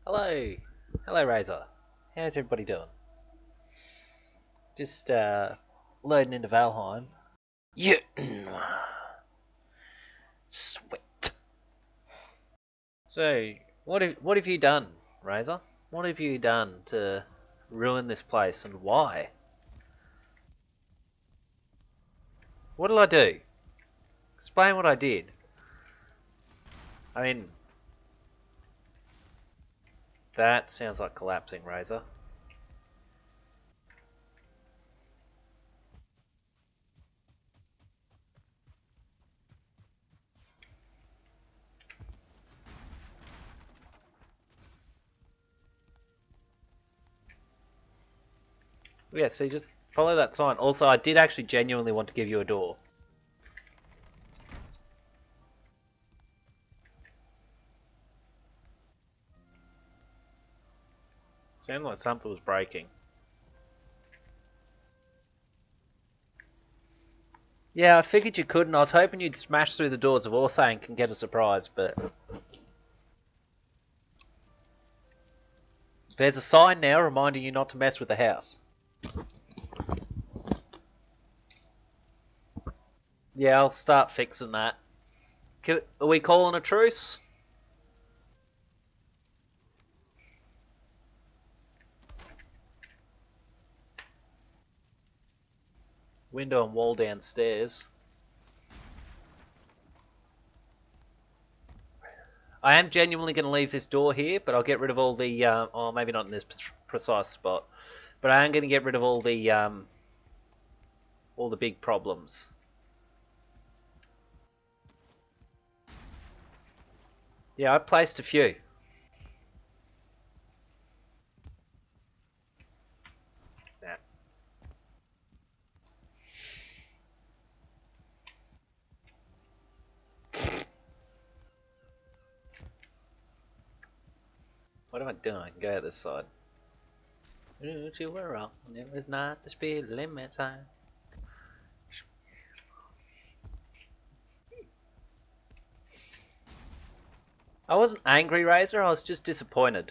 Hello, hello Razor. How's everybody doing? Just loading into Valheim. Yeah, sweet. So, what have you done, Razor? What have you done to ruin this place, and why? What did I do? Explain what I did. I mean, that sounds like collapsing, Razor. Yeah, see, just follow that sign. Also, I did actually genuinely want to give you a door. Sounded like something was breaking. Yeah, I figured you couldn't. I was hoping you'd smash through the doors of Orthanc and get a surprise, but there's a sign now reminding you not to mess with the house. Yeah, I'll start fixing that. Are we calling a truce? Window and wall downstairs. I am genuinely going to leave this door here, but I'll get rid of all the, oh, maybe not in this precise spot, but I am going to get rid of all the big problems. Yeah, I placed a few. Yeah. What am I doing? I can go out this side. Don't you were wrong. It was not the speed limit sign. I wasn't angry, Razor. I was just disappointed.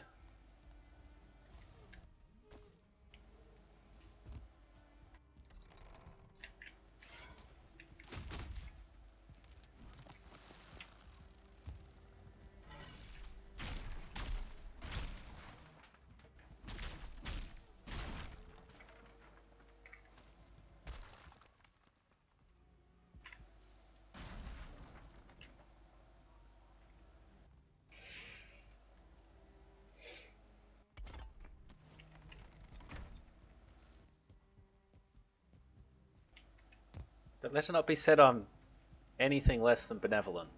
But let it not be said I'm anything less than benevolent.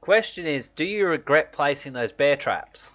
Question is, do you regret placing those bear traps?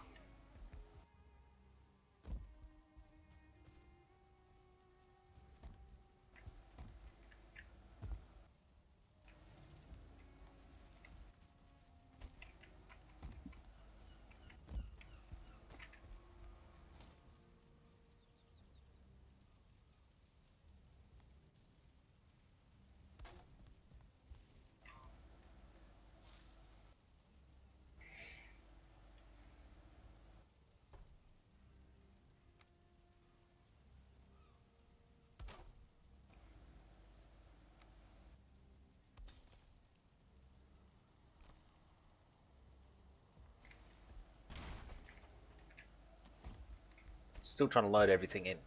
Still trying to load everything in.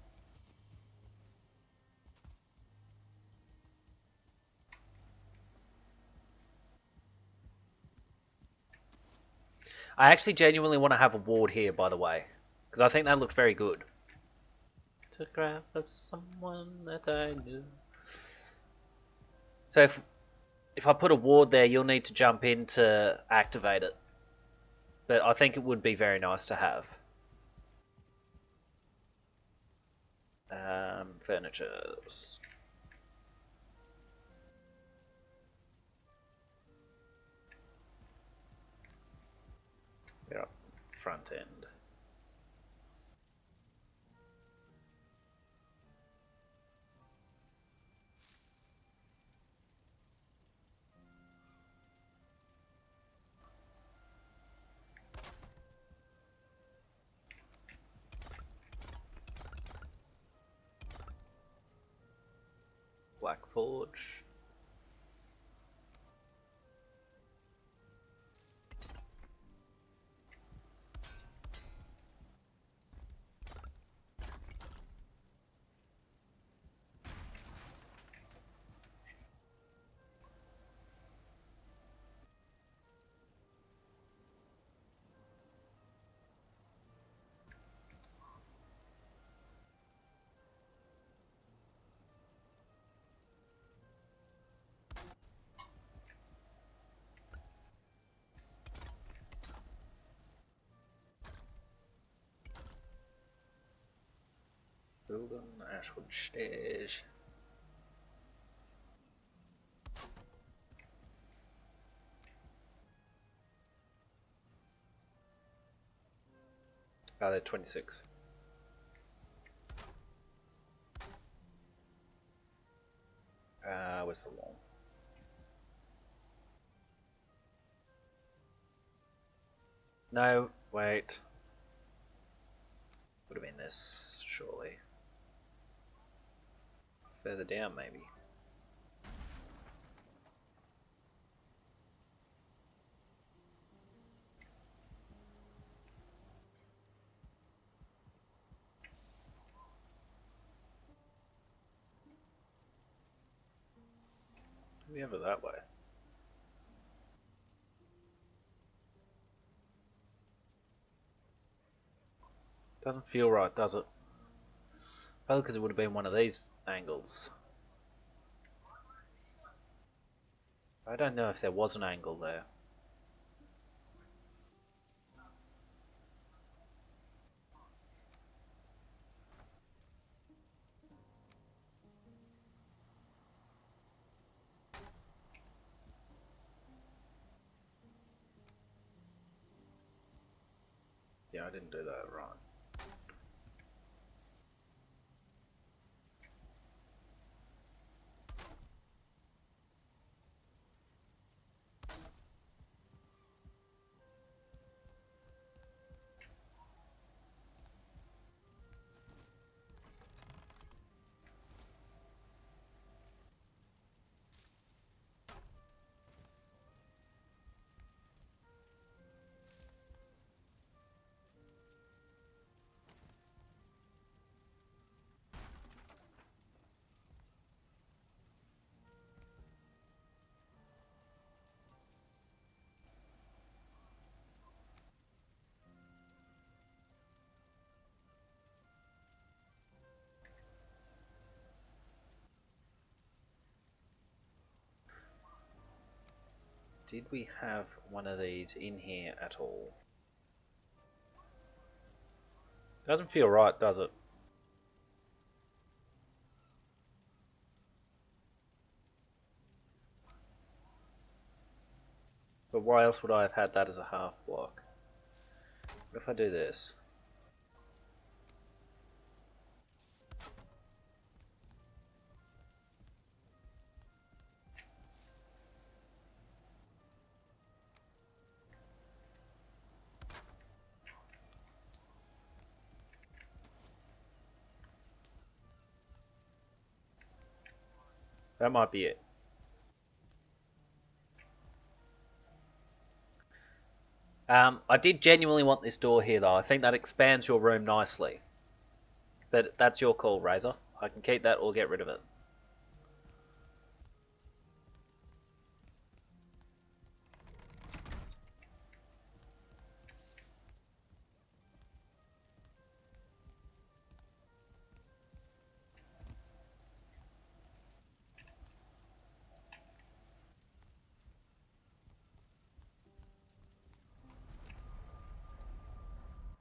I actually genuinely want to have a ward here, by the way, because I think that looks very good. Photograph of someone that I knew. So if I put a ward there, you'll need to jump in to activate it. But I think it would be very nice to have. Furnitures. front end. Black Forge. Building Ashwood Stairs. Oh, they're 26. Where's the wall? No, wait. Would have been this, surely. Further down, maybe. We have it that way. Doesn't feel right, does it? Probably because it would have been one of these angles. I don't know if there was an angle there. Yeah, I didn't do that right. Did we have one of these in here at all? Doesn't feel right, does it? But why else would I have had that as a half block? What if I do this? That might be it. I did genuinely want this door here though. I think that expands your room nicely. But that's your call, Razor. I can keep that or get rid of it.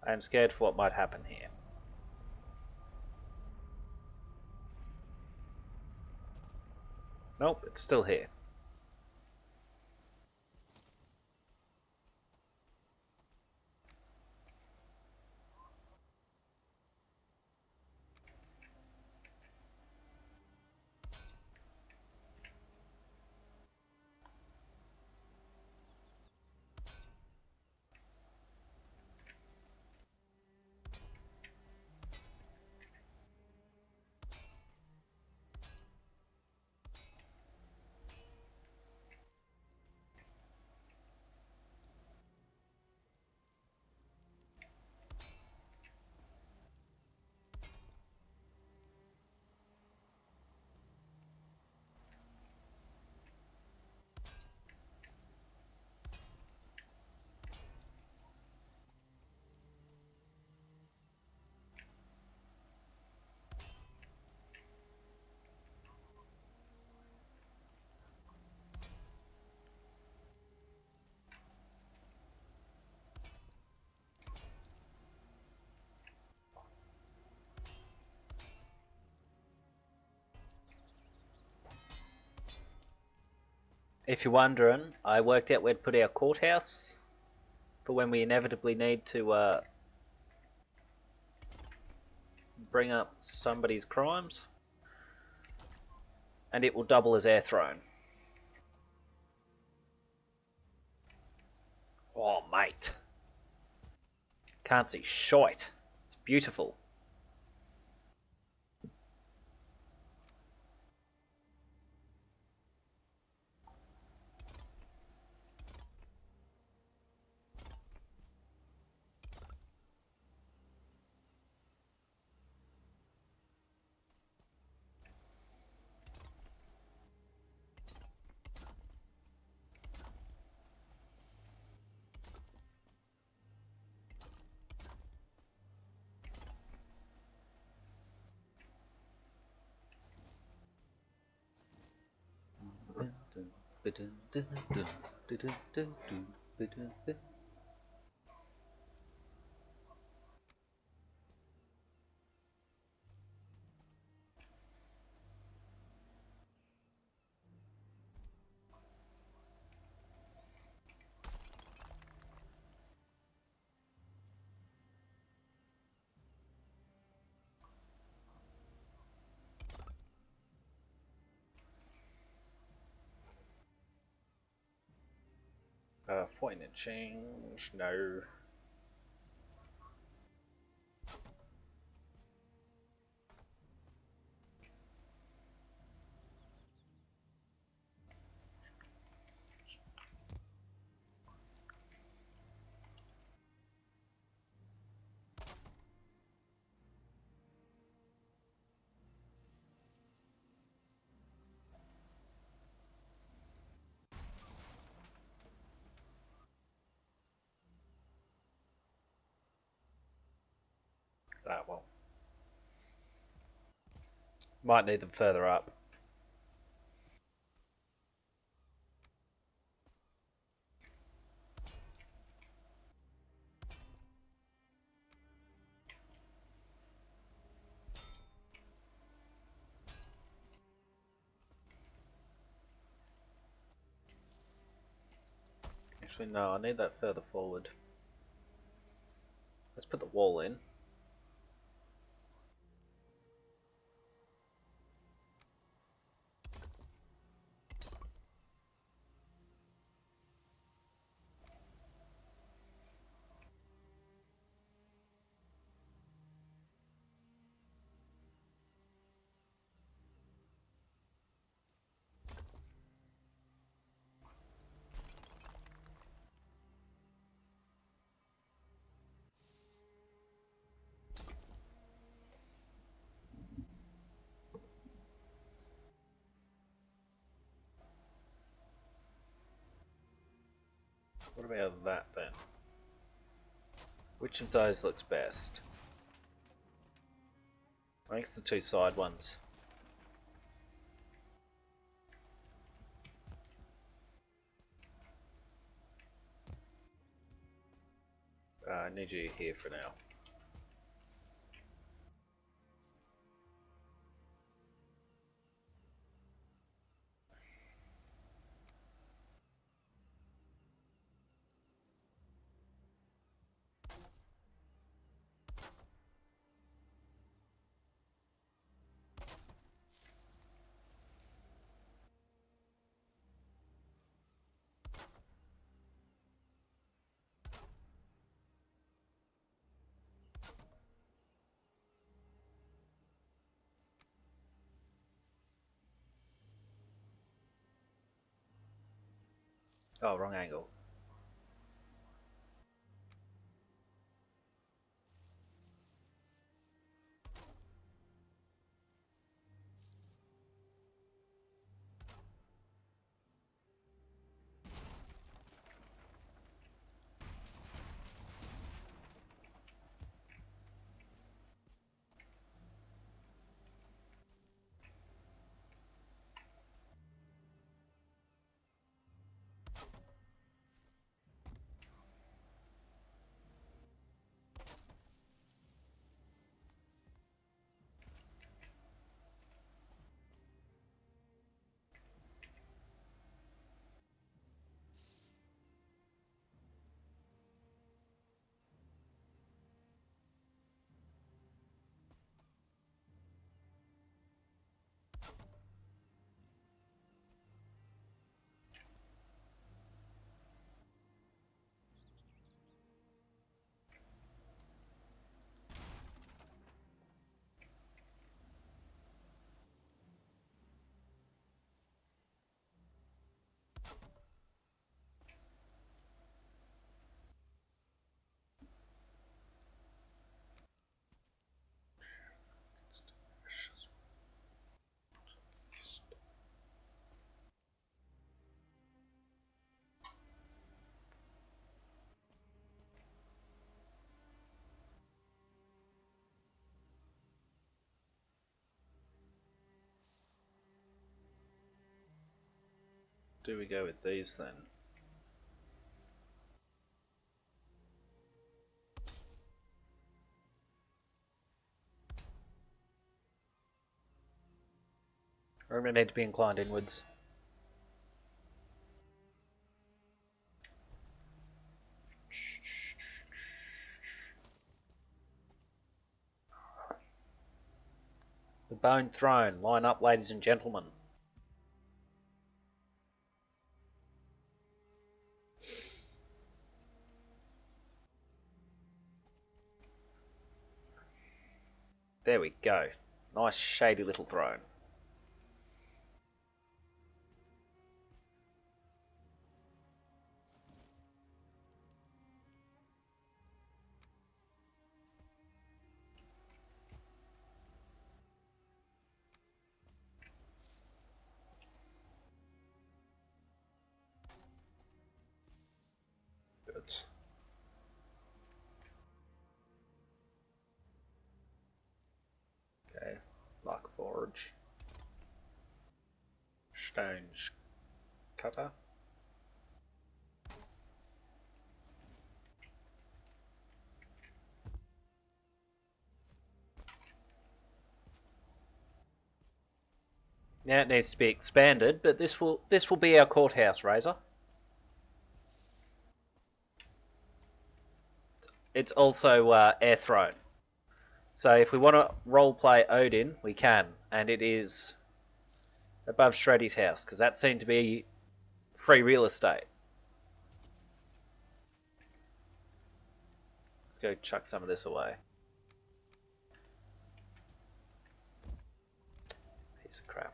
I am scared for what might happen here. Nope, it's still here. If you're wondering, I worked out where to put our courthouse for when we inevitably need to bring up somebody's crimes, and it will double as air throne. Oh, mate. Can't see shite. It's beautiful. Point and change, no. Ah, well. Might need them further up. Actually, no, I need that further forward. Let's put the wall in. What about that then? Which of those looks best? I think it's the two side ones. I need you here for now. Oh, wrong angle. Do we go with these then? Or we need to be inclined inwards. The Bone Throne. Line up, ladies and gentlemen. There we go. Nice shady little throne. Good. Okay, Luck Forge. Stones Cutter. Now it needs to be expanded, but this will be our courthouse, Razor. It's also Air Throne. So if we want to roleplay Odin, we can, and it is above Shreddy's house, because that seemed to be free real estate. Let's go chuck some of this away. Piece of crap.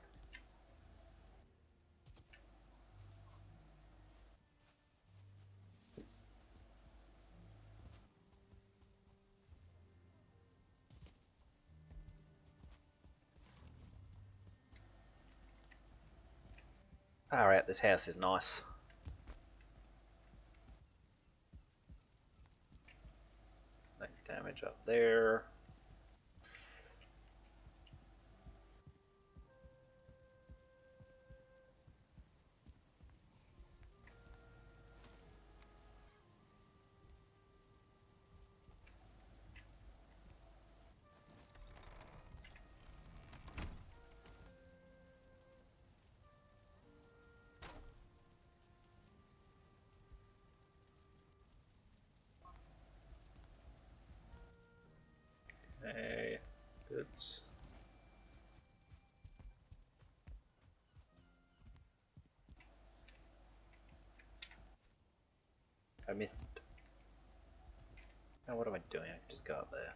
Far out, this house is nice. No damage up there. Hey, good. I missed. Now what am I doing? I can just go up there.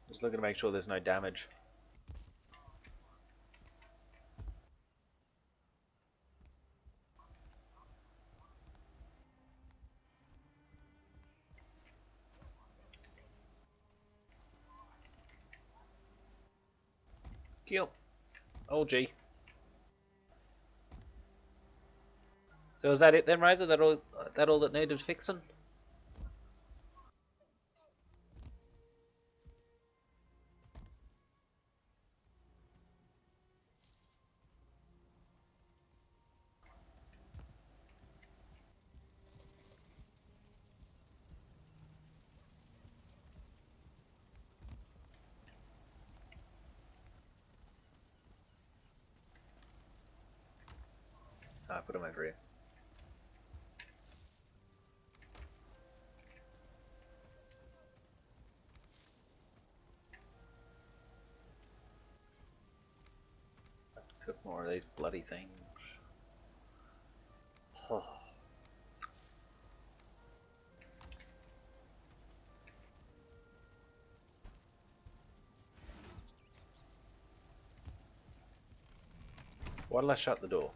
Just looking to make sure there's no damage. Kill. Oh gee. So is that it then, Razor? That all that needed fixing? Ah, put them over here. Cook more of these bloody things. Oh. Why did I shut the door?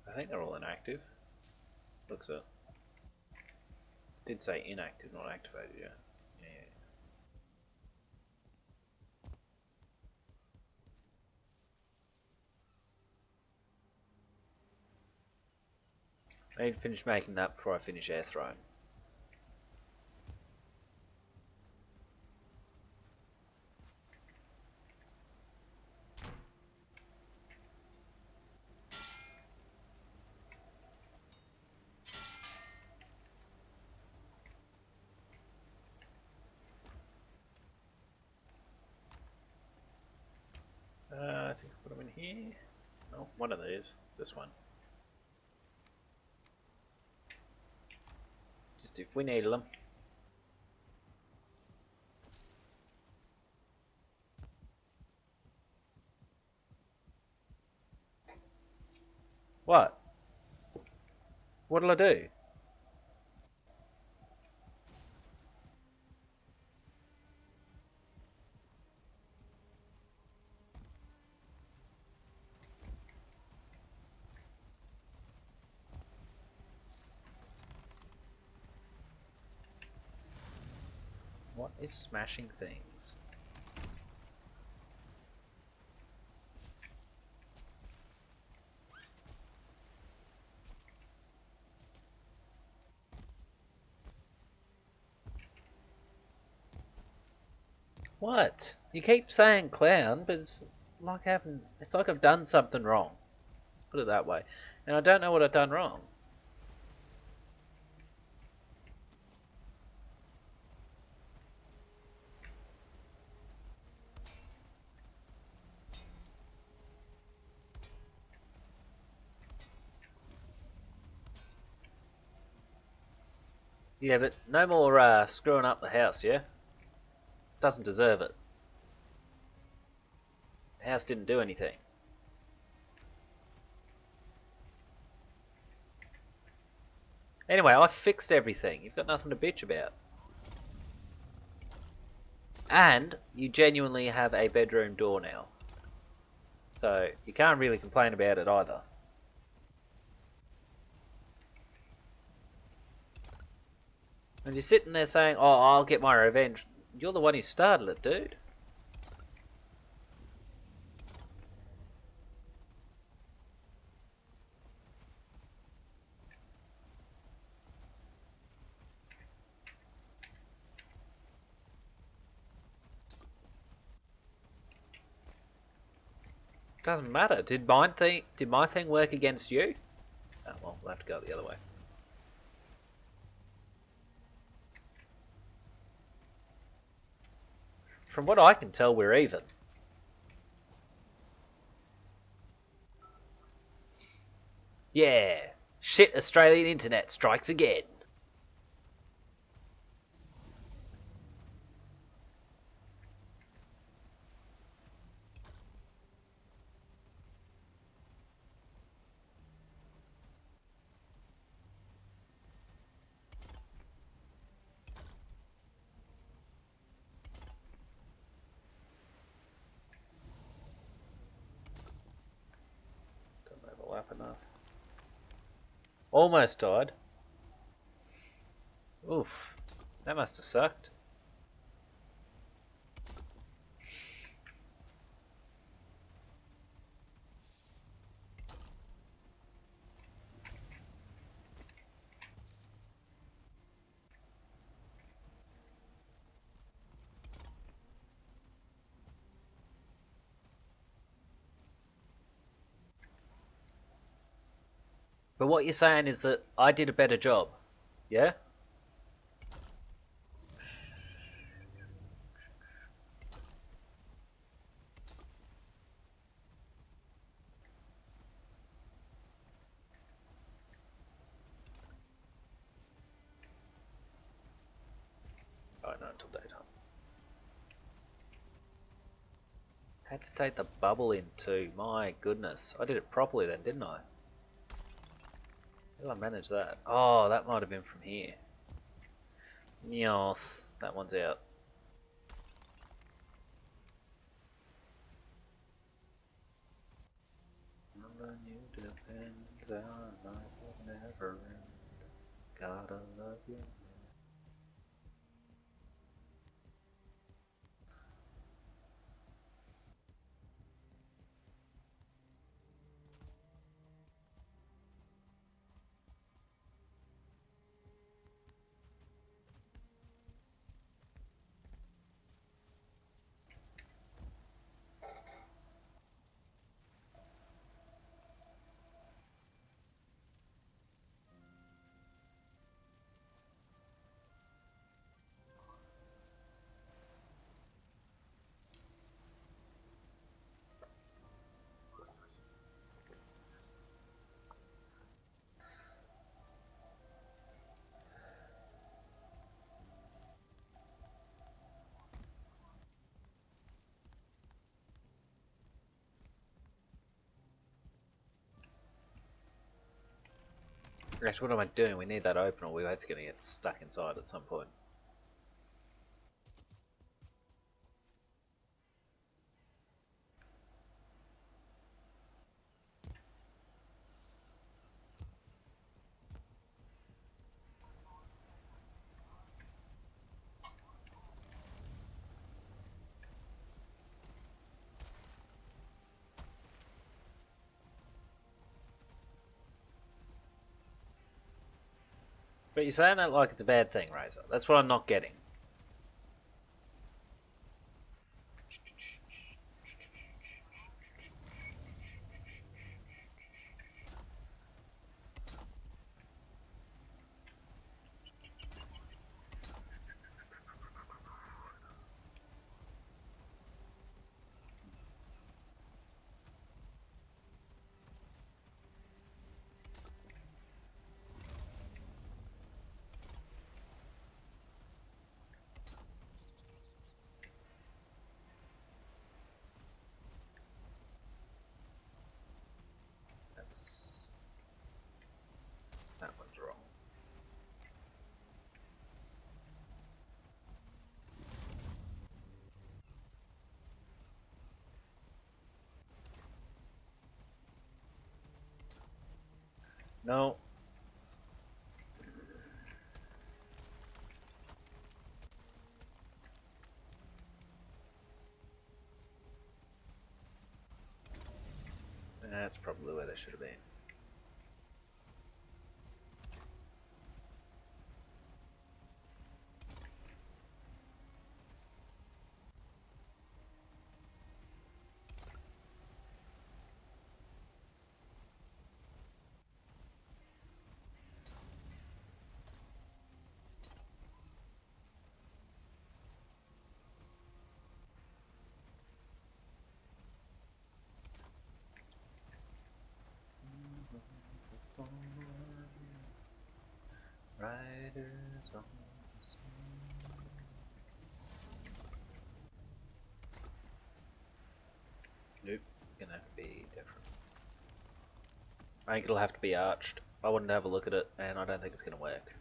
I think they're all inactive. Looks it. Did say inactive, not activated, yeah. I need to finish making that before I finish Air Throne. I think I put them in here. Oh, one of these. This one. Just if we need them. What? What'll I do? What is smashing things? What? You keep saying clown, but it's like I've done something wrong. Let's put it that way. And I don't know what I've done wrong. Yeah, but no more screwing up the house, yeah? Doesn't deserve it. The house didn't do anything. Anyway, I fixed everything. You've got nothing to bitch about. And you genuinely have a bedroom door now. So you can't really complain about it either. And you're sitting there saying, oh, I'll get my revenge. You're the one who started it, dude. Doesn't matter. Did my thing work against you? Oh, well, we'll have to go the other way. From what I can tell, we're even. Yeah. Shit, Australian internet strikes again. Don't overlap enough. Almost died. Oof. That must have sucked. But what you're saying is that I did a better job. Yeah? Oh, no, until daytime. Had to take the bubble in too. My goodness. I did it properly then, didn't I? How did I manage that? Oh, that might have been from here. Yes, that one's out. And our life will never end. Gotta love you. Gosh, what am I doing? We need that open or we're going to get stuck inside at some point. But you're saying that like it's a bad thing, Razor. That's what I'm not getting. That one's wrong. No. That's probably where they should have been. Riders on the storm. Nope, gonna have to be different. I think it'll have to be arched. I wanted to have a look at it, and I don't think it's gonna work.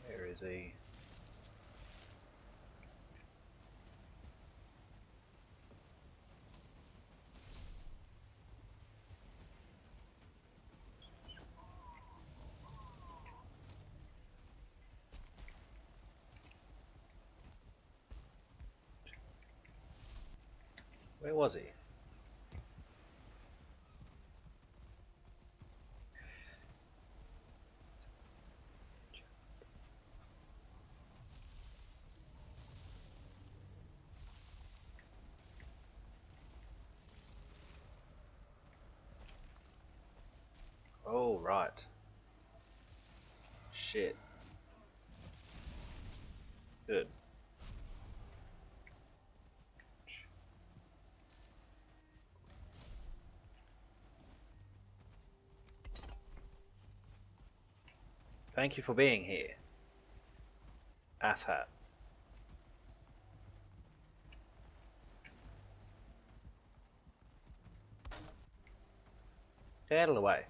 Where is he? Where was he? Oh, right. Shit. Good. Thank you for being here, asshat. Get out of the way.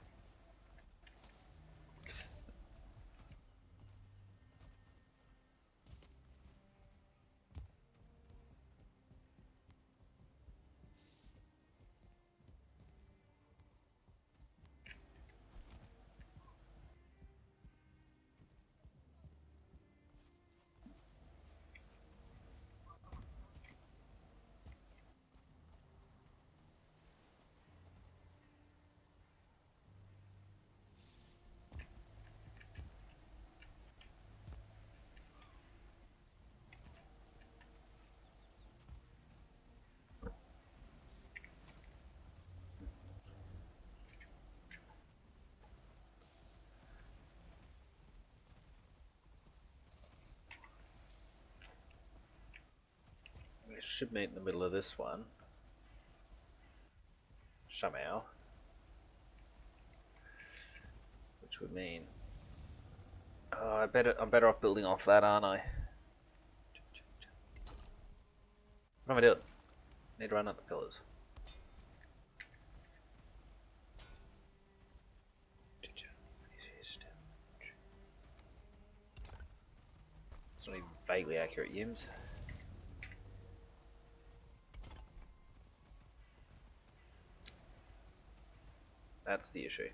We should meet in the middle of this one. Somehow. Which would mean... Oh, I'm better off building off that, aren't I? What am I doing? Need to run up the pillars. It's not even vaguely accurate, Yims. That's the issue.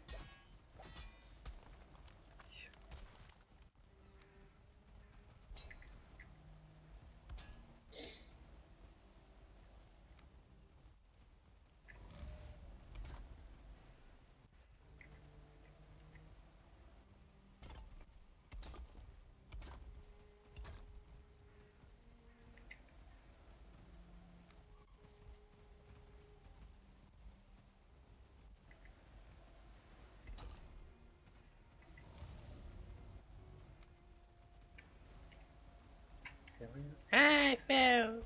I fell.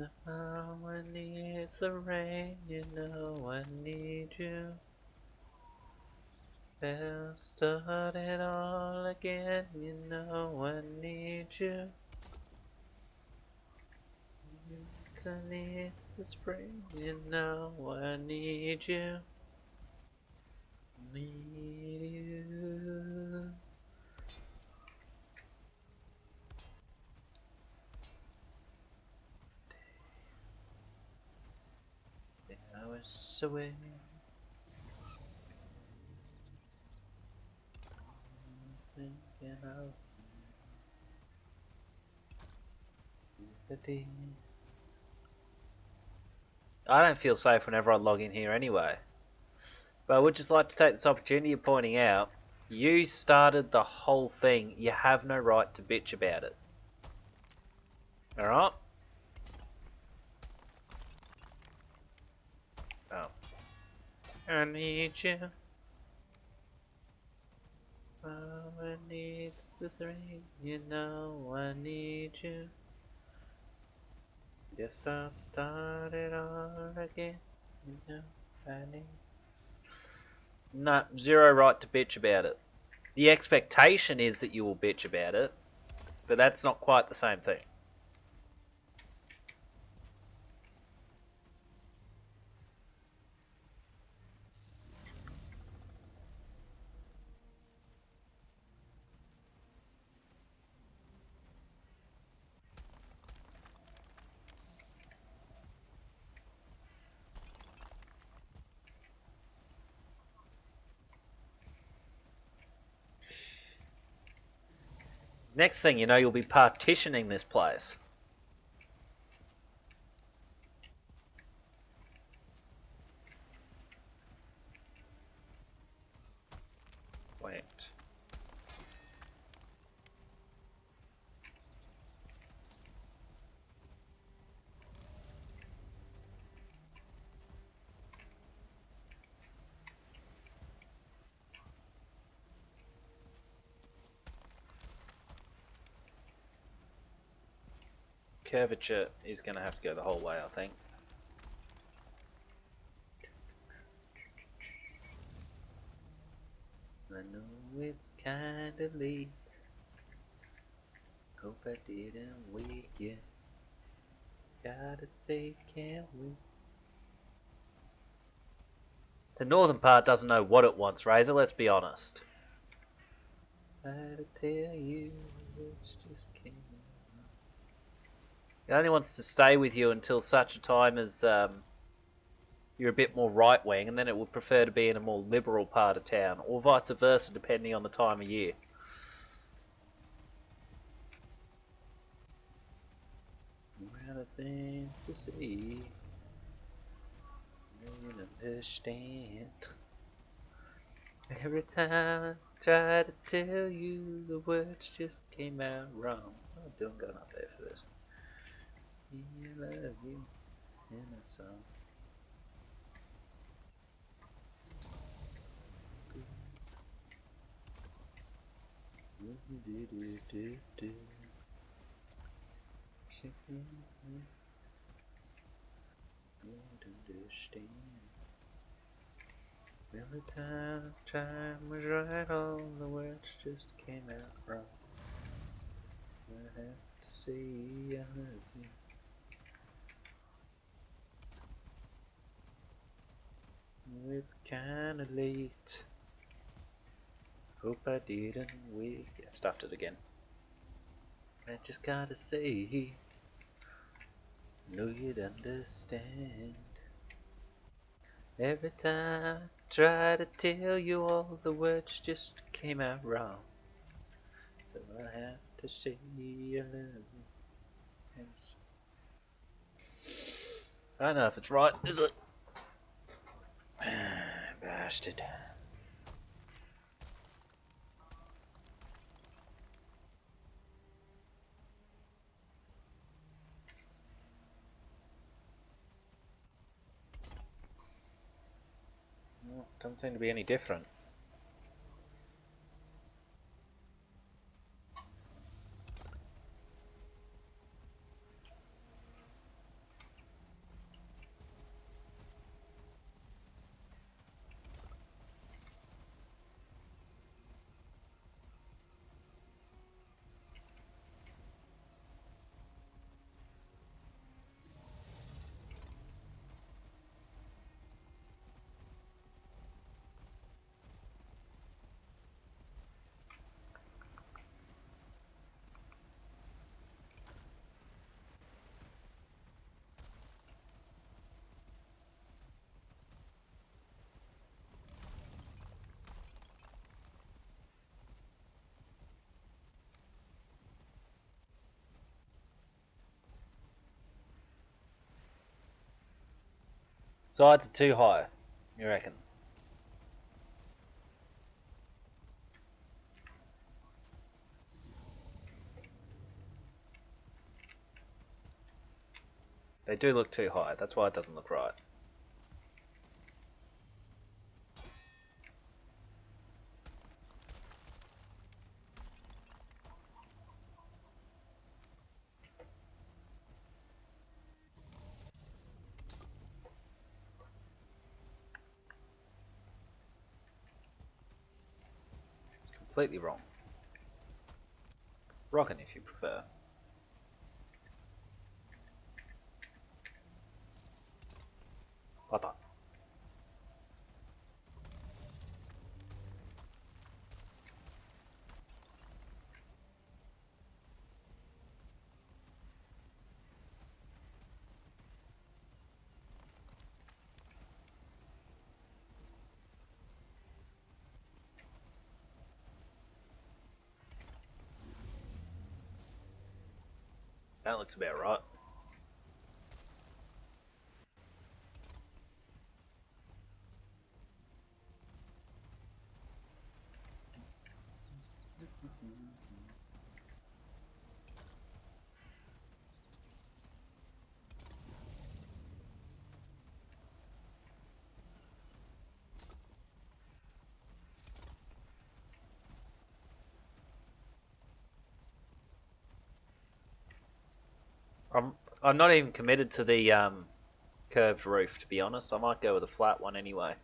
No one needs the rain, you know I need you. I'll start it all again, you know I need you. Winter needs the spring, you know I need you. Need you. I was away. Thinking of the day. I don't feel safe whenever I log in here anyway. But I would just like to take this opportunity of pointing out, you started the whole thing. You have no right to bitch about it. Alright? Oh. I need you. Oh, I need this rain. You know I need you. Yes, I'll start it all again. You know I need. No, zero right to bitch about it. The expectation is that you will bitch about it, but that's not quite the same thing. Next thing you know, you'll be partitioning this place. curvature is going to have to go the whole way, I think. I know it's kinda late. Hope I didn't wake you. Gotta say, can't wait. The northern part doesn't know what it wants, Razor, let's be honest. Gotta tell you, it's just came out. It only wants to stay with you until such a time as you're a bit more right wing, and then it would prefer to be in a more liberal part of town, or vice versa, depending on the time of year. We're out of things to see. You don't understand. Every time I try to tell you, the words just came out wrong. I'm doing going up there for this. I love you in a song. Understand. Every time was right, all the words just came out wrong. I have to say I love you. It's kinda late. Hope I didn't wake. Yeah, stuffed it again. I just gotta say, know you'd understand. Every time I try to tell you, all the words just came out wrong. So I have to say I love you. Yes. I don't know if it's right, is it? Bastard. Well, doesn't seem to be any different. Sides are too high, you reckon? They do look too high, that's why it doesn't look right. It's completely wrong. Rockin' if you prefer. Papa. That looks about right. I'm not even committed to the curved roof, to be honest. I might go with a flat one anyway.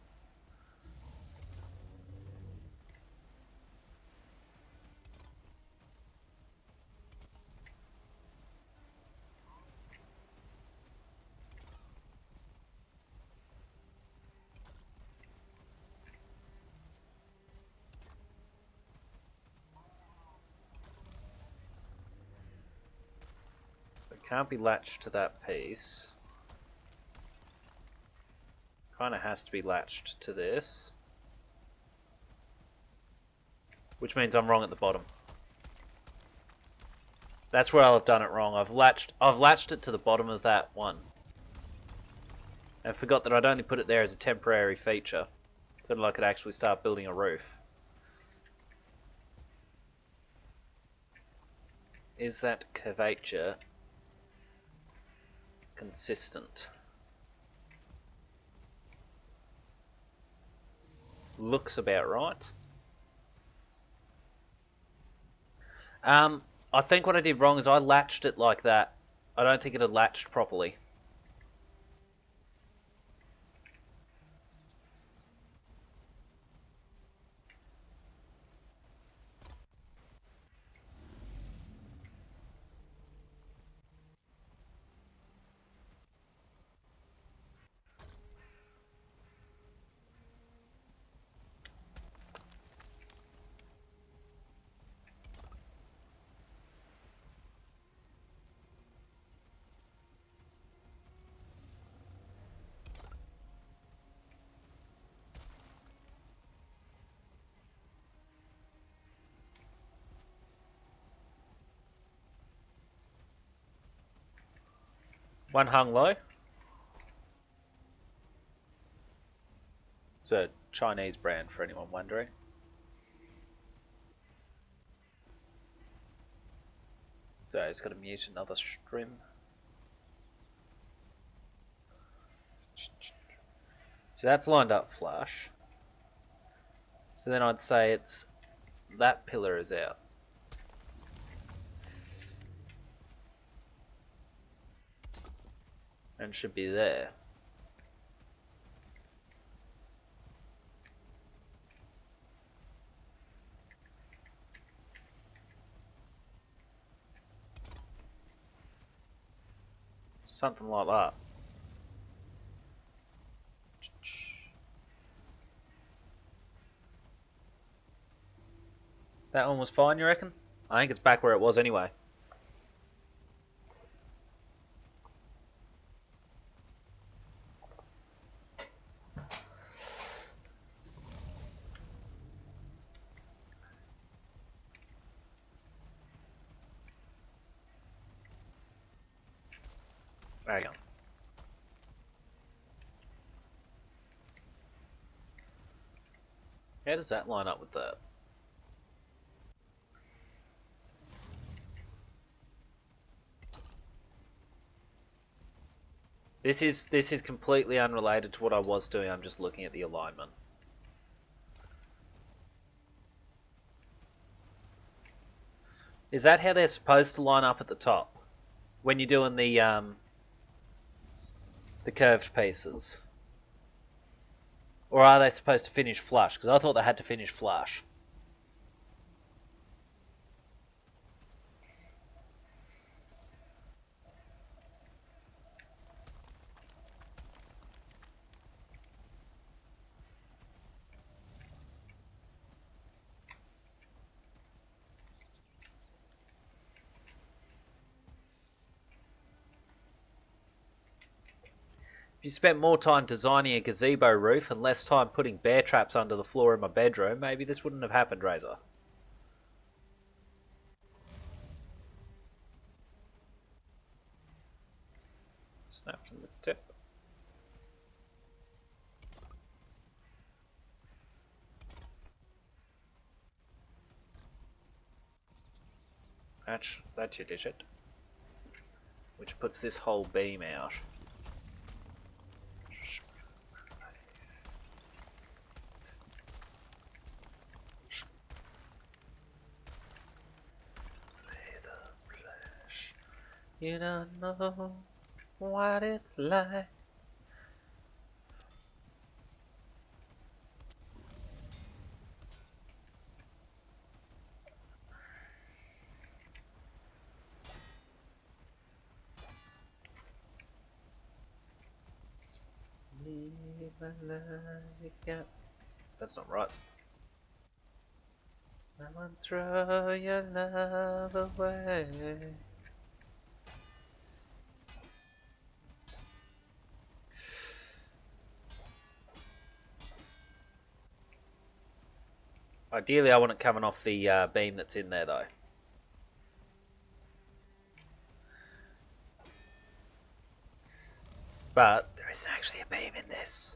It can't be latched to that piece. Kind of has to be latched to this. Which means I'm wrong at the bottom. That's where I've done it wrong. I've latched it to the bottom of that one. And forgot that I'd only put it there as a temporary feature. So that I could actually start building a roof. Is that curvature consistent? Looks about right. I think what I did wrong is I latched it like that. I don't think it had latched properly. One hung low. It's a Chinese brand for anyone wondering. So it's got to mute another stream. So that's lined up flush. So then I'd say it's that pillar is out. And should be there. Something like that. That one was fine, you reckon? I think it's back where it was anyway. Hang on. How does that line up with that? This is completely unrelated to what I was doing. I'm just looking at the alignment. Is that how they're supposed to line up at the top when you're doing the curved pieces? Or are they supposed to finish flush? Because I thought they had to finish flush. If you spent more time designing a gazebo roof and less time putting bear traps under the floor in my bedroom, maybe this wouldn't have happened, Razor. Snap from the tip. That should dish it. Which puts this whole beam out. You don't know what it's like. Leave my life out. That's not right. I won't throw your love away. Ideally, I want it coming off the beam that's in there, though. But there isn't actually a beam in this.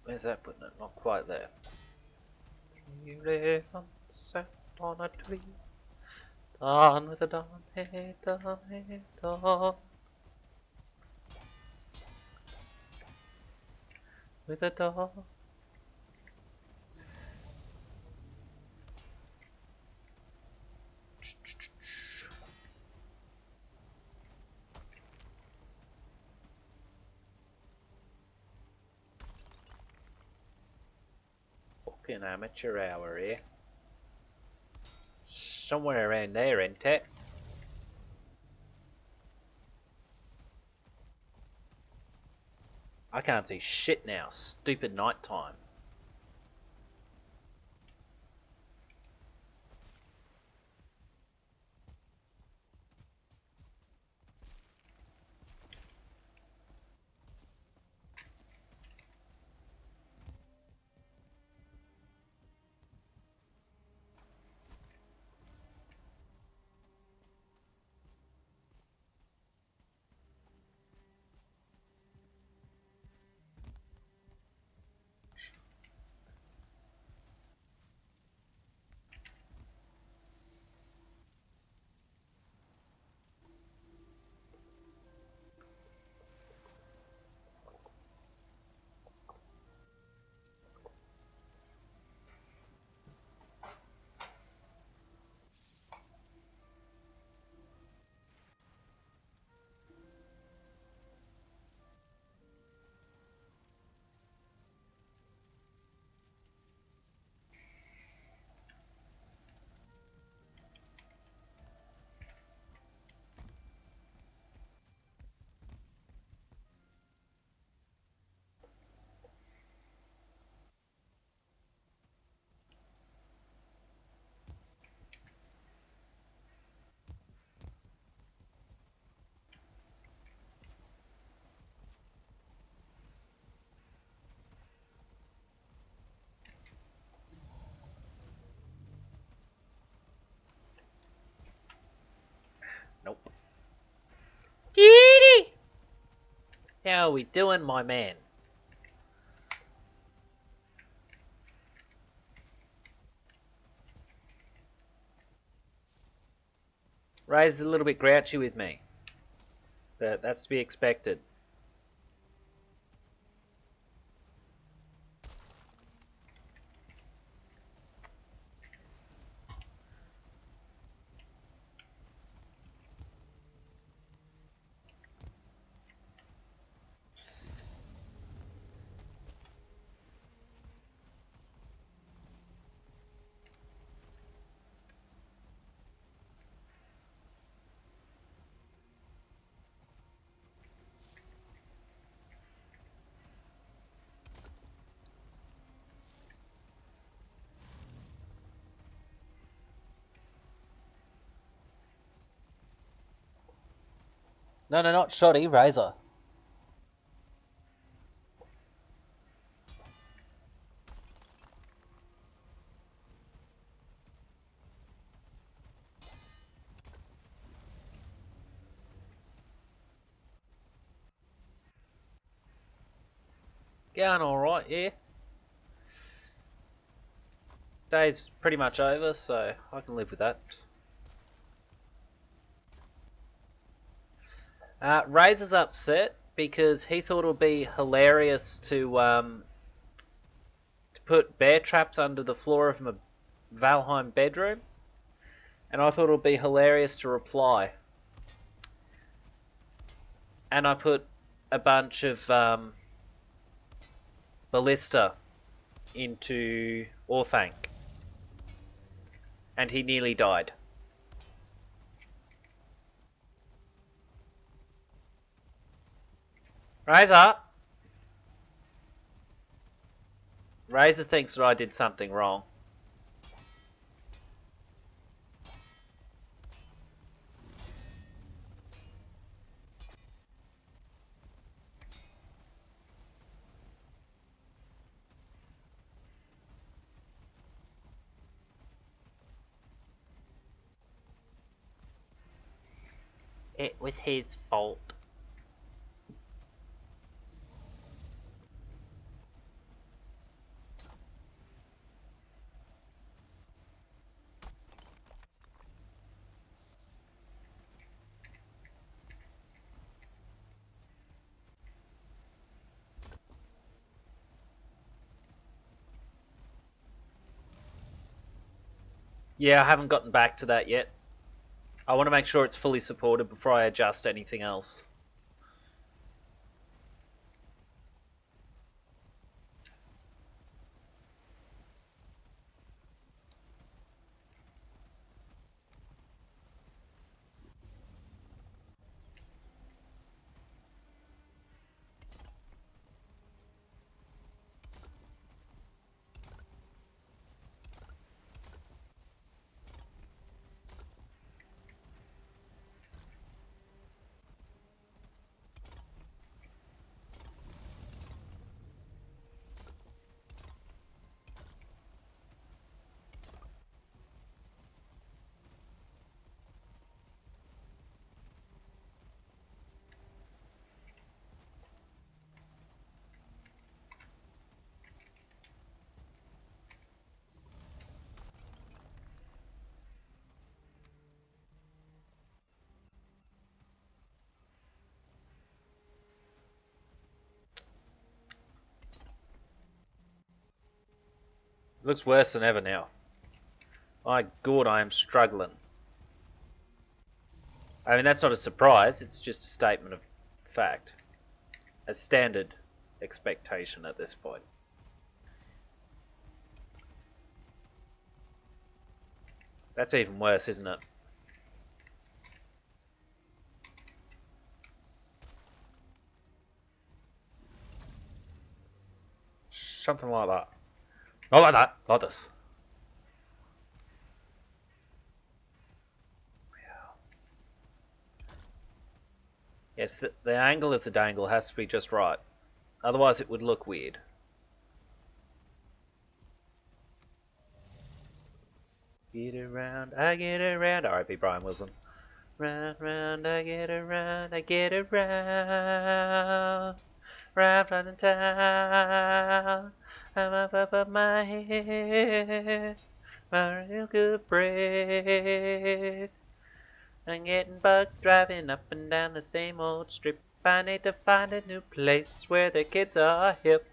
Where's that putting it? Not quite there. You live on a tree. Dawn with the dawn, hey, dawn, hey, dawn. With the dawn. Fucking amateur hour here. Somewhere around there, ain't it? I can't see shit now. Stupid night time. Nope. Diddy! How are we doing, my man? Ray's a little bit grouchy with me. But that's to be expected. No, not Shoddy, Razor. Going alright, yeah? Day's pretty much over, so I can live with that. Razor's upset because he thought it would be hilarious to put bear traps under the floor of my Valheim bedroom, and I thought it would be hilarious to reply. And I put a bunch of ballista into Orthanc, and he nearly died. Razor! Razor thinks that I did something wrong. It was his fault. Yeah, I haven't gotten back to that yet. I want to make sure it's fully supported before I adjust anything else. It looks worse than ever now. My God, I am struggling. I mean, that's not a surprise, it's just a statement of fact. A standard expectation at this point. That's even worse, isn't it? Something like that. Not like that, like this. Yes, the angle of the dangle has to be just right. Otherwise it would look weird. Get around, I get around. R.I.P. Brian Wilson. Round, round, I get around, I get around. Round, round in town. I'm up above my head. My real good breath. I'm getting bugged driving up and down the same old strip. I need to find a new place where the kids are hip.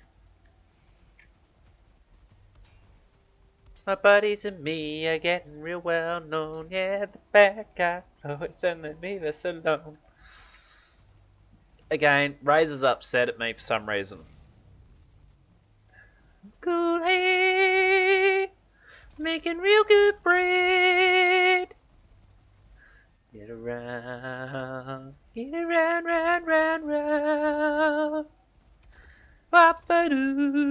My buddies and me are getting real well known. Yeah, the bad guy always and let me this alone. Again, Razor's upset at me for some reason. Cool, hey, making real good bread. Get around, round, round, round. Wap-a-doo,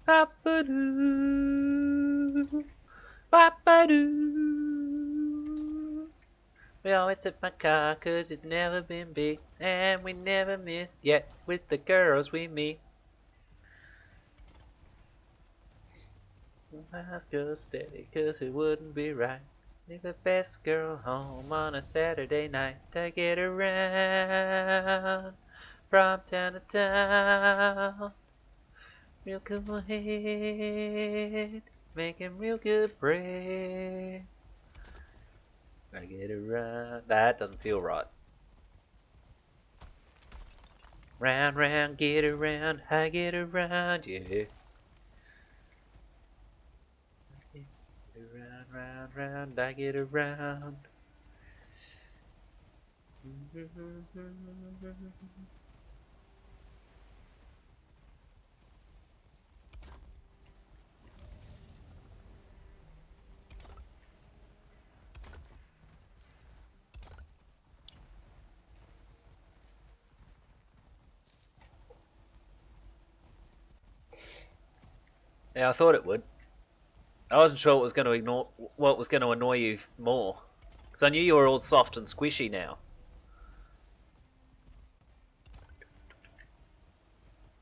wap-a-doo, wap-a-doo. We always took my car 'cause it's never been big, and we never missed yet with the girls we meet. Let's go steady 'cause it wouldn't be right. Leave the best girl home on a Saturday night to get around from town to town. Real cool head, making real good bread. I get around. That doesn't feel right. Round, round, get around, I get around, yeah. Round, round, round, I get around. Yeah, I thought it would. I wasn't sure what was going to annoy you more, because I knew you were all soft and squishy now.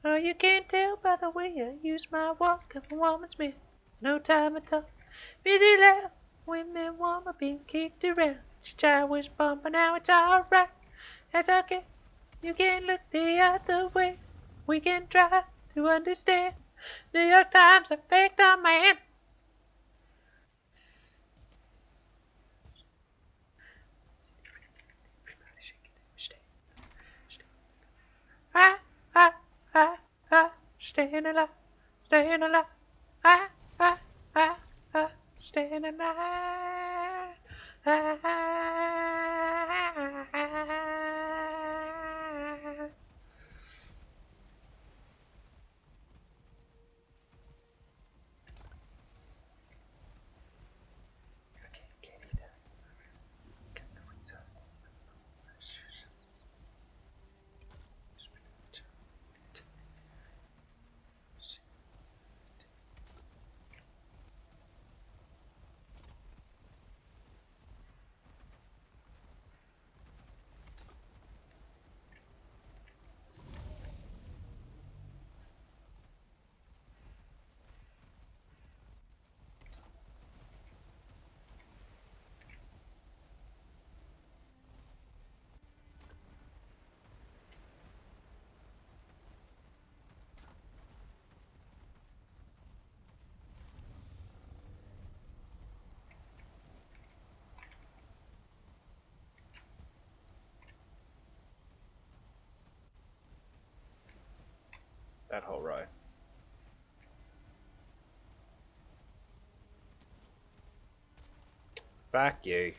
Oh, you can't tell by the way I use my walk of a woman's myth. No time at all. Busy loud. Women woman being kicked around. She child was born, but now it's alright. That's okay. You can look the other way. We can try to understand. New York Times effect on man. Ah, ah, ah, ah, staying alive, staying alive. Ah, ah, ah, ah, staying alive. Ah, ah, ah. Okay, get it. That whole row. Back you.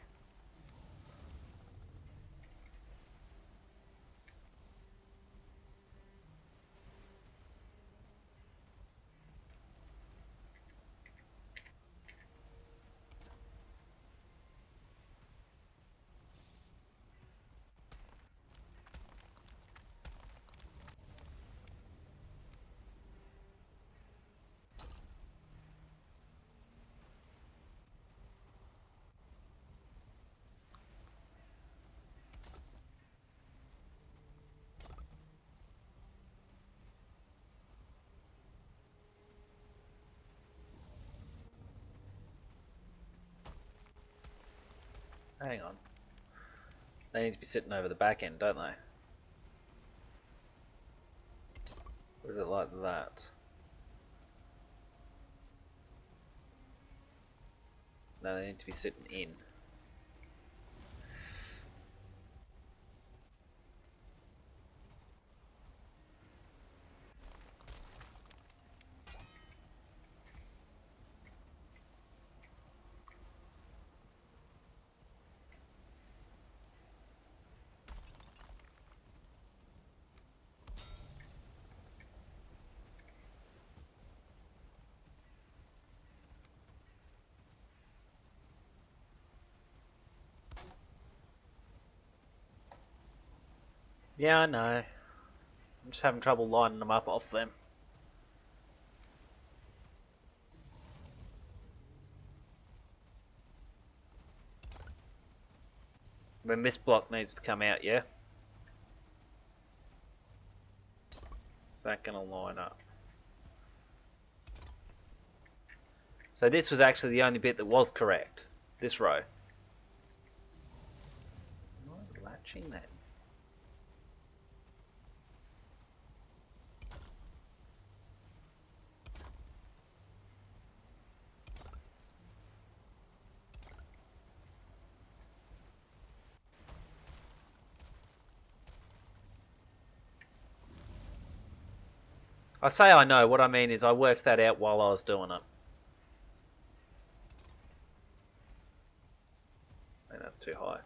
Hang on. They need to be sitting over the back end, don't they? Or is it like that? No, they need to be sitting in. Yeah, I know. I'm just having trouble lining them up off them. When this block needs to come out, yeah? Is that going to line up? So this was actually the only bit that was correct. This row. I'm not latching that. I say I know. What I mean is I worked that out while I was doing it. I think that's too high.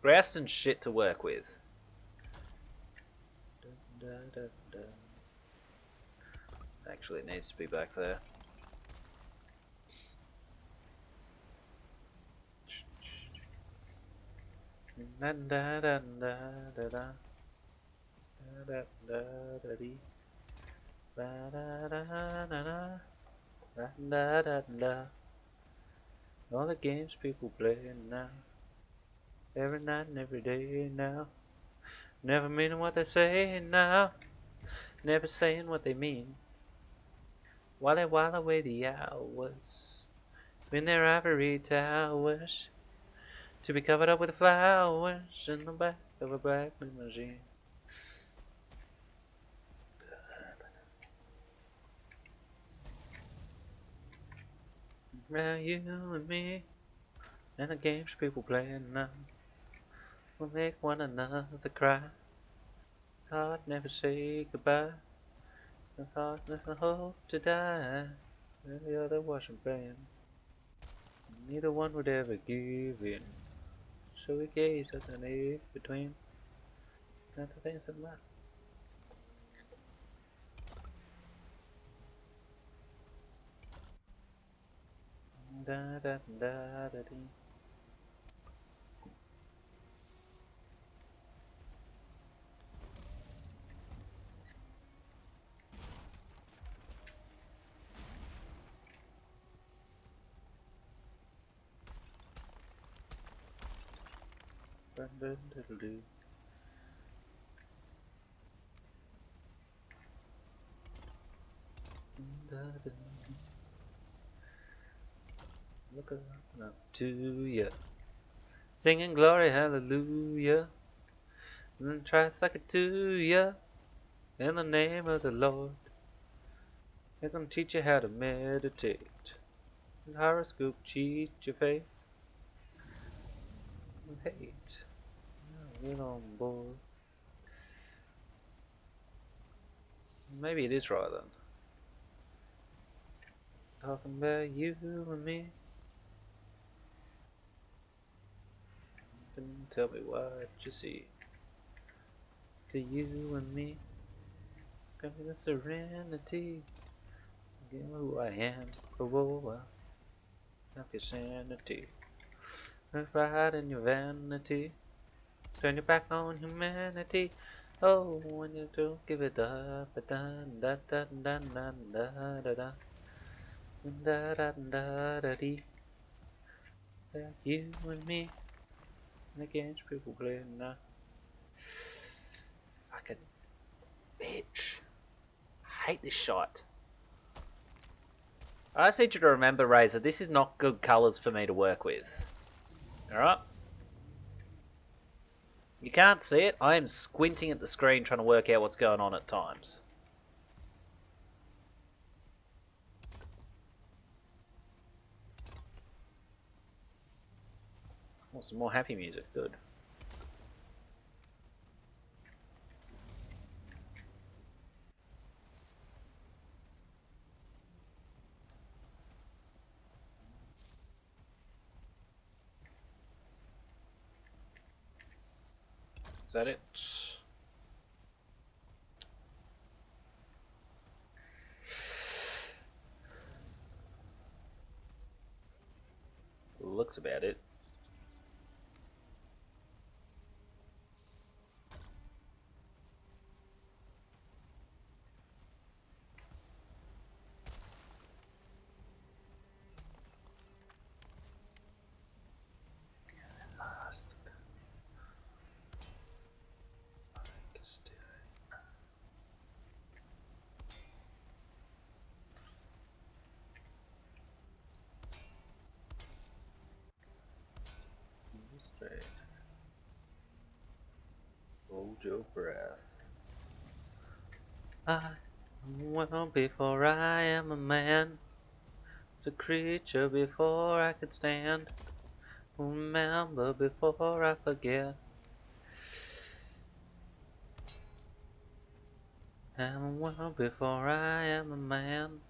Grouse and shit to work with. Actually, it needs to be back there. All the games people play now, every night and every day now. Never meaning what they say now, never saying what they mean. While they while away the hours, in their ivory towers, to be covered up with flowers in the back of a black limousine. Now you and me, and the games people play now, will make one another cry. Thought never say goodbye. I thought never hope to die. And the other wasn't playing. Neither one would ever give in. So we gazed at the need between. Not the things that matter. Da da da da dee. Dun dun diddle doo. Da da. Looking up to ya, singing glory hallelujah, and then try to suck it to ya, in the name of the Lord. They're gonna teach you how to meditate, and horoscope cheat your faith, and hate. Now get on board. Maybe it is right then. Talking about you and me. Then tell me what you see. To you and me. Got me the serenity. Give me who I am. Oh, have your sanity. Look right in your vanity. Turn your back on humanity. Oh, when you don't give it up, da da da da da da da da da da da da dee. You and me, and against people playing now. Fucking bitch. I hate this shot. I just need you to remember, Razor, this is not good colours for me to work with. Alright? You can't see it. I am squinting at the screen trying to work out what's going on at times. Oh, some more happy music. Good. Is that it? Looks about it. Straight. Hold your breath. I well before I am a man, was a creature before I could stand. Remember before I forget. Am well before I am a man,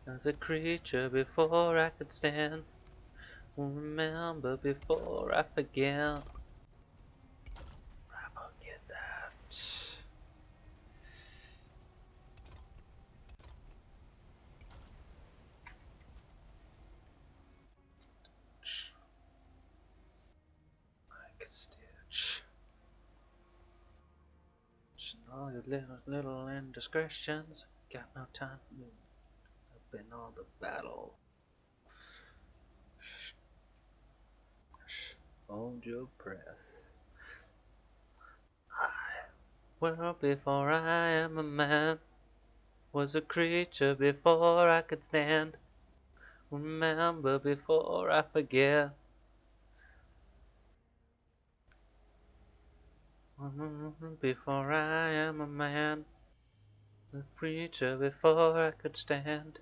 as a creature before I could stand. Remember before I forget. I forget that. Like a stitch. Just all your little indiscretions. Got no time for me. Up in all the battle. Hold your breath. Well, before I am a man, was a creature before I could stand. Remember before I forget. Before I am a man, a creature before I could stand.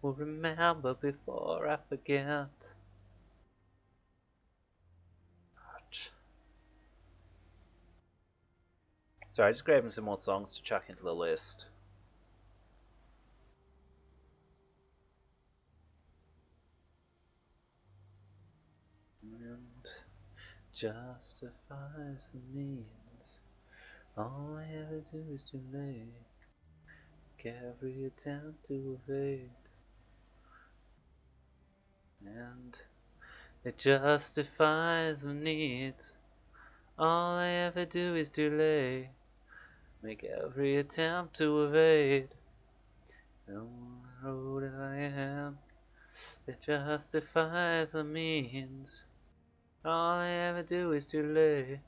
Will remember before I forget. Sorry, just grabbing some more songs to chuck into the list. And justifies the means. All I ever do is delay. Every attempt to evade. And it justifies the needs. All I ever do is delay. Make every attempt to evade. No road I am. It justifies the means. All I ever do is delay.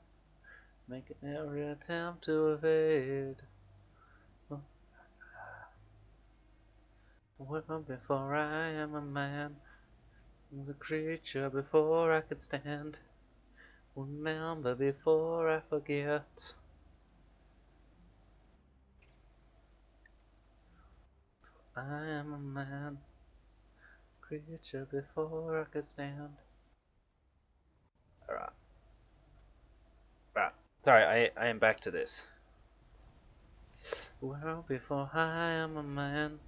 Make every attempt to evade. Well, before I am a man, was a creature before I could stand. Remember before I forget. I am a man, creature before I could stand. Alright. Right. Sorry, I am back to this. Well, before I am a man,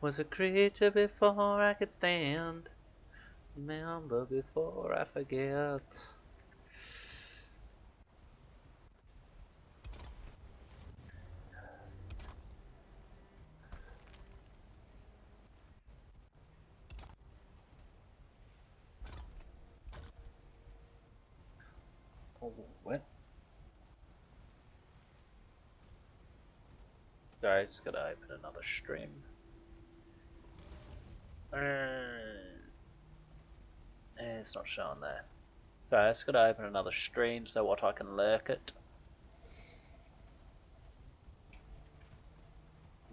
was a creature before I could stand. Remember before I forget. Oh, what? Sorry, I just gotta open another stream. It's not showing there. Sorry, I just gotta open another stream so what I can lurk it.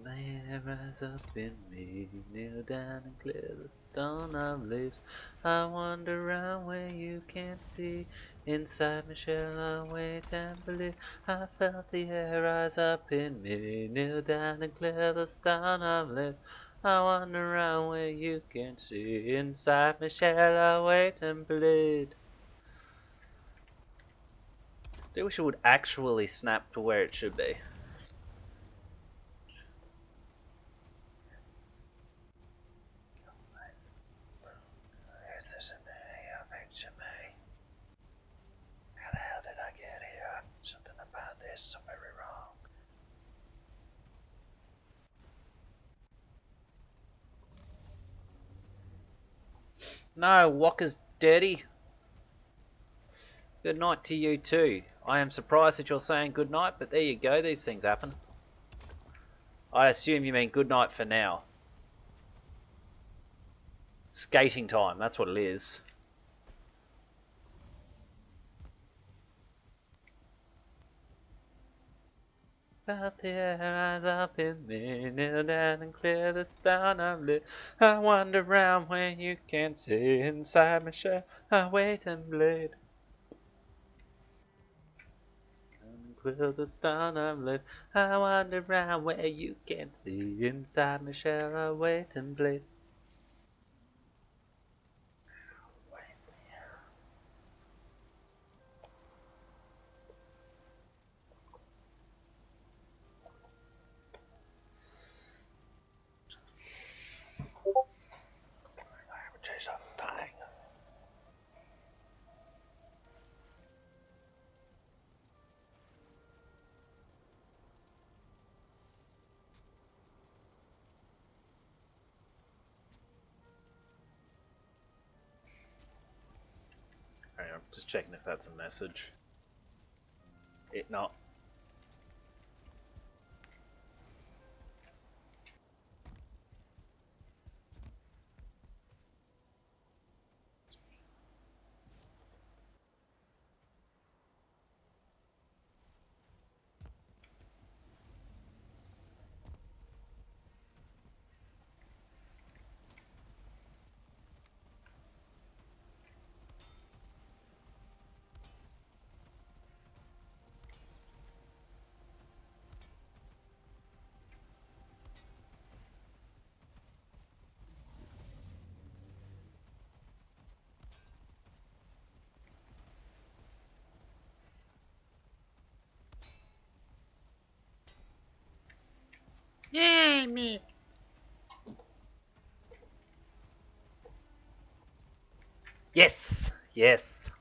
There rise up in me, kneel down and clear the stone of leaves. I wander around where you can't see. Inside my shell I wait and believe. I felt the air rise up in me, kneel down and clear the stone of leaves. I wander around where you can't see. Inside my shell I wait and bleed. I wish it would actually snap to where it should be. How the hell did I get here? Something about this is very wrong. No, Walker's dirty. Good night to you too. I am surprised that you're saying good night, but there you go, these things happen. I assume you mean good night for now. Skating time, that's what it is. Out there, rise up in me, kneel down and clear the stone of lit. I wander round where you can't see. Inside my shell, I wait and bleed. Will the star I'm lit? I wander around where you can see inside my shell I wait and bleed. Chase off the thing. Hang on, just checking if that's a message. It not. Yay, me. Yes, yes.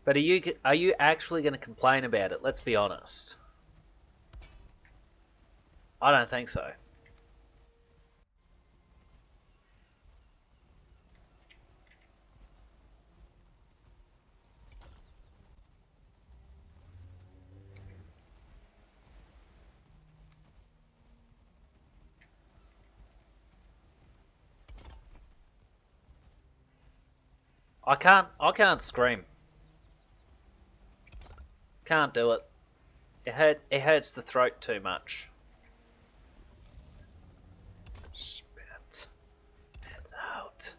But are you actually going to complain about it? Let's be honest. I don't think so. I can't scream. Can't do it. It hurts the throat too much. Spit it out.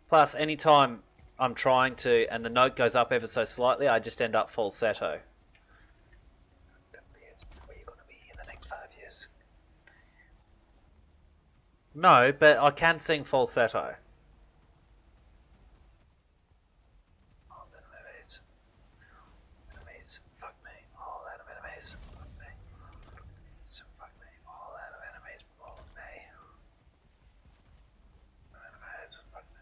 Plus, anytime I'm trying to, and the note goes up ever so slightly, I just end up falsetto. Where you gonna be in the next 5 years? No, but I can sing falsetto. Oh, enemies. Enemies. Fuck me. All out of enemies. Fuck me. So fuck me. All out of enemies. Fuck me. Enemies. Fuck me.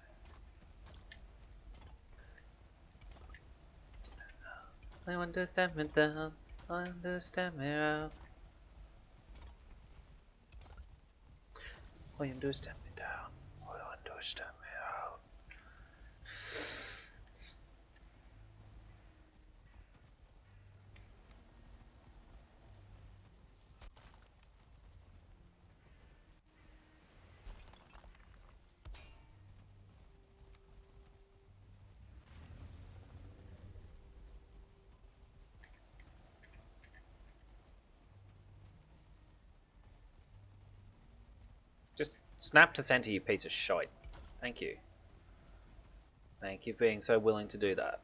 I understand me down. I understand me out. I understand me down. I understand me out. Just snap to center, you piece of shite. Thank you. Thank you for being so willing to do that.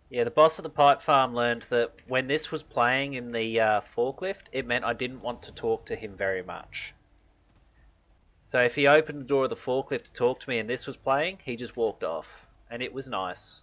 Yeah, the boss at the pipe farm learned that when this was playing in the forklift, it meant I didn't want to talk to him very much. So if he opened the door of the forklift to talk to me and this was playing, he just walked off. And it was nice.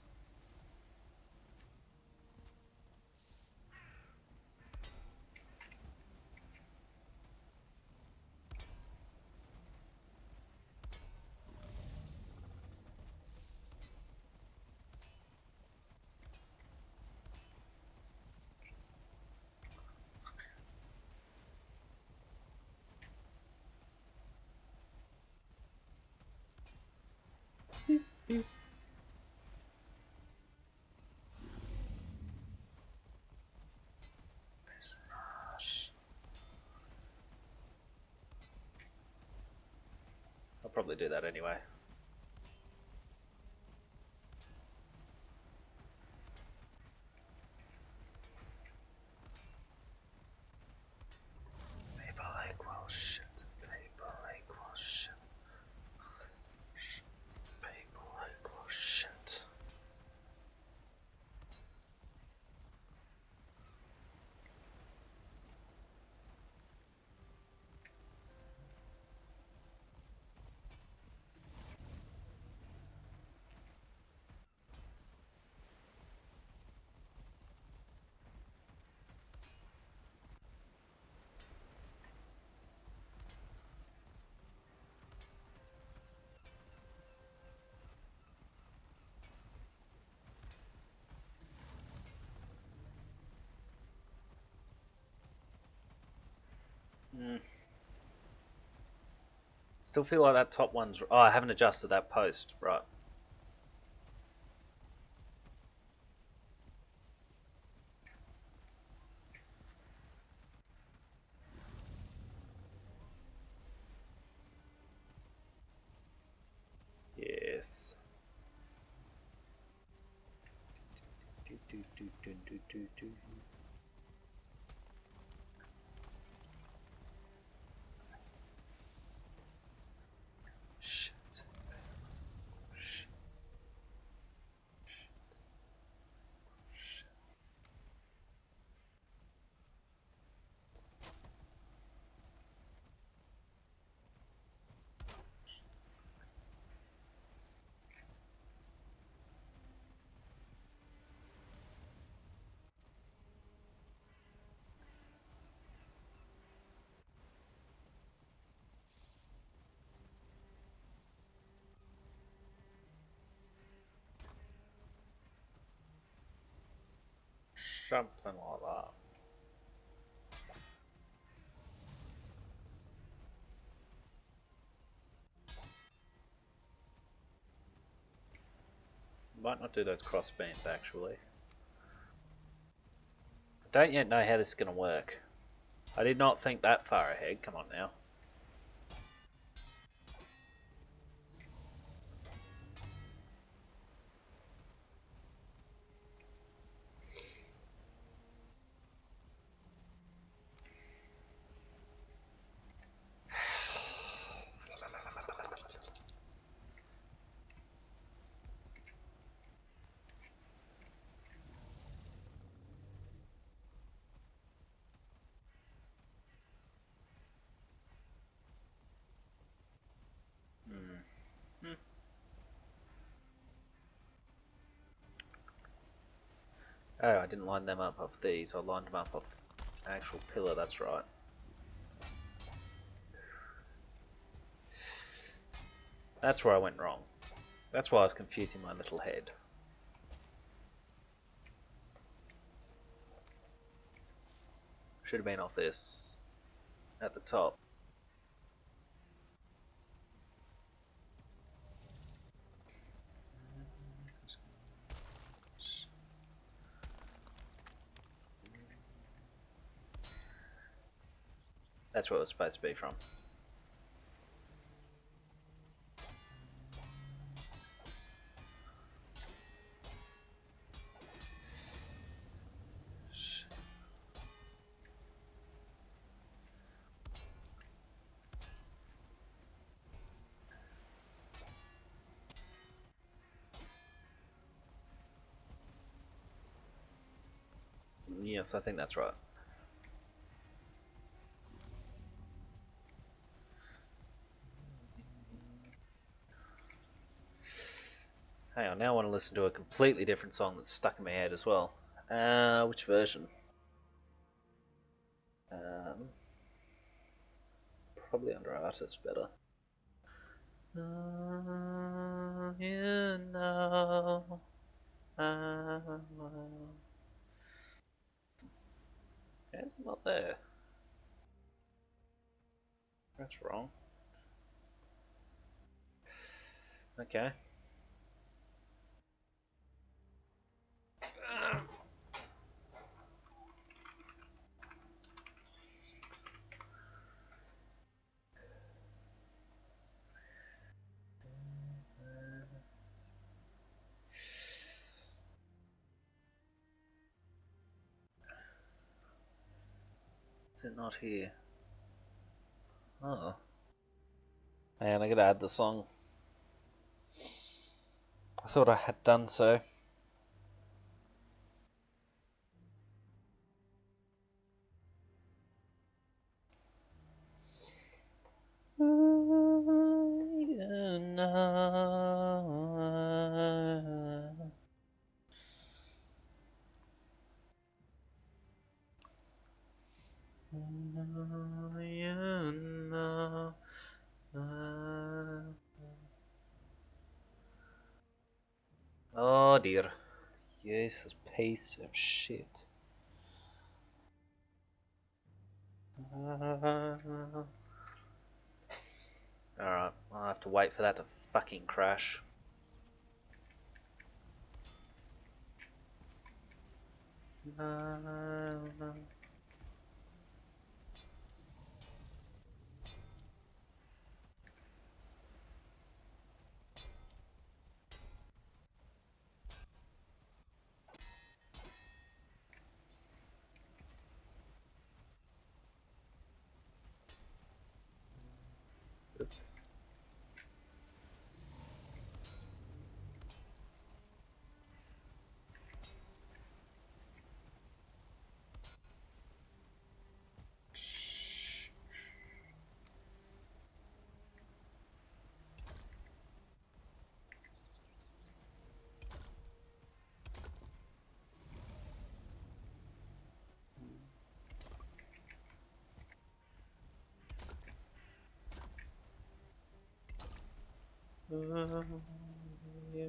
do that anyway. People equal shit. People equal shit. People equal shit. Still feel like that top one's... Oh, I haven't adjusted that post. Right. Yes. Do. Shit. Something like that. Might not do those cross beams actually. I don't yet know how this is going to work. I did not think that far ahead. Come on now. Oh, I didn't line them up off these. I lined them up off an actual pillar, that's right. That's where I went wrong. That's why I was confusing my little head. Should have been off this at the top. That's where it was supposed to be from. Yes, I think that's right. Hang on, now I want to listen to a completely different song that's stuck in my head as well. Which version? Probably under artist better. You know, it's not there. That's wrong. Okay. Is it not here? Oh. Man, I gotta add the song. I thought I had done so. Oh dear. Useless piece of shit. Alright, I'll have to wait for that to fucking crash. Oops. Yeah.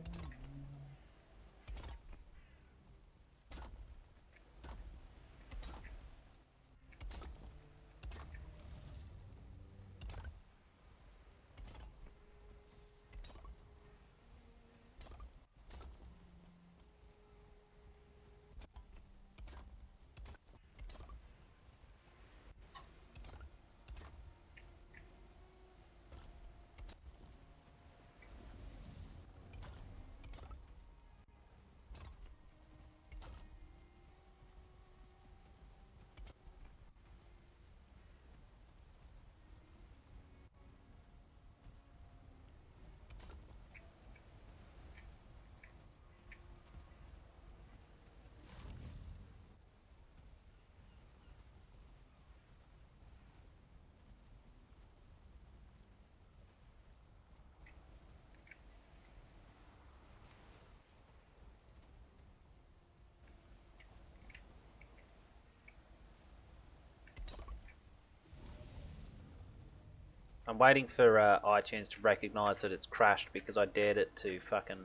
I'm waiting for iTunes to recognise that it's crashed because I dared it to fucking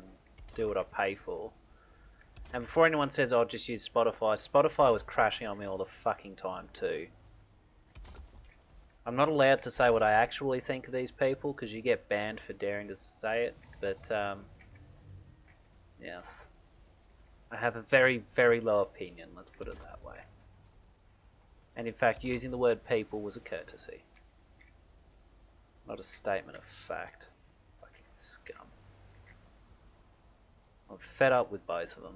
do what I pay for. And before anyone says I'll just use Spotify, Spotify was crashing on me all the fucking time too. I'm not allowed to say what I actually think of these people because you get banned for daring to say it, but yeah. I have a very, very low opinion, let's put it that way. And in fact, using the word people was a courtesy. Not a statement of fact. Fucking scum. I'm fed up with both of them.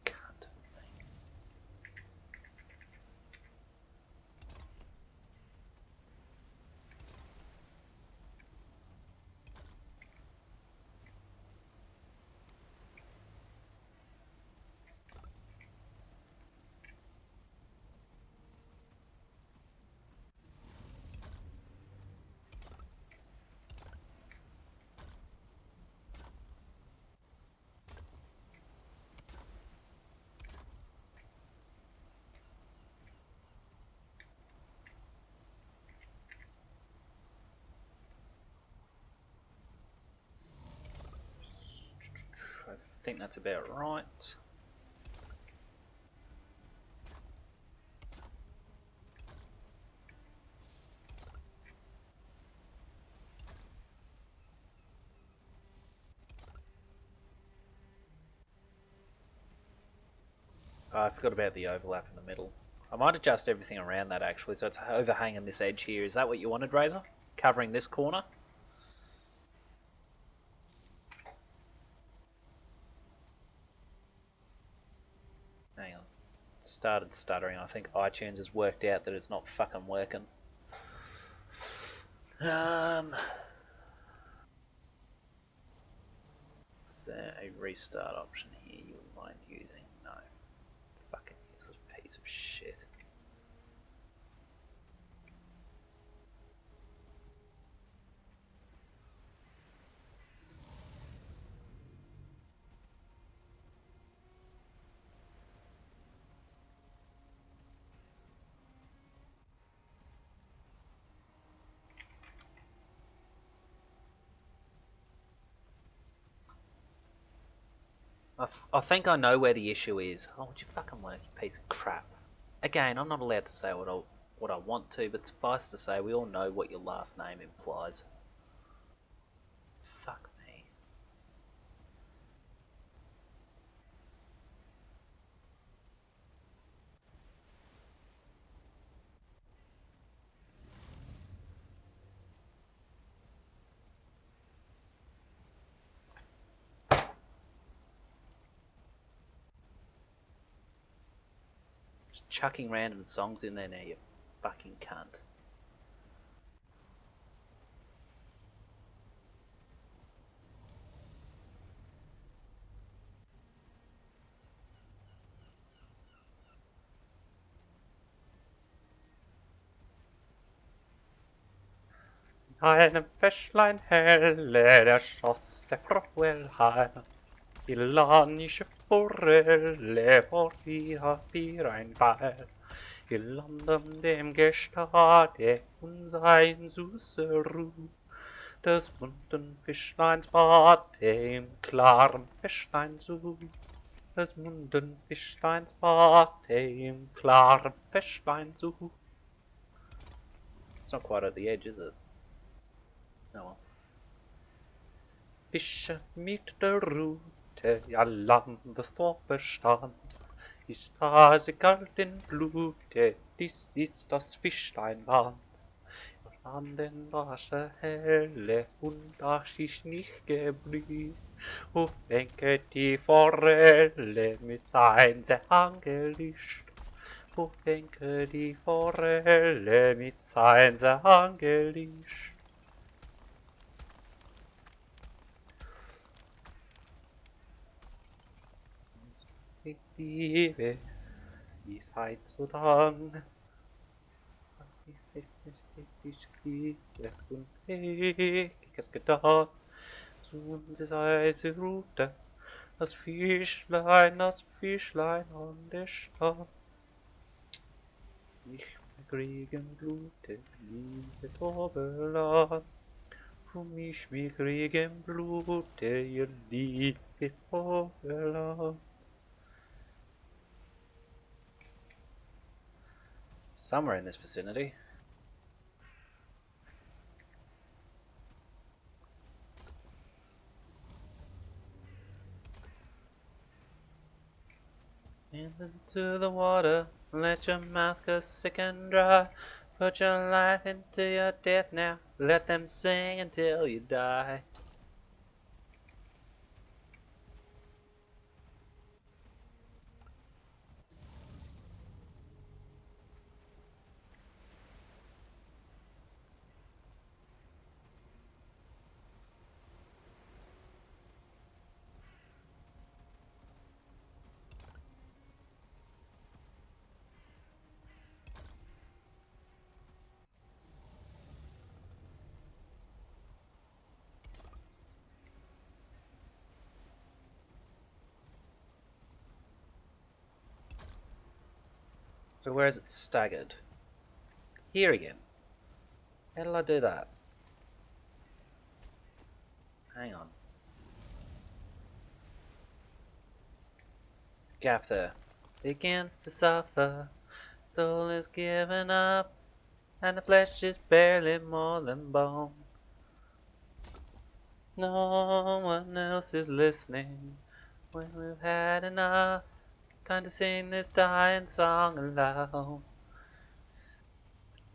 Cunt. I think that's about right. I forgot about the overlap in the middle. I might adjust everything around that actually, so it's overhanging this edge here. Is that what you wanted, Razor? Covering this corner? Hang on. Started stuttering. I think iTunes has worked out that it's not fucking working. Is there a restart option here you would mind using? No. Fucking useless piece of shit. I think I know where the issue is. Oh, would you fucking work, you piece of crap. Again, I'm not allowed to say what I want to, but suffice to say, we all know what your last name implies. Fuck me. Just chucking random songs in there now, you fucking cunt. Einem Fischlein helle, der schoss der Valheim. Illanische Forelle, vor ihr ein Weil. Il landem dem Gestade und sein süßer Ruh. Des bunten Fischleins Bad dem klaren Fischlein zu. Des bunten Fischleins Bad dem klaren Fischlein zu. It's not quite at the edge, is it? Oh well. Fische mit der Rute, ja Landestorbestand, ist Hase kalt in Blute, dies ist das Fischleinband. An den Wasser helle und das ist nicht geblüht, wo denke die Forelle mit sein Angelicht, wo denke die Forelle mit sein Angelicht. Ich liebe die Zeit so lang. Ich liebe und ich es getan. Zu uns Eise ruhte das Fischlein an der Stadt. Ich mit Regenblute, liebe Oberland. Für mich mit Regenblute, ihr liebe Oberland. Somewhere in this vicinity. Into the water, let your mouth go sick and dry. Put your life into your death now, let them sing until you die. So where is it staggered? Here again. How did I do that? Hang on. Gap there. Begins to suffer, soul is given up, and the flesh is barely more than bone. No one else is listening when we've had enough. Time to sing this dying song aloud.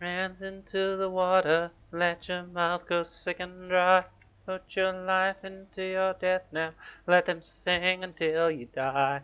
Hands into the water, let your mouth go sick and dry. Put your life into your death now, let them sing until you die.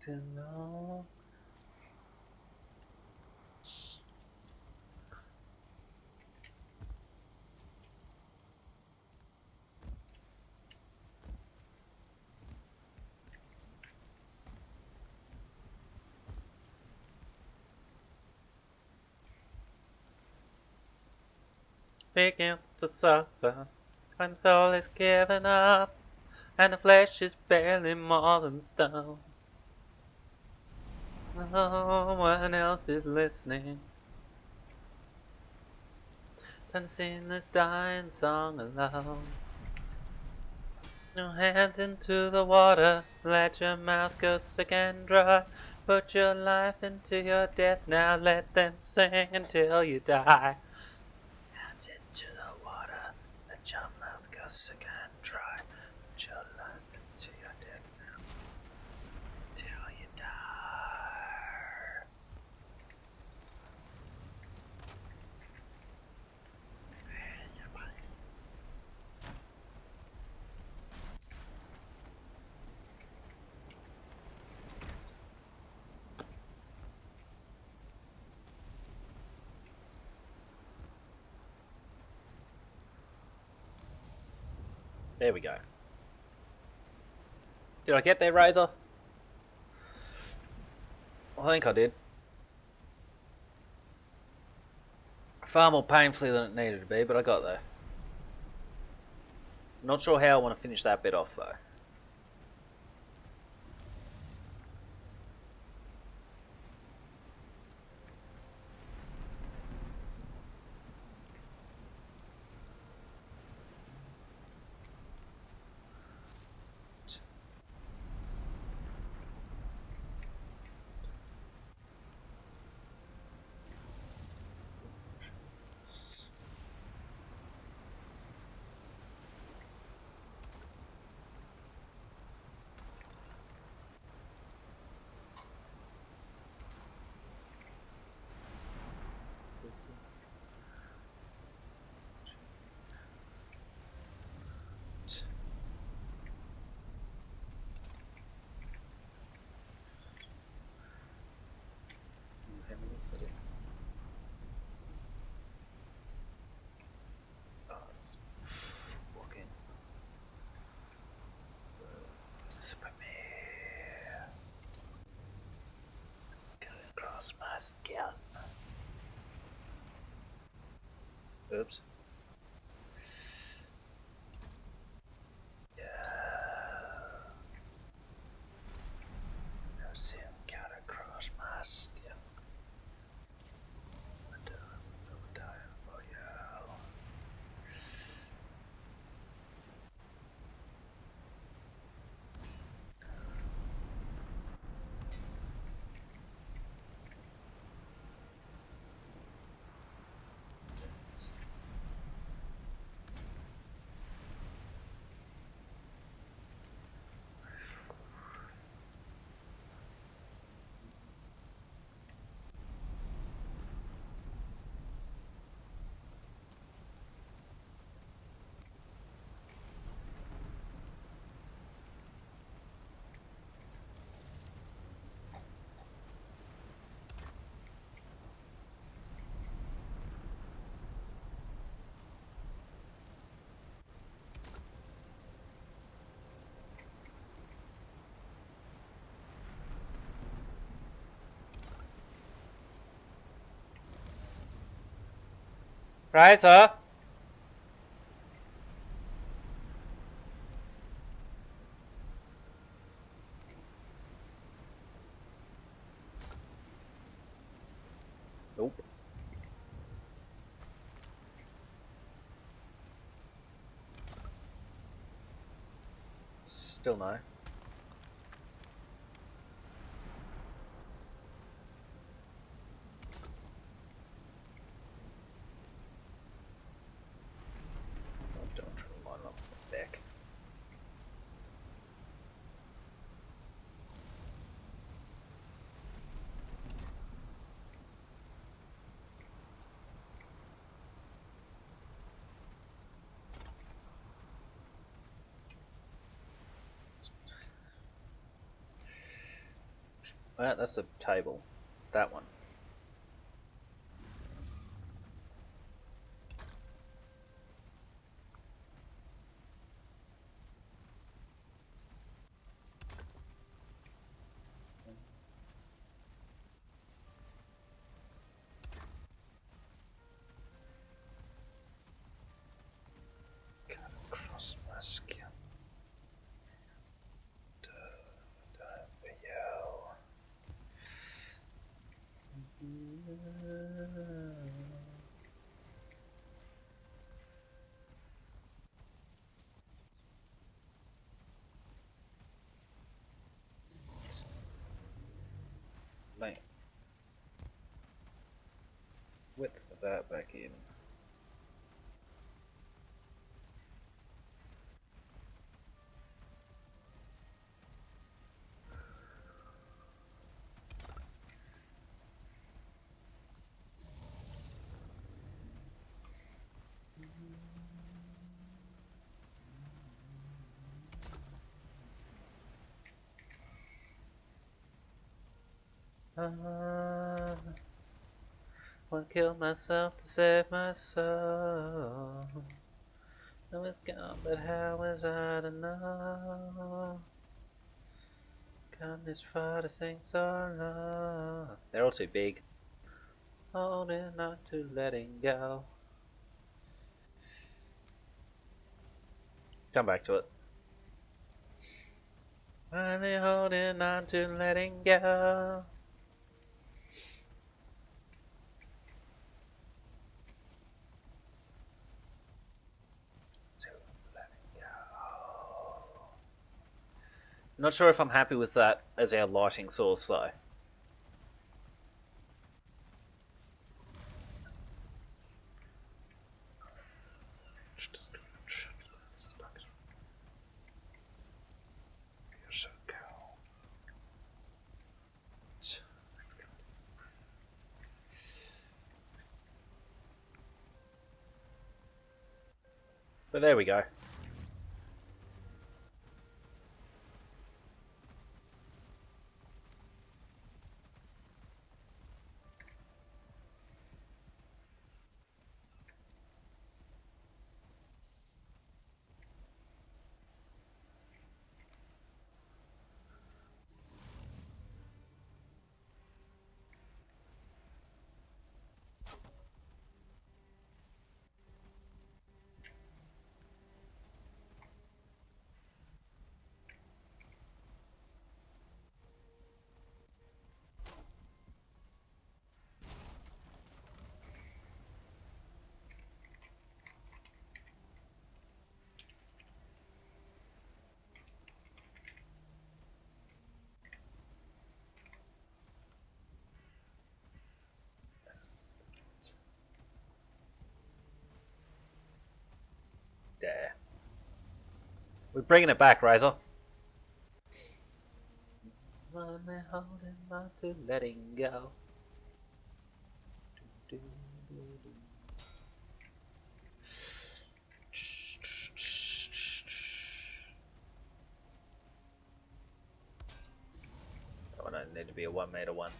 To know. Begins to suffer when the soul is given up and the flesh is barely more than stone. No one else is listening. Time to sing the dying song alone. No hands into the water, let your mouth go sick and dry. Put your life into your death now, let them sing until you die. Hands into the water, let your mouth go sick and dry. Put your life into your death now, till you die. There we go. Did I get there, Razor? I think I did. Far more painfully than it needed to be, but I got there. Not sure how I want to finish that bit off, though. Walking. Cut across my skin. Oops. Yeah. No sin cut across my skin. I'm dying for you. Riser. Nope. Still no. Don't line up the back. That's the table. That one. Cut across my skin. Length. Width of that back in. Won't kill myself to save my soul. No, it's gone, but how was I to know? Come this far to sing so low. They're all too big. Holding on to letting go. Come back to it. Finally holding on to letting go. I'm not sure if I'm happy with that as our lighting source though. But there we go. There. We're bringing it back, Razor. Finally holding on to letting go. That one don't need to be a 1 meter one.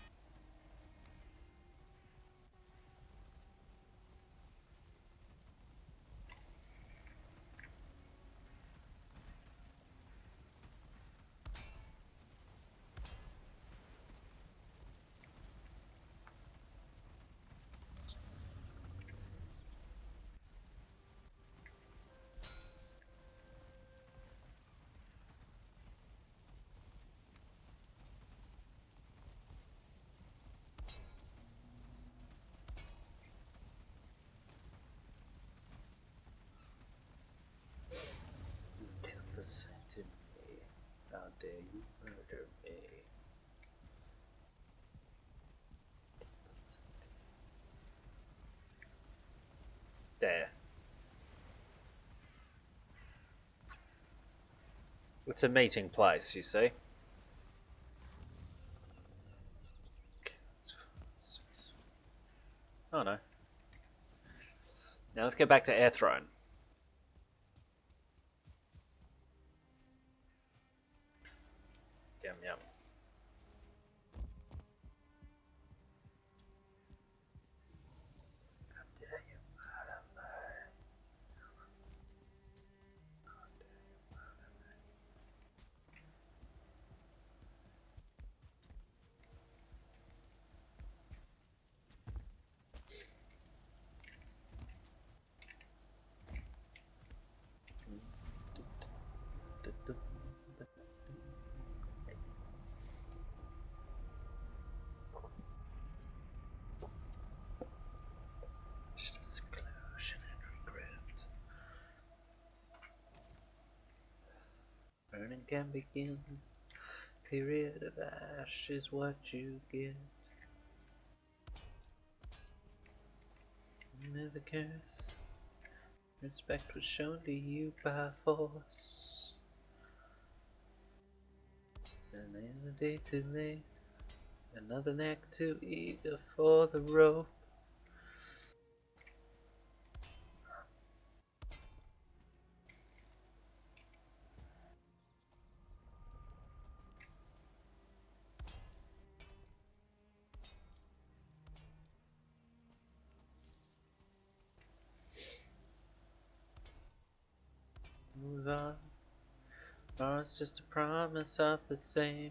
It's a meeting place, you see. Oh no. Now let's go back to Air Throne. Yum yum. Seclusion and regret. Burning can begin. Period of ash is what you get. And there's a curse. Respect was shown to you by force. And another day too late. Another neck too eager for the rope. Moves on. Or it's just a promise of the same.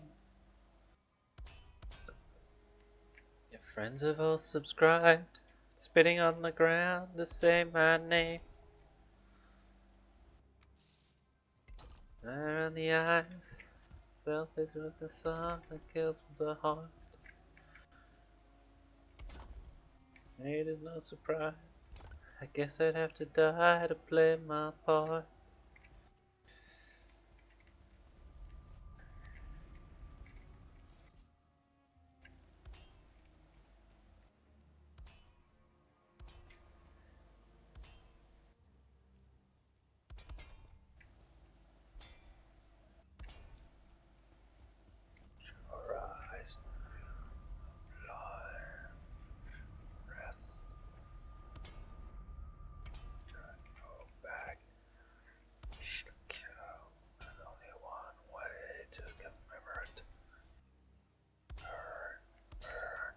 Your friends have all subscribed, spitting on the ground to say my name. There on the eyes, selfish with the song that kills the heart. It is no surprise. I guess I'd have to die to play my part. Your eyes, Lord, rest, turn your back, kill, and only one way to commemorate. Burn, burn.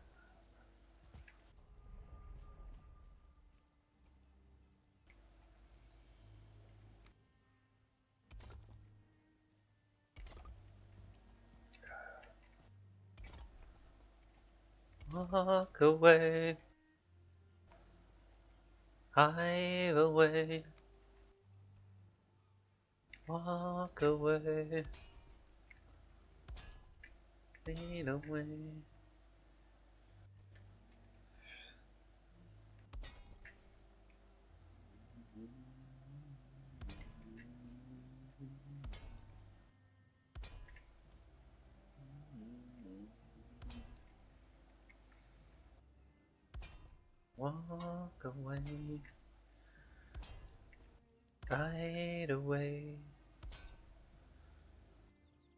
Walk away, hive away, walk away, fade away. Walk away, hide away,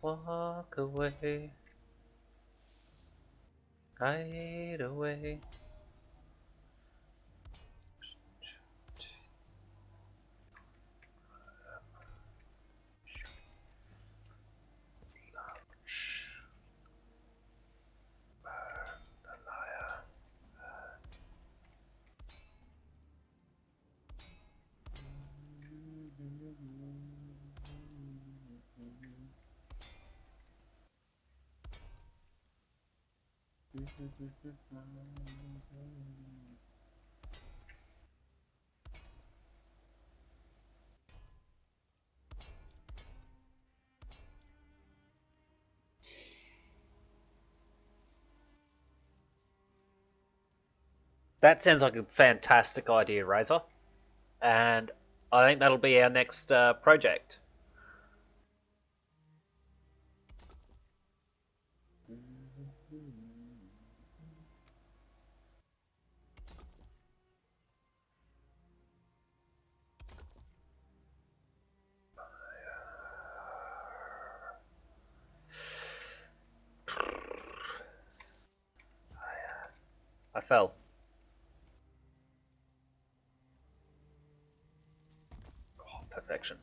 walk away, hide away. Burn the liar. That sounds like a fantastic idea, Razor. And I think that'll be our next project. fell. Oh, perfection.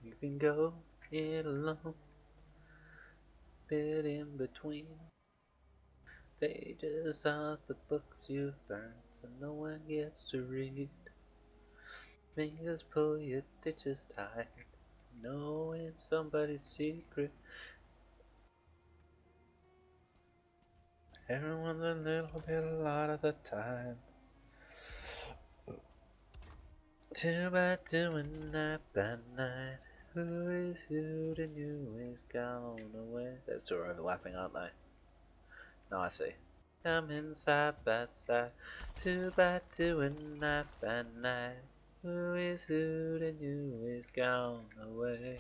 You can go it alone, bit in between pages of the books you've burned, so no one gets to read. Fingers pull your ditches tight, knowing somebody's secret. Everyone's a little bit a lot of the time. 2 by 2 and night by night. Who is who and who is gone away? Those two are overlapping, aren't they? No, I see. Coming side by side, 2 by 2 and night by night. Who is who and who is gone away?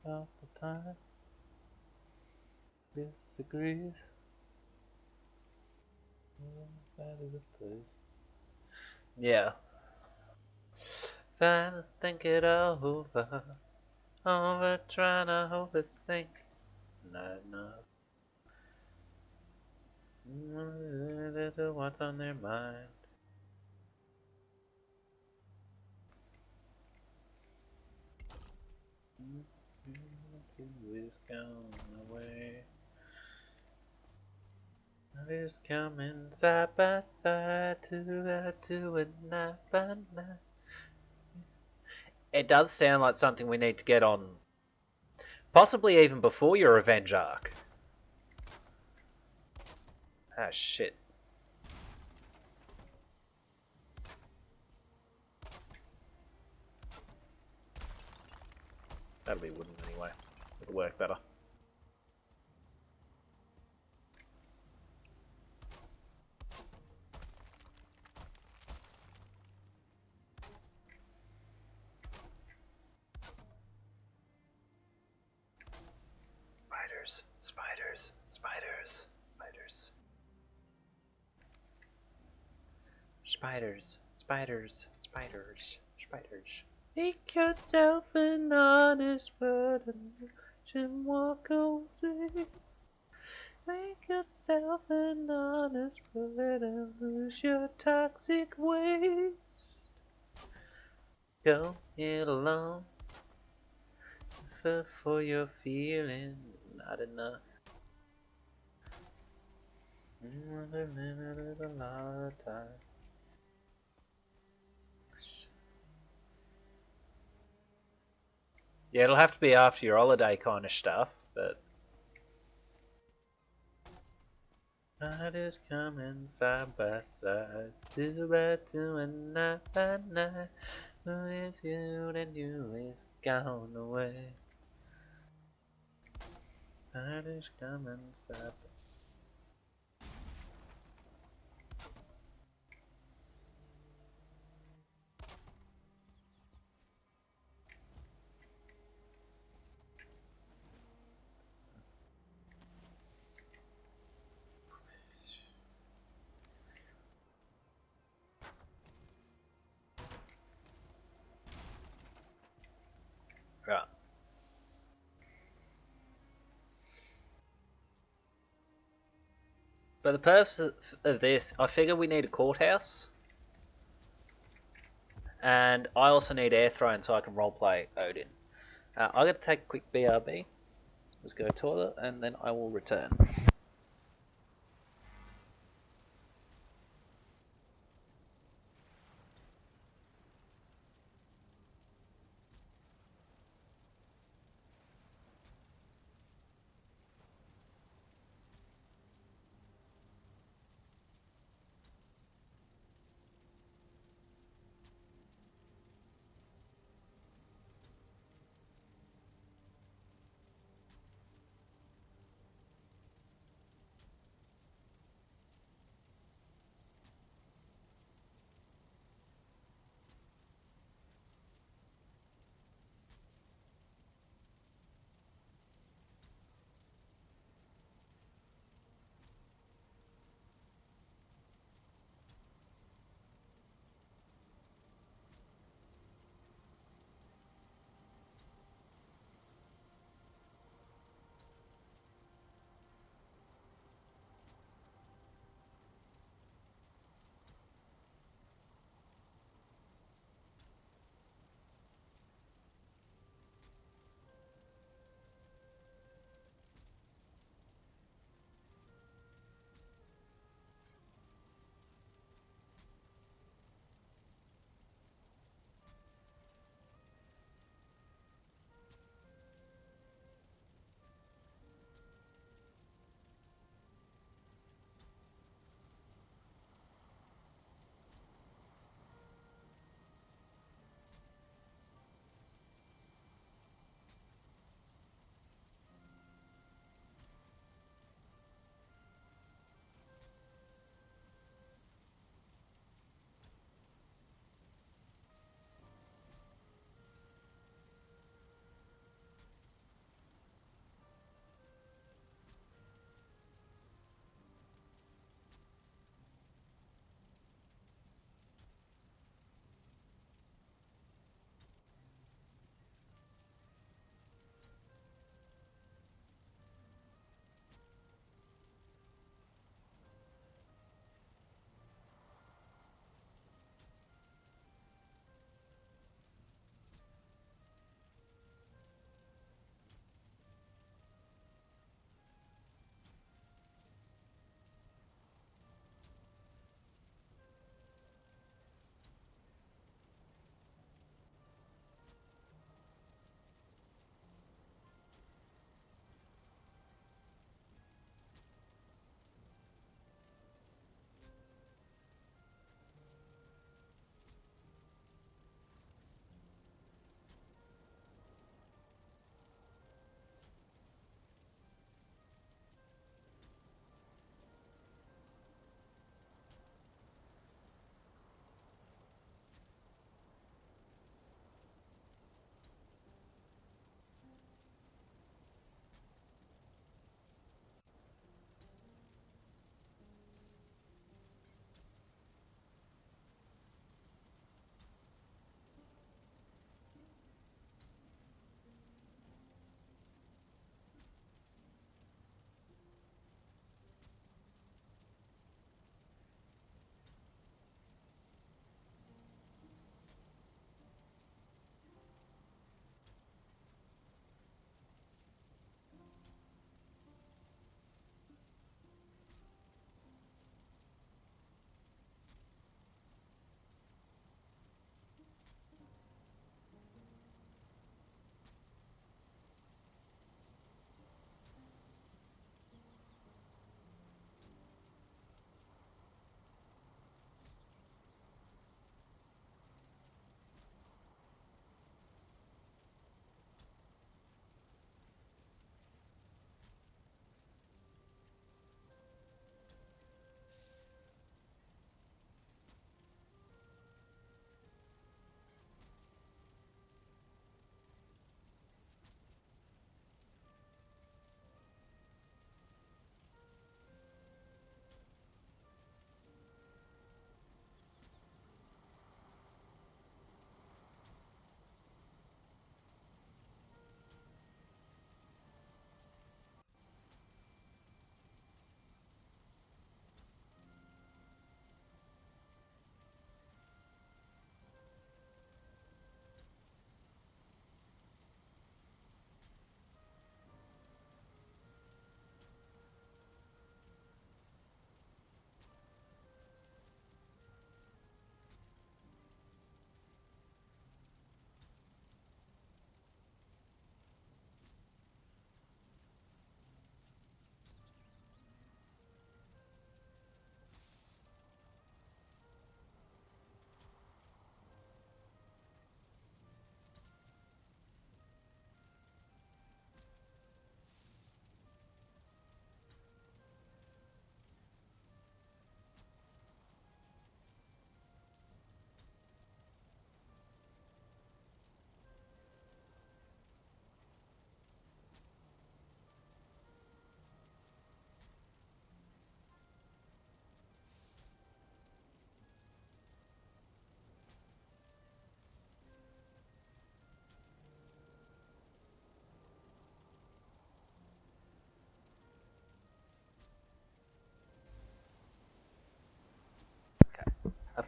Half the time, disagrees. That is a place. Yeah. Trying to think it over, trying to overthink. No. What's on their mind? Who is gone away? Others coming side by side, 2 by 2 and night by night. It does sound like something we need to get on. Possibly even before your revenge arc. Ah, shit. That'll be wooden anyway. It'll work better. Spiders, spiders, spiders, spiders. Spiders, spiders, spiders, spiders. Make yourself an honest burden and walk away. Make yourself an honest burden, lose your toxic waste. Go it alone, for your feeling not enough. A lot of time. Yeah, it'll have to be after your holiday kind of stuff, but Night is coming side by side, 2 by 2 and night by night. Who is you and you is gone away? Night is coming side by right. But the purpose of this, I figure we need a courthouse, and I also need air throne so I can roleplay Odin. I'm going to take a quick BRB. Let's go to the toilet, and then I will return.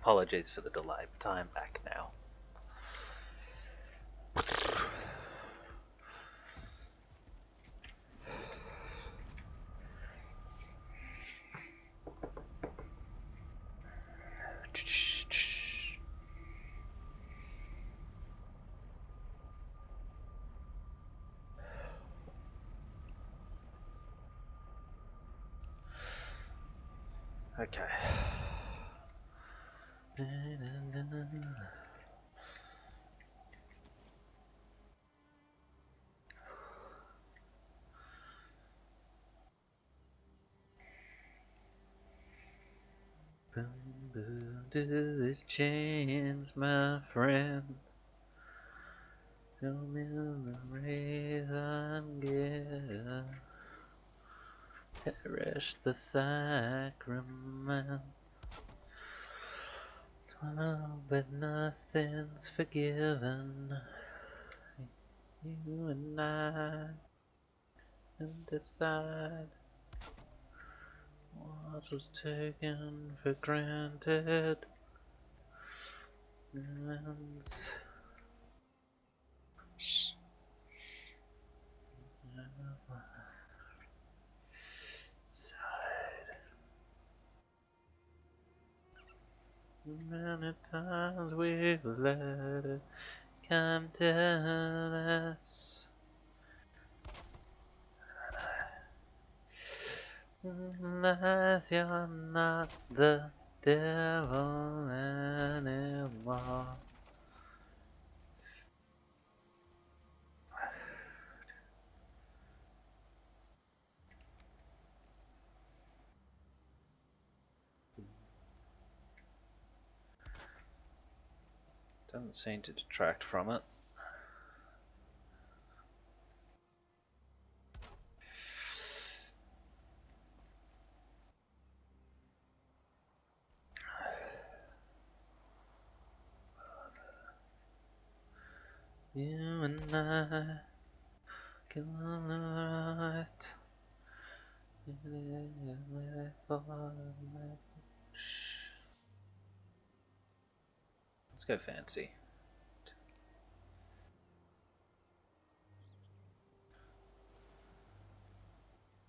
Apologies for the delay, but I am back now. Okay. Boom, boom to these chains, my friend. No memories ungiven. Perish the sacrament. Oh, but nothing's forgiven. You and I can decide what was taken for granted. And many times we've let it come to us. Unless you're not the devil anymore. Doesn't seem to detract from it. You and I can right. Let's go fancy.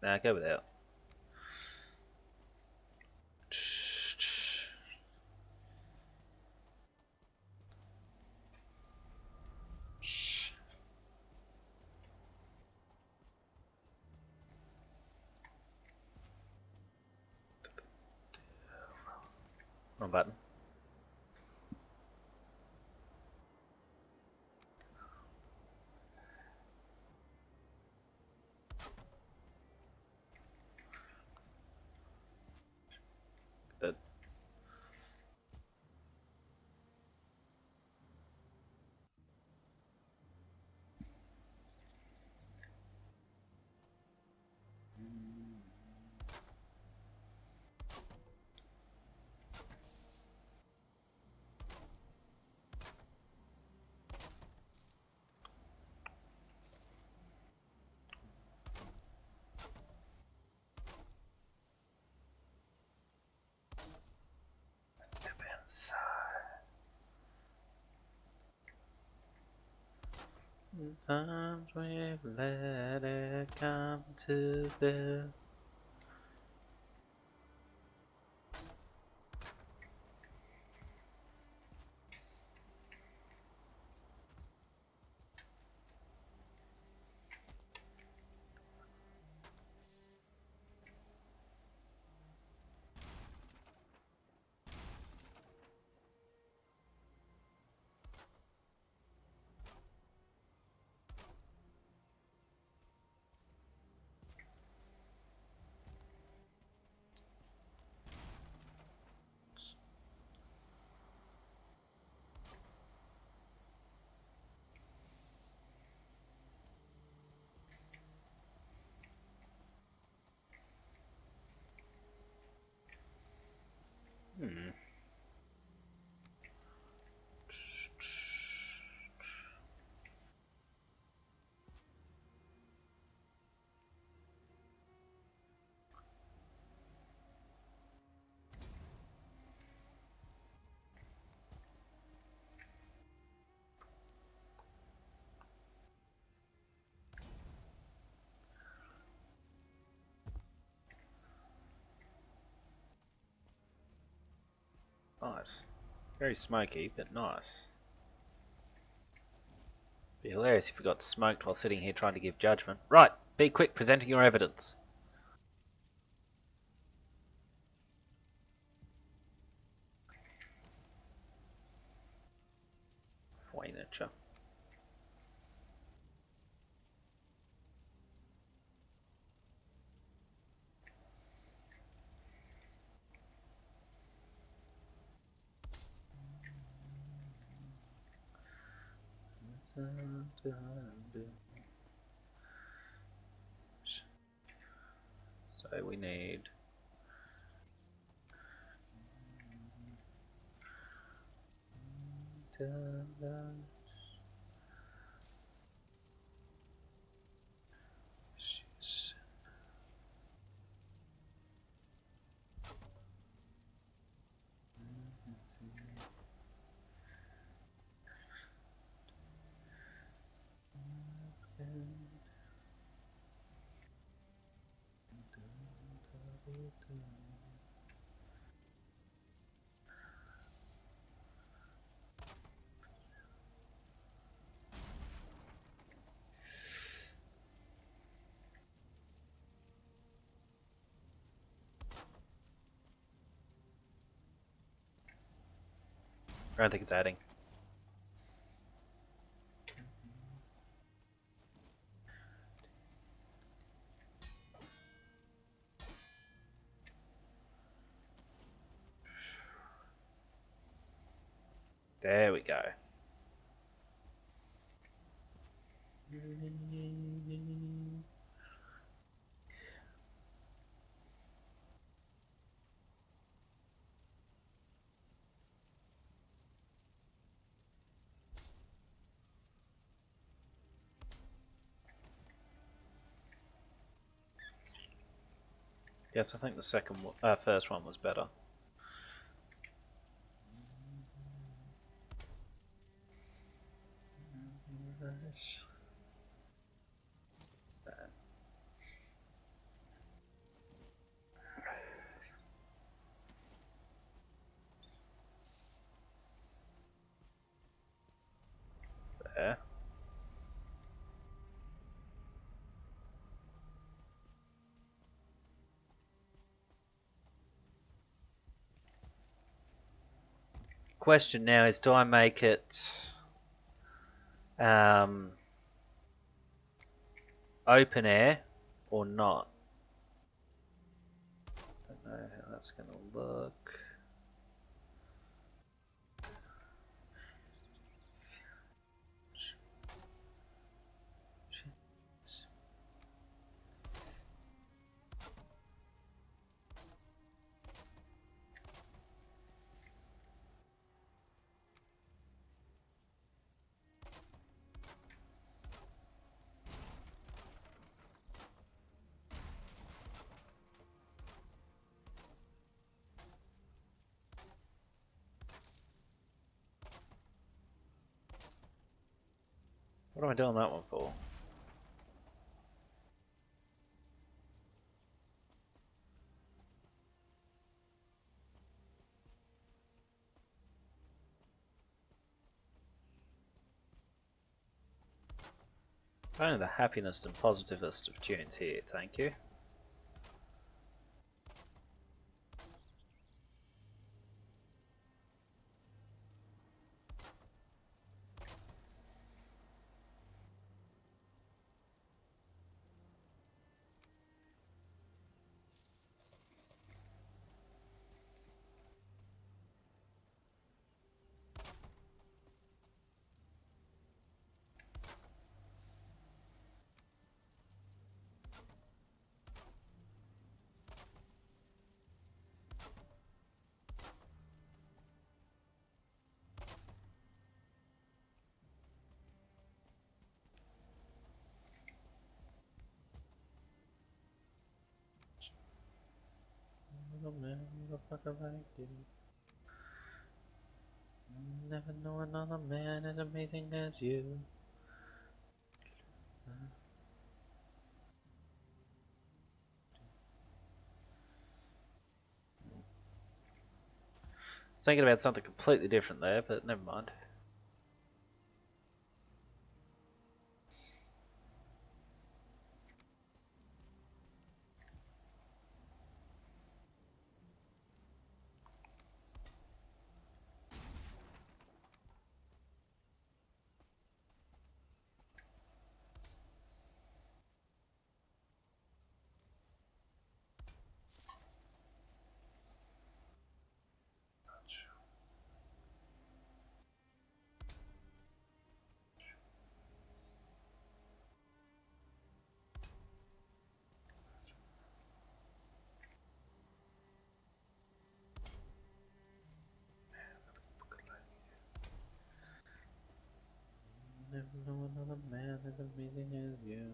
Nah, go without. Wrong button. Good. Step inside. Sometimes we've let it come to this. Nice. Very smoky, but nice. Be hilarious if we got smoked while sitting here trying to give judgment. Right, be quick presenting your evidence. Furniture. So we need I don't think it's adding. There we go. Yes, I think the first one was better. There. Question now is, do I make it open air or not? Don't know how that's going to look. What am I doing that one for? Only the happiest and positivest of tunes here, thank you. Motherfucker like you. Never know another man as amazing as you. thinking about something completely different there, but never mind. Never know another man as amazing as you.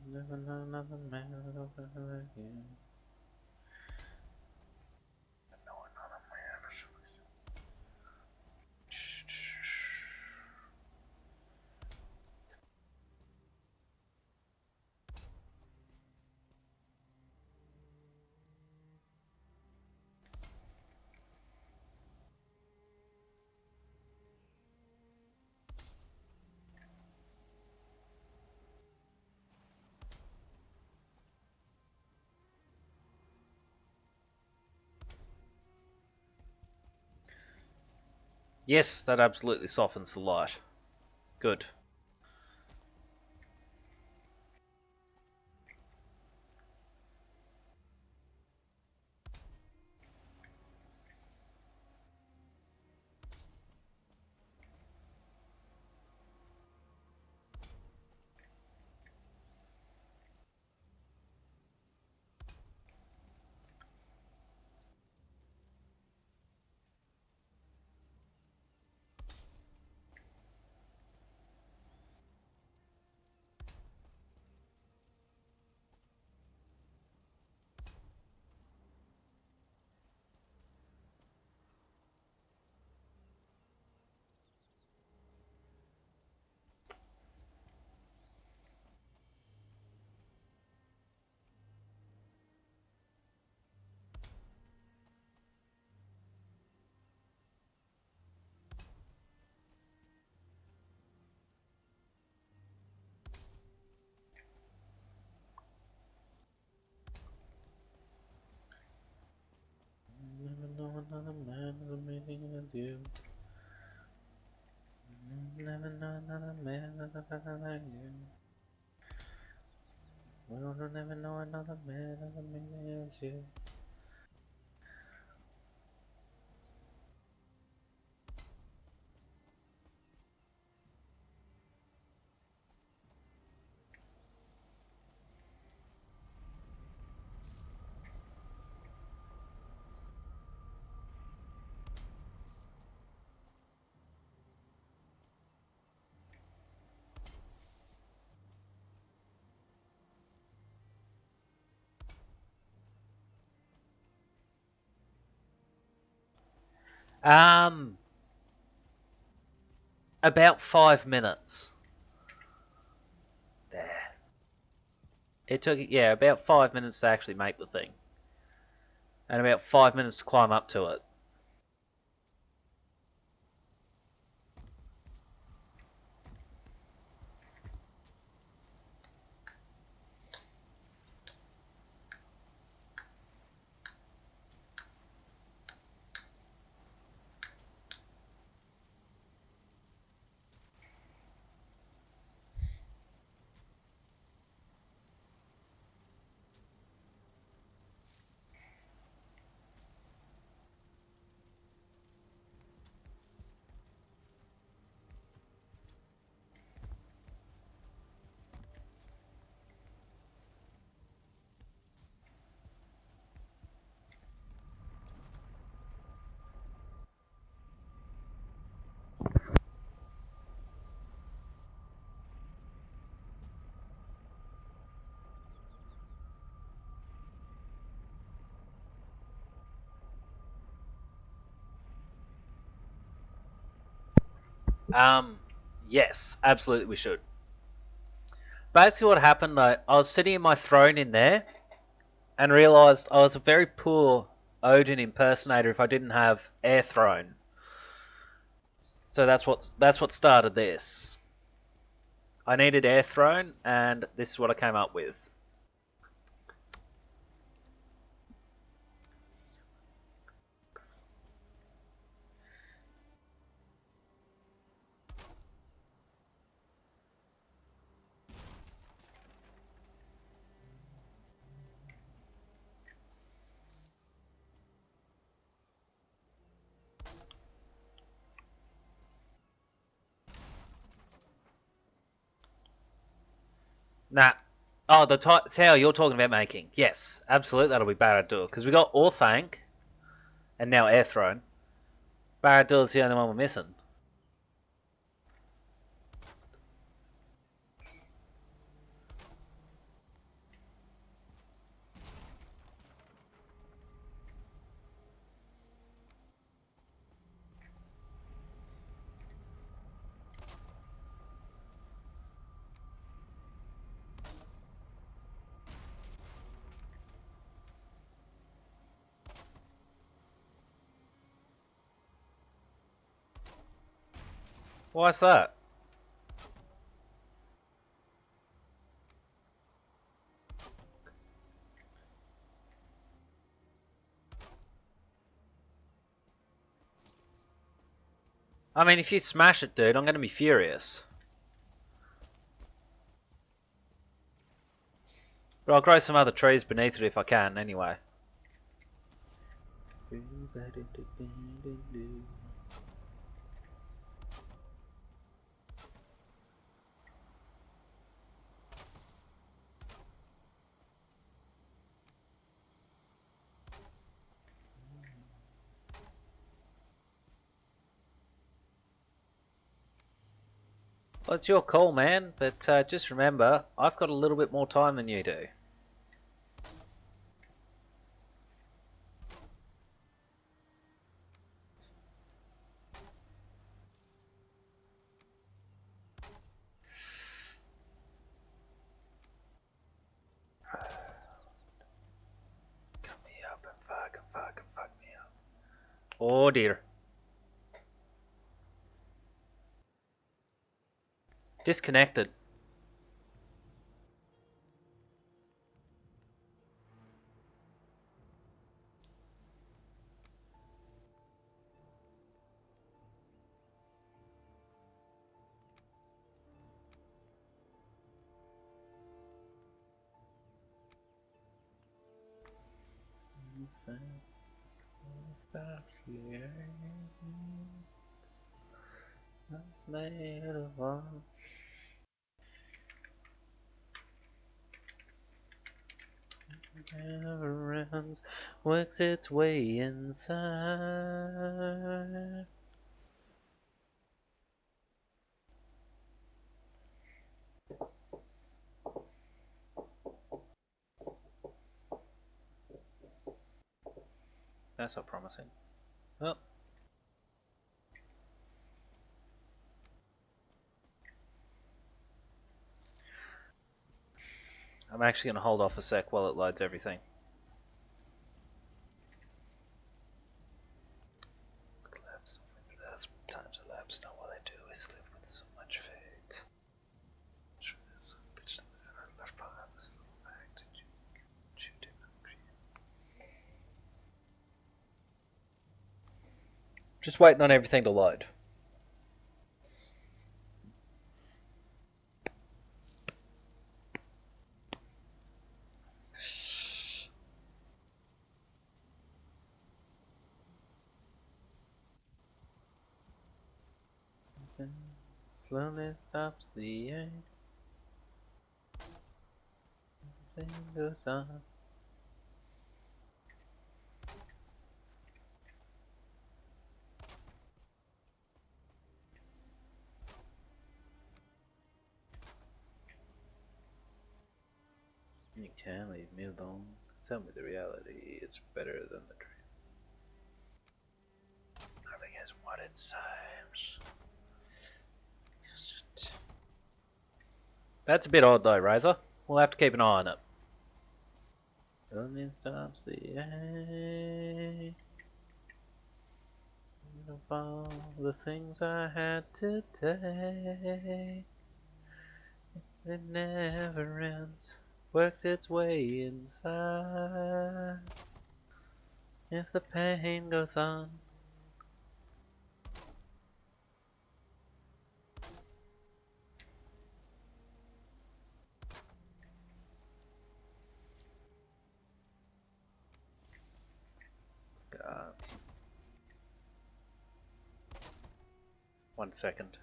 Never know another man as amazing as you. Know another man as Yes, that absolutely softens the light. Good. Never know another man as amazing as you. Never know another man as amazing as you. We'll never know another man as amazing as you. Um, about 5 minutes. There. It took, yeah, about 5 minutes to actually make the thing. And about 5 minutes to climb up to it. Um, yes, absolutely we should. Basically what happened though, I was sitting in my throne in there and realised I was a very poor Odin impersonator if I didn't have Air Throne. So that's what started this. I needed Air Throne, and this is what I came up with. Nah. Oh, the tower you're talking about making. Yes, absolutely, that'll be Barad-dûr. Because we got Orthanc, and now Air Throne. Barad-dûr's the only one we're missing. Why's that? I mean, if you smash it, dude, I'm going to be furious. But I'll grow some other trees beneath it if I can, anyway. Well, it's your call, man, but just remember, I've got a little bit more time than you do. Cut me up and fuck me up. Oh dear. Disconnected. Made of all. Never ends, works its way inside. That's not promising. Well, I'm actually going to hold off a sec while it loads everything. Times elapse, not what I do is live with so much fate. Left behind this little bag to shoot him. Just waiting on everything to load. Slowly stops the air. Everything goes on. You can't leave me alone. Tell me the reality is better than the dream. Nothing is what it seems. That's a bit odd though, Razor. We'll have to keep an eye on it. Only stops the ache of all the things I had to take. It never ends, works its way inside. If the pain goes on, God. 1 second.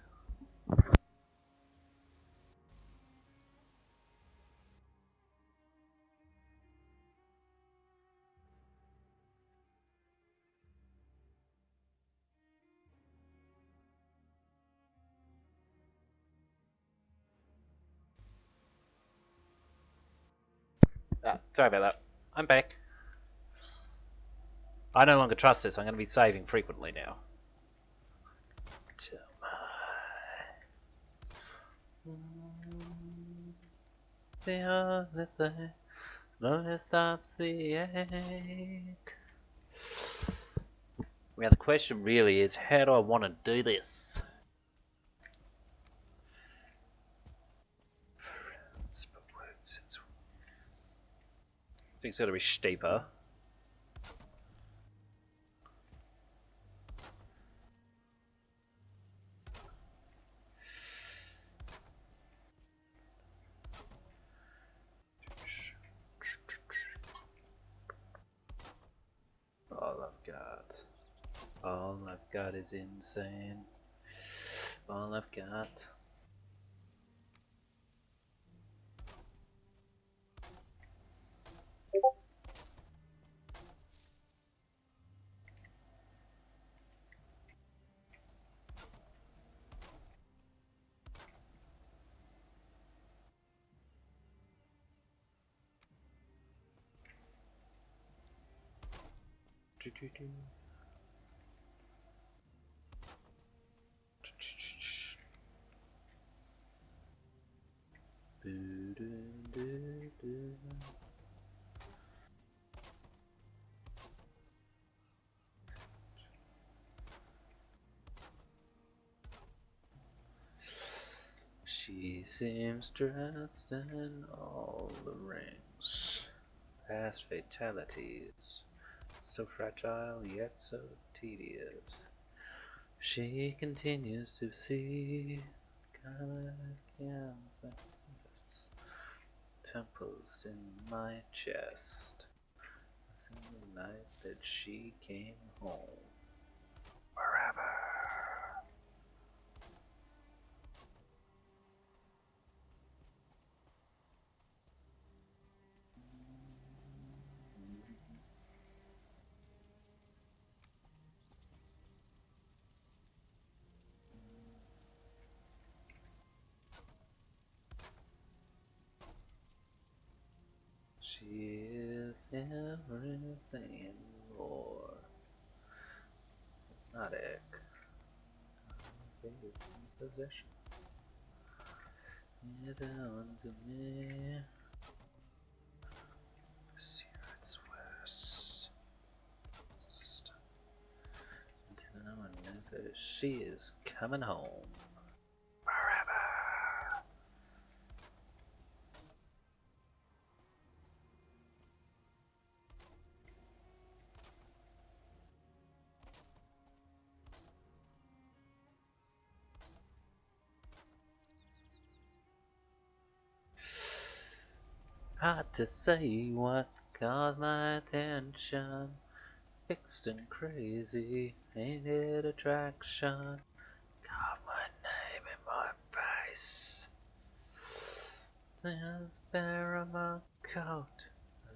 Sorry about that. I'm back. I no longer trust this. I'm going to be saving frequently now. the only thing, only stops the ache. Now the question really is, how do I want to do this? I think it's got to be steeper. All I've got is insane. All I've got. She seems dressed in all the rings, past fatalities, so fragile yet so tedious. She continues to see temples in my chest. Since the night that she came home. Forever. She is everything and more. Hypnotic. Possession. Get down to me. Secrets worse. Sister. Until no one knows she is coming home. Forever. Hard to say what caught my attention. Fixed and crazy, ain't it attraction? Got my name in my face. There's a bear on my coat.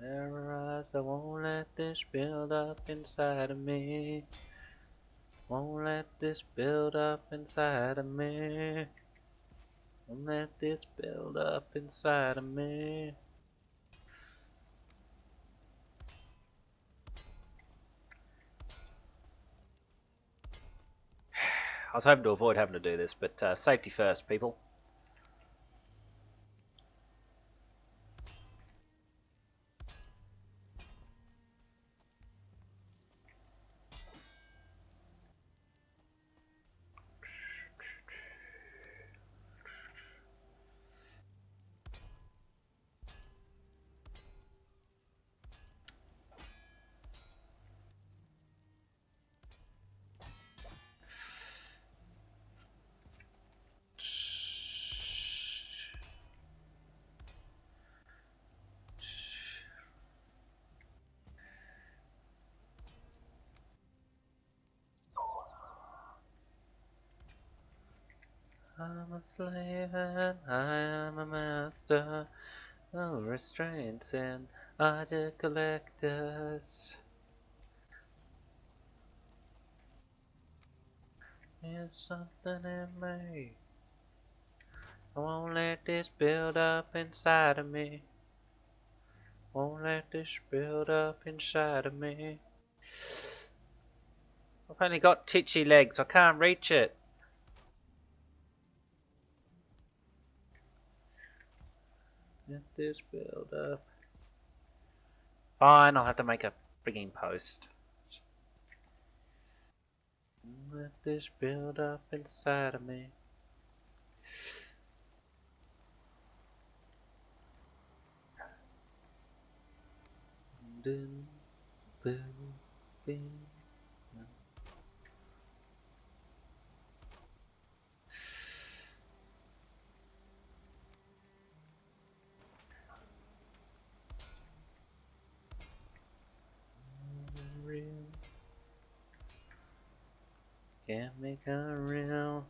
There eyes, I won't let this build up inside of me. Won't let this build up inside of me. Won't let this build up inside of me. I was hoping to avoid having to do this, but safety first, people. I'm a slave and I am a master. No restraints in object collectors. There's something in me. I won't let this build up inside of me. Won't let this build up inside of me. I've only got titchy legs, I can't reach it. Let this build up. Fine, I'll have to make a frigging post. Let this build up inside of me. Dun, boom, boom. Real. Can't make her real.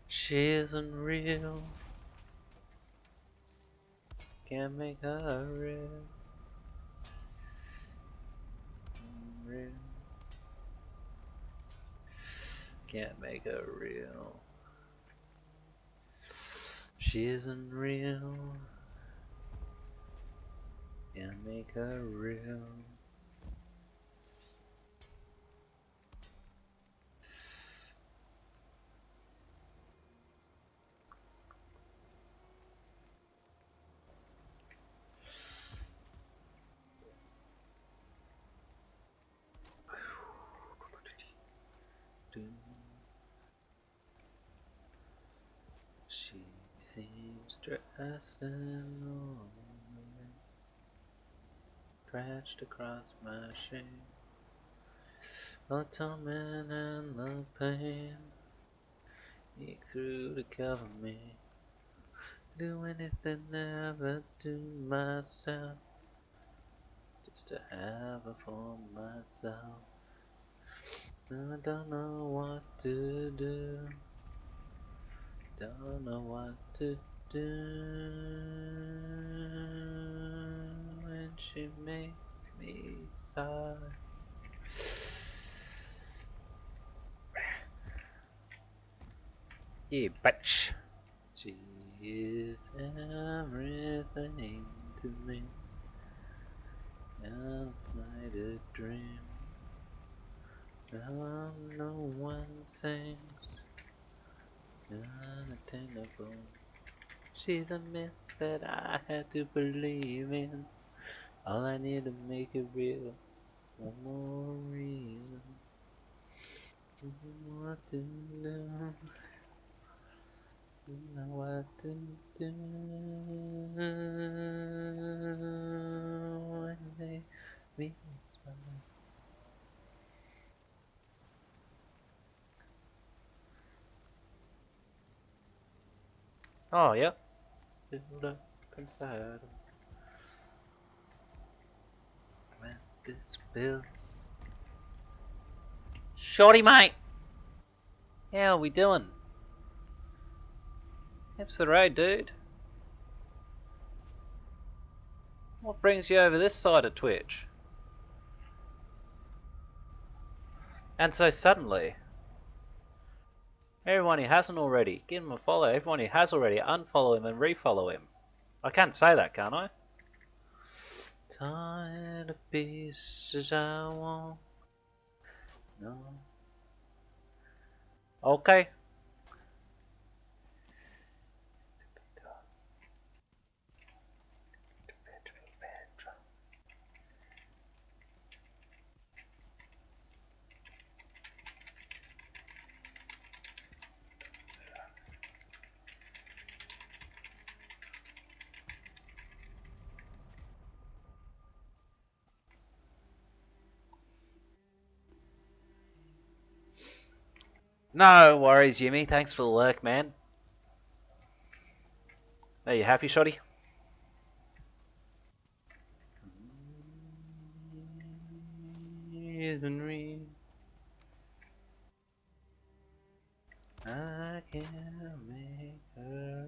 She isn't real. Can't make her real. Real. Can't make her real. She isn't real. Can't make her real. She seems dressed in ornament, crashed across my shame. The torment and the pain eke through to cover me. Do anything, never to myself, just to have her for myself. I don't know what to do. Don't know what to do when she makes me sigh. You bitch. She is everything to me. I'll night a dream. Now no one sings. Unattainable. She's a myth that I had to believe in. All I need to make it real, one more real. What to do? Know what to do when they meet smile. Oh, yep. Build up inside of me. Let this build. Shorty, mate. How are we doing? Thanks for the road, dude. What brings you over this side of Twitch? And so suddenly. Everyone who hasn't already, give him a follow. Everyone who has already, unfollow him and refollow him. I can't say that, can't I? Tired of pieces I want. No. Okay. No worries, Yumi. Thanks for the lurk, man. Are you happy, Shoddy? Isn't real. I can't make her.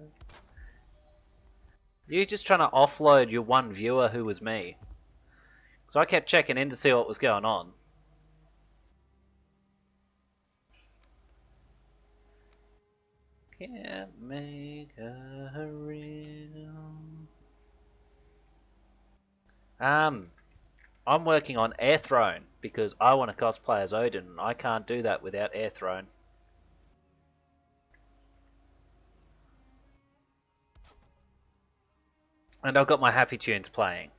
You just trying to offload your one viewer who was me. So I kept checking in to see what was going on. Can't make her real. I'm working on Air Throne because I want to cosplay as Odin, and I can't do that without Air Throne. And I've got my Happy Tunes playing.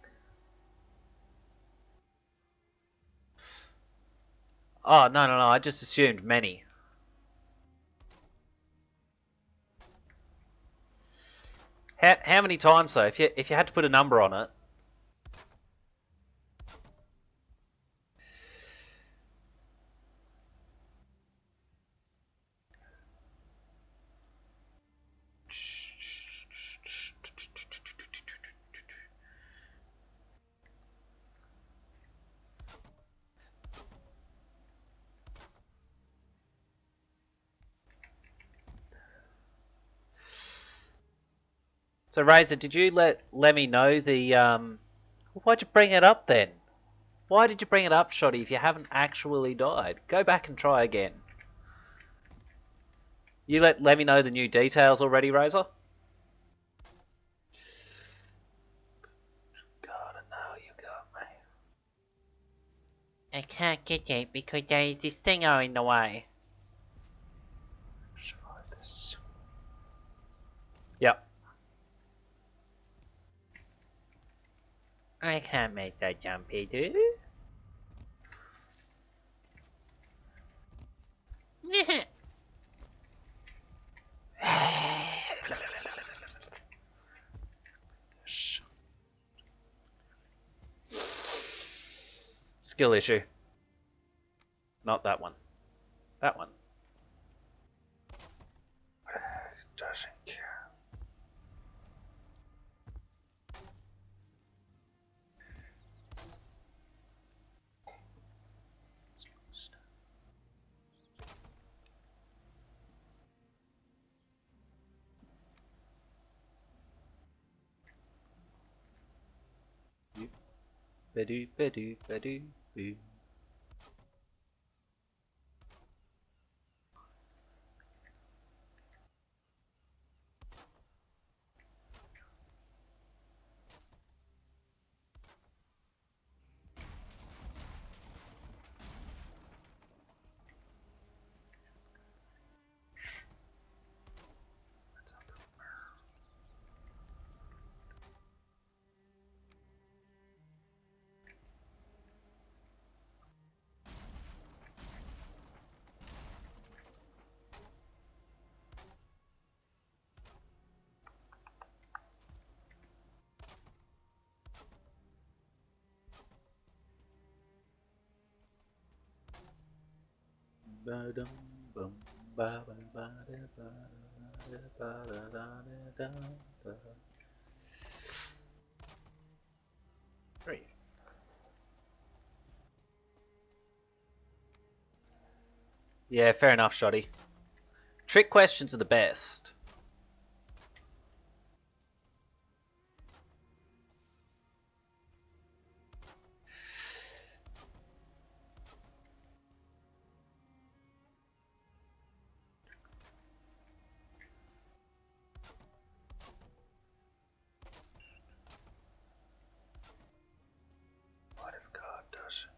Oh, no, I just assumed many. How many times though? If you had to put a number on it. So Razor, did you let Lemmy know the Why'd you bring it up then? Why did you bring it up, Shoddy, if you haven't actually died? Go back and try again. You let Lemmy know the new details already, Razor? God, I know you got me. I can't get it because there is this stinger in the way. Try this. Yep. I can't make that jumpy, dude. Skill issue. Not that one. That one. Doesn't care. Ba-doo, ba-doo, ba-doo, boo. Ba-dum, bum, ba-ba-ba-da-ba-da-ba-da-ba-da-da-da. Three. Yeah, fair enough, Shoddy. Trick questions are the best. What if God doesn't?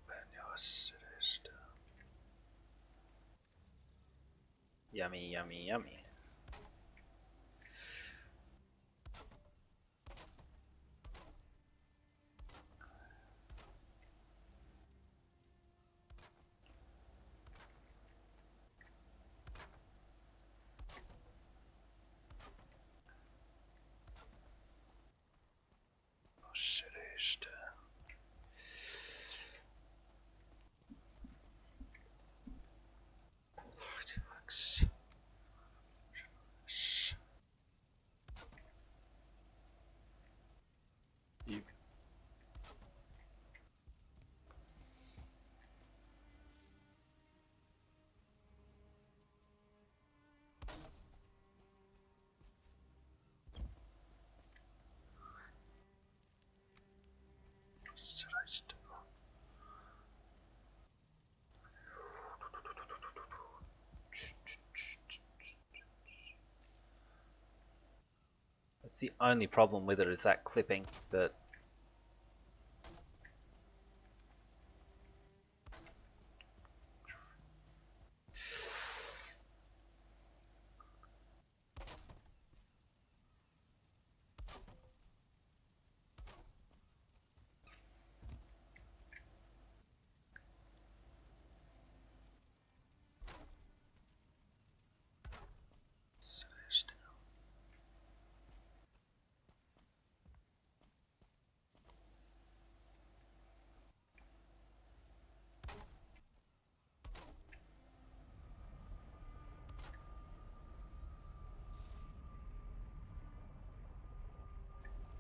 When you're sinister. Yummy, yummy, yummy. Oh, sinister. You It's the only problem with it is that clipping, but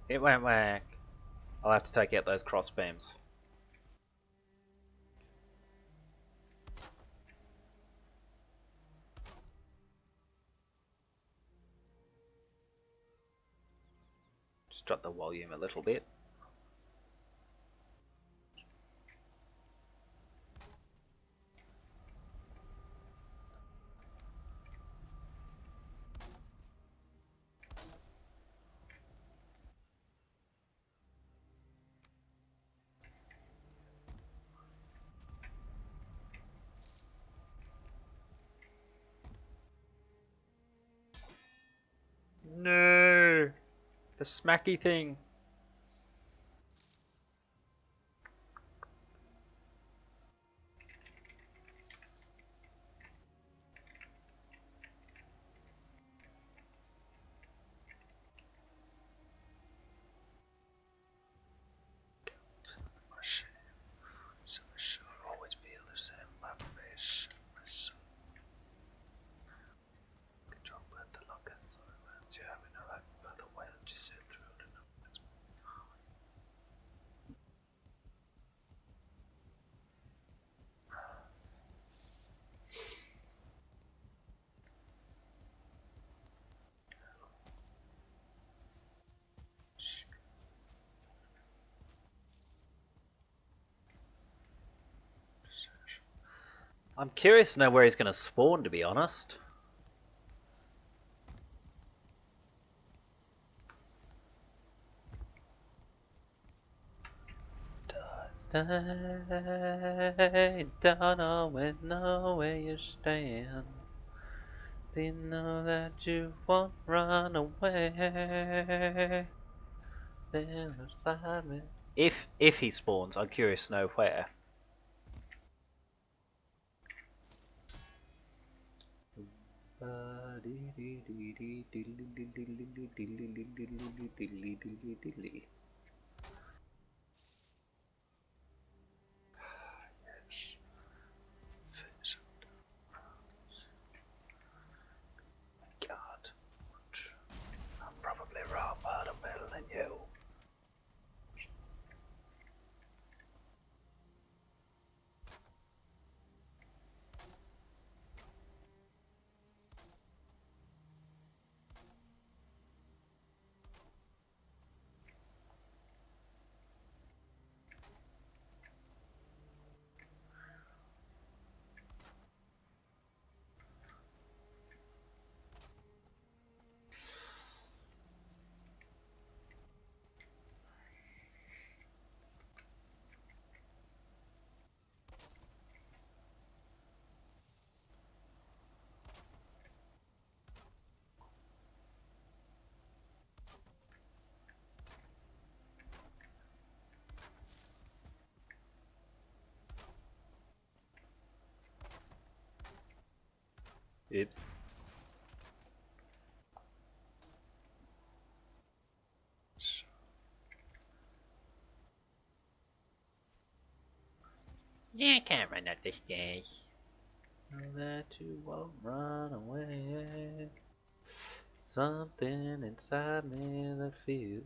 it won't work. I'll have to take out those cross beams. Just drop the volume a little bit. No, the smacky thing. So I should always be able to send my face. Control with the locust, so once you have enough by the way that you sit through the numbers. I'm curious to know where he's going to spawn, to be honest. Stay down always know where you stand. Do you know that you won't run away? Then beside me. If he spawns, I'm curious to know where. God, I'm probably wrong, but I'm better than you. Oops. Yeah, I can't run up the stairs. Know that you won't run away. Something inside me that feels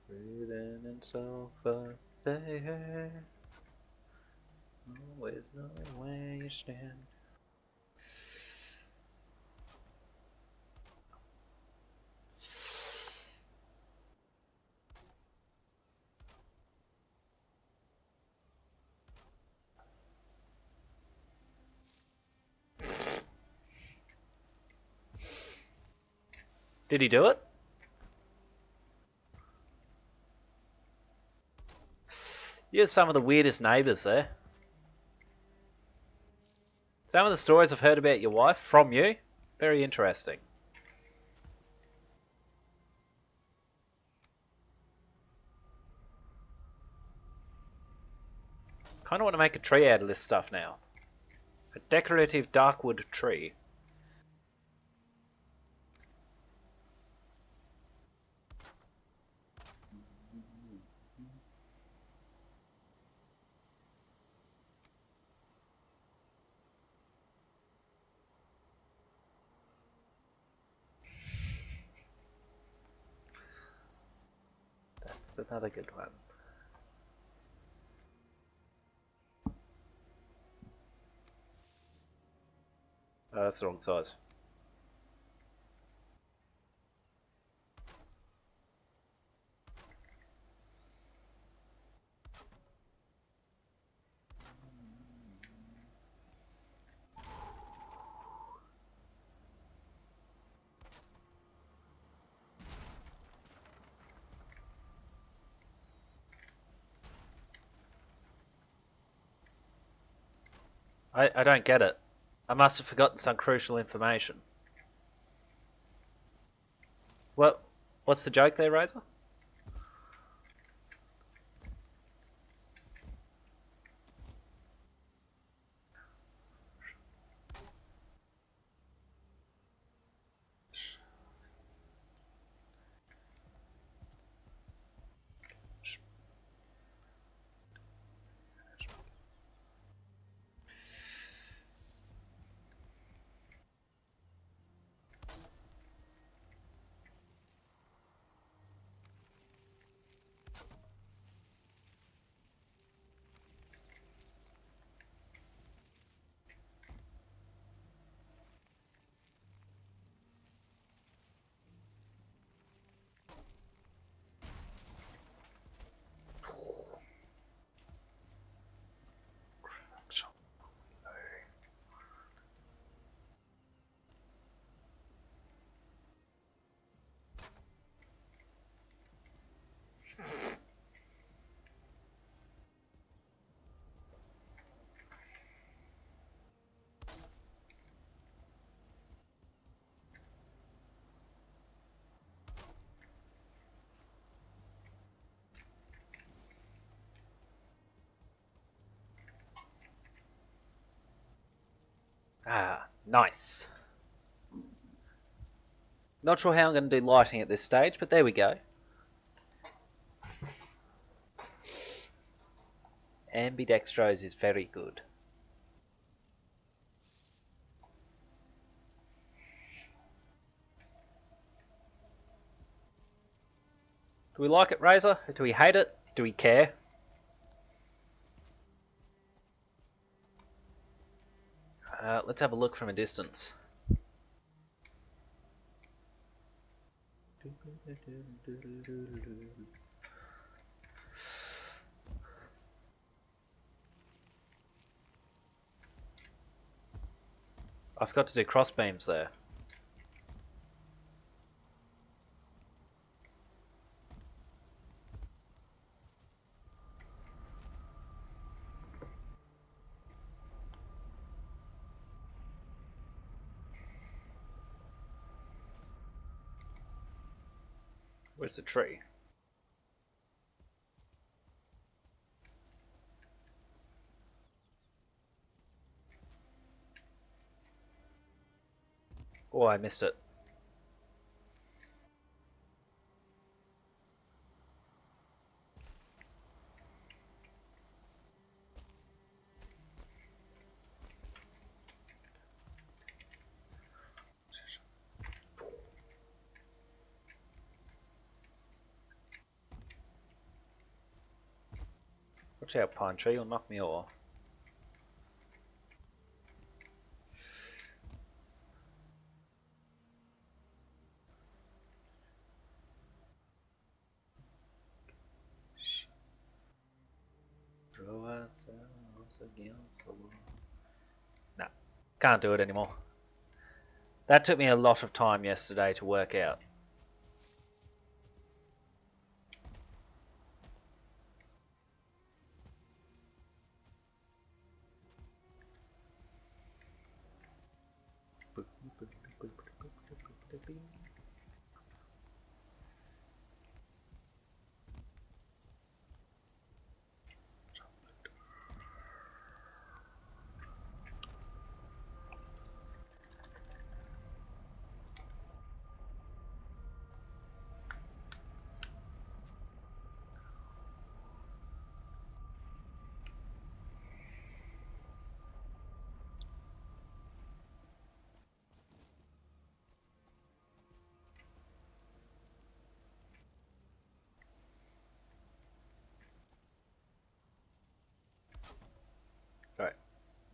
breathing and so far. Stay here. Always know where you stand. Did he do it? You're some of the weirdest neighbours there. Some of the stories I've heard about your wife from you, very interesting. Kind of want to make a tree out of this stuff now. A decorative darkwood tree. That's another good one. Oh, that's the wrong size. I don't get it. I must have forgotten some crucial information. What? What's the joke there, Razor? Ah, nice. Not sure how I'm going to do lighting at this stage, but there we go. Ambidextrose is very good. Do we like it, Razor? Do we hate it? Do we care? Let's have a look from a distance. I forgot to do cross beams there. Where's the tree? Oh, I missed it. Watch out, pine tree, you'll knock me over. Throw ourselves against the wall. No, can't do it anymore. That took me a lot of time yesterday to work out.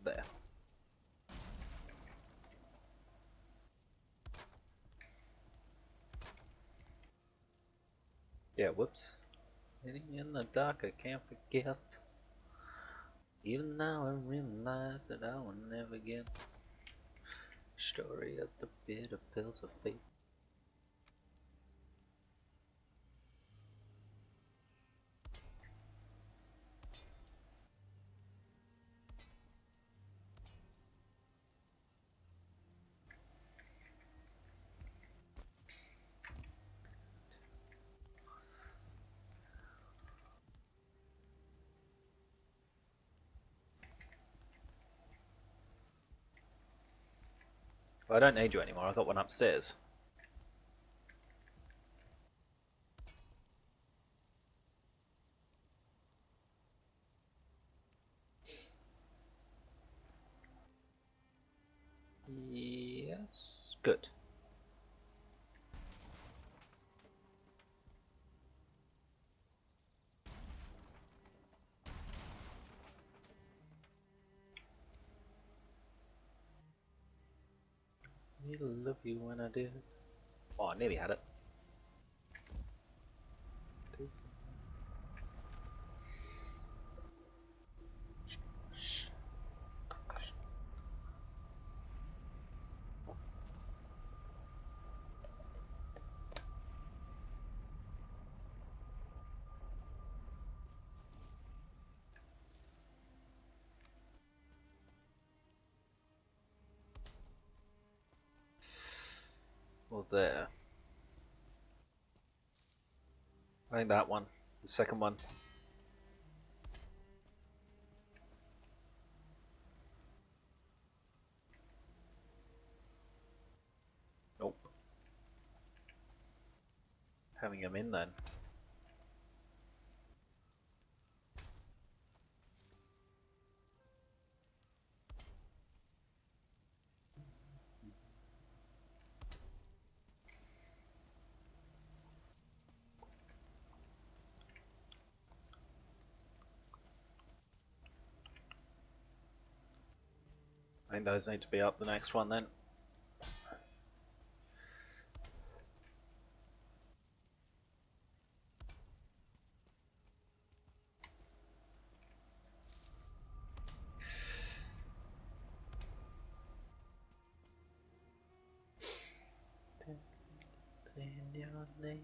There. Yeah, whoops. Sitting in the dark, I can't forget. Even now I realize that I will never get. Story of the bitter pills of fate. Well, I don't need you anymore, I got one upstairs. Yes. Good. Need to love you when I did. Oh, I nearly had it. Well, there. I think that one. The second one. Nope. Having him in then. I think those need to be up the next one then. In your name.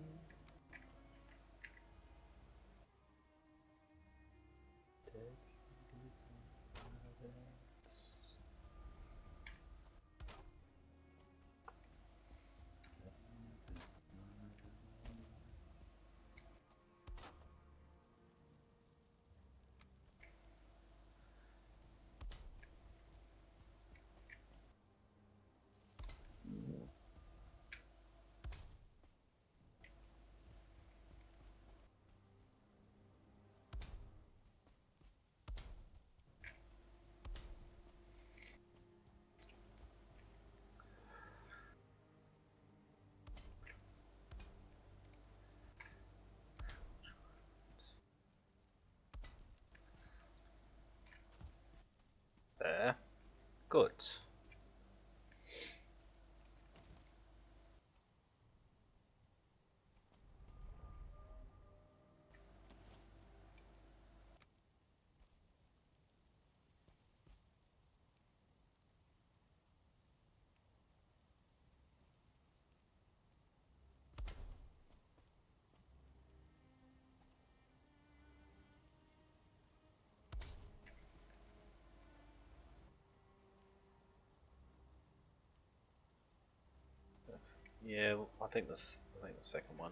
There. Good. Yeah, I think the second one.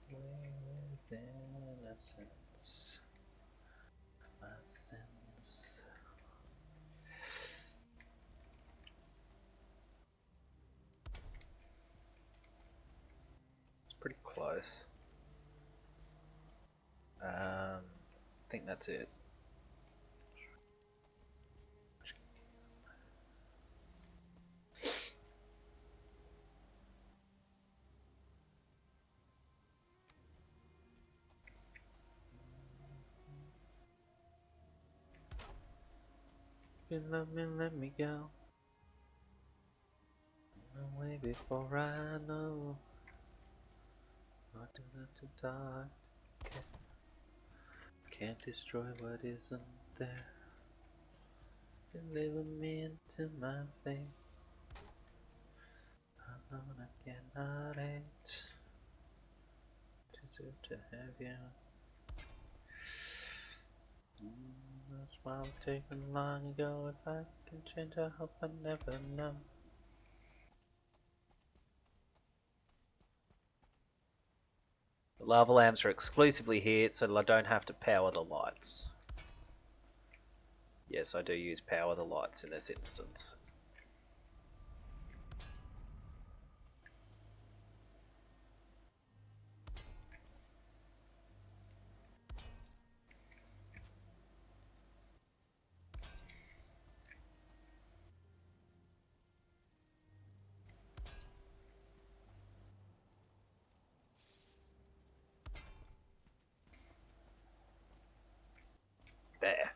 With innocence, my sins. It's pretty close. I think that's it. you love me, let me go. Away before I know. Not enough to die. Can't destroy what isn't there. Deliver me into my fate. I know I cannot hate. Deserve to have you. Those smiles taken long ago. If I can change, I hope I never know. The lava lamps are exclusively here, so I don't have to power the lights. Yes, I do use power the lights in this instance. There.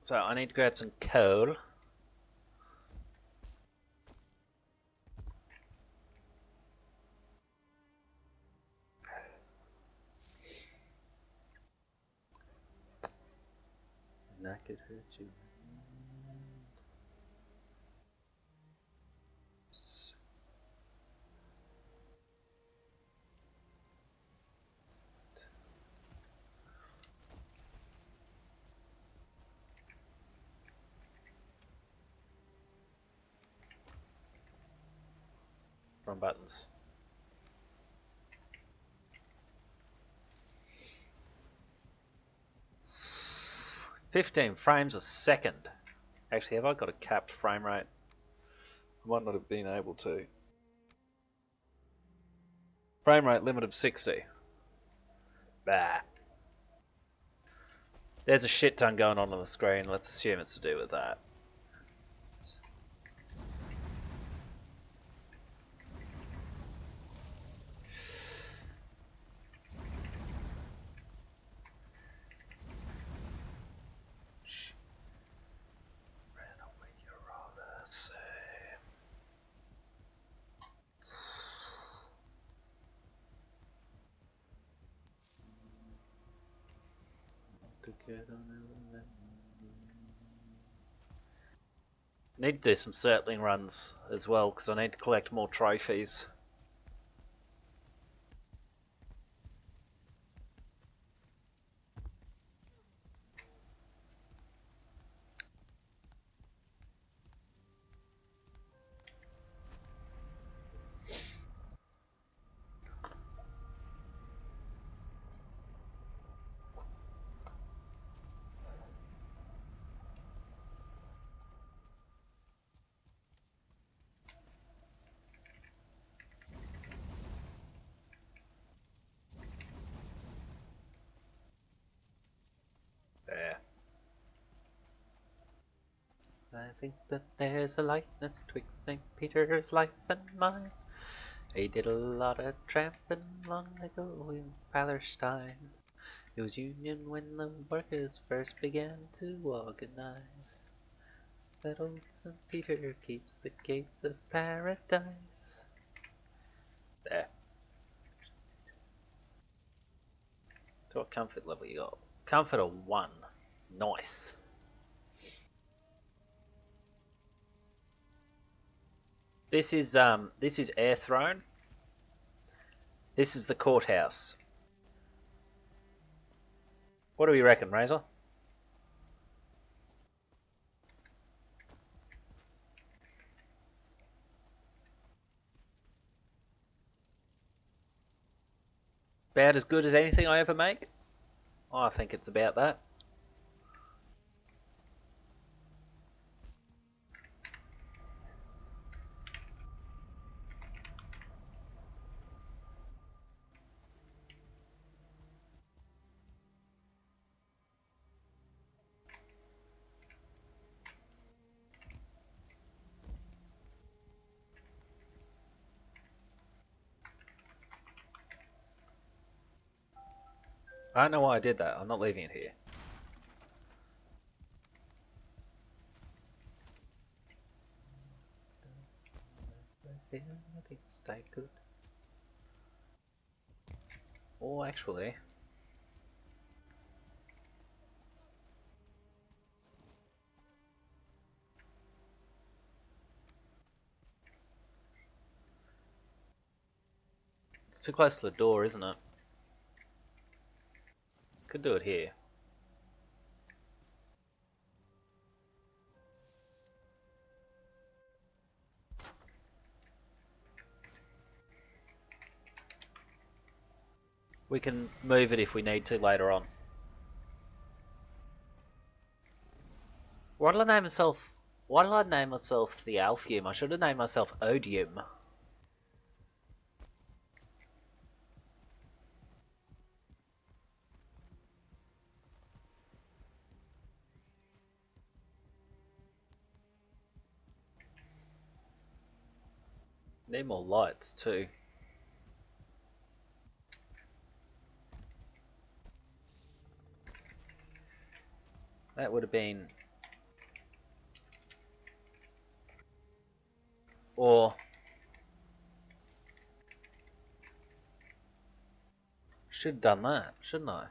So I need to grab some coal. And I could hurt you. Wrong buttons. 15 frames a second. Actually, have I got a capped frame rate? I might not have been able to. Frame rate limit of 60. Bah. There's a shit ton going on the screen. Let's assume it's to do with that. Need to do some circling runs as well because I need to collect more trophies. There. I think that there's a likeness twixt St. Peter's life and mine. He did a lot of tramping long ago in Palestine. It was Union when the workers first began to organize. That old St. Peter keeps the gates of paradise. There. So what comfort level you got? Comfort of 1. Nice. This is Air Throne. This is the courthouse. What do we reckon, Razor? About as good as anything I ever make? I think it's about that. I don't know why I did that. I'm not leaving it here. Stay good. Or actually, it's too close to the door, isn't it? Could do it here. We can move it if we need to later on. Why did I name myself? Why did I name myself the Alphium? I should have named myself Odium. Need more lights too. That would have been... Or... Should have done that, shouldn't I?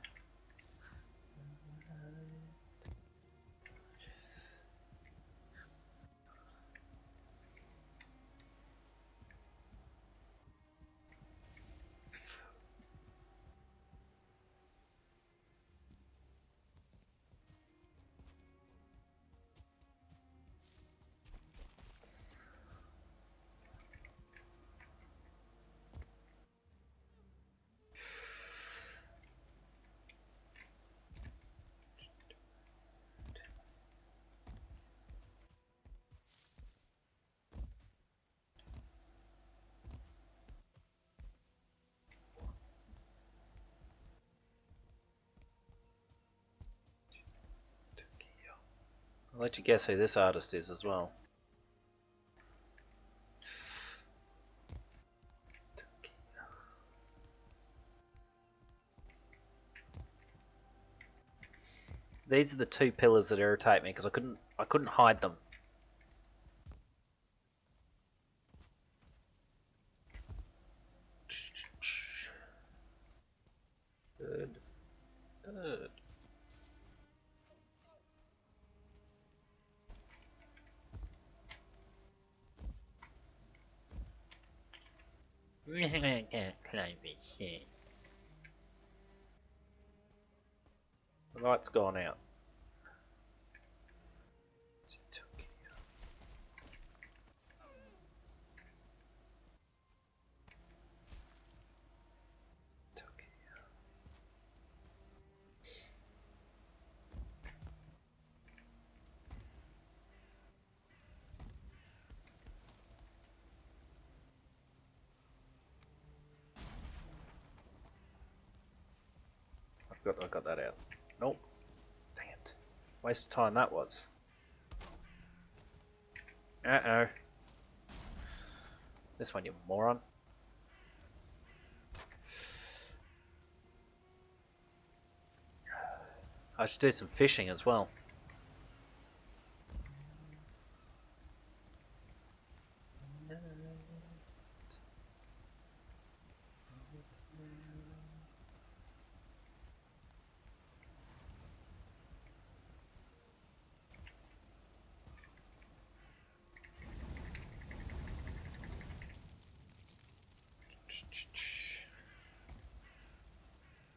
I'll let you guess who this artist is as well. These are the two pillars that irritate me because I couldn't hide them. Good. Good. I can't climb this shit. The light's gone out. I got that out. Nope. Dang it. Waste of time that was. Uh-oh. This one, you moron. I should do some fishing as well.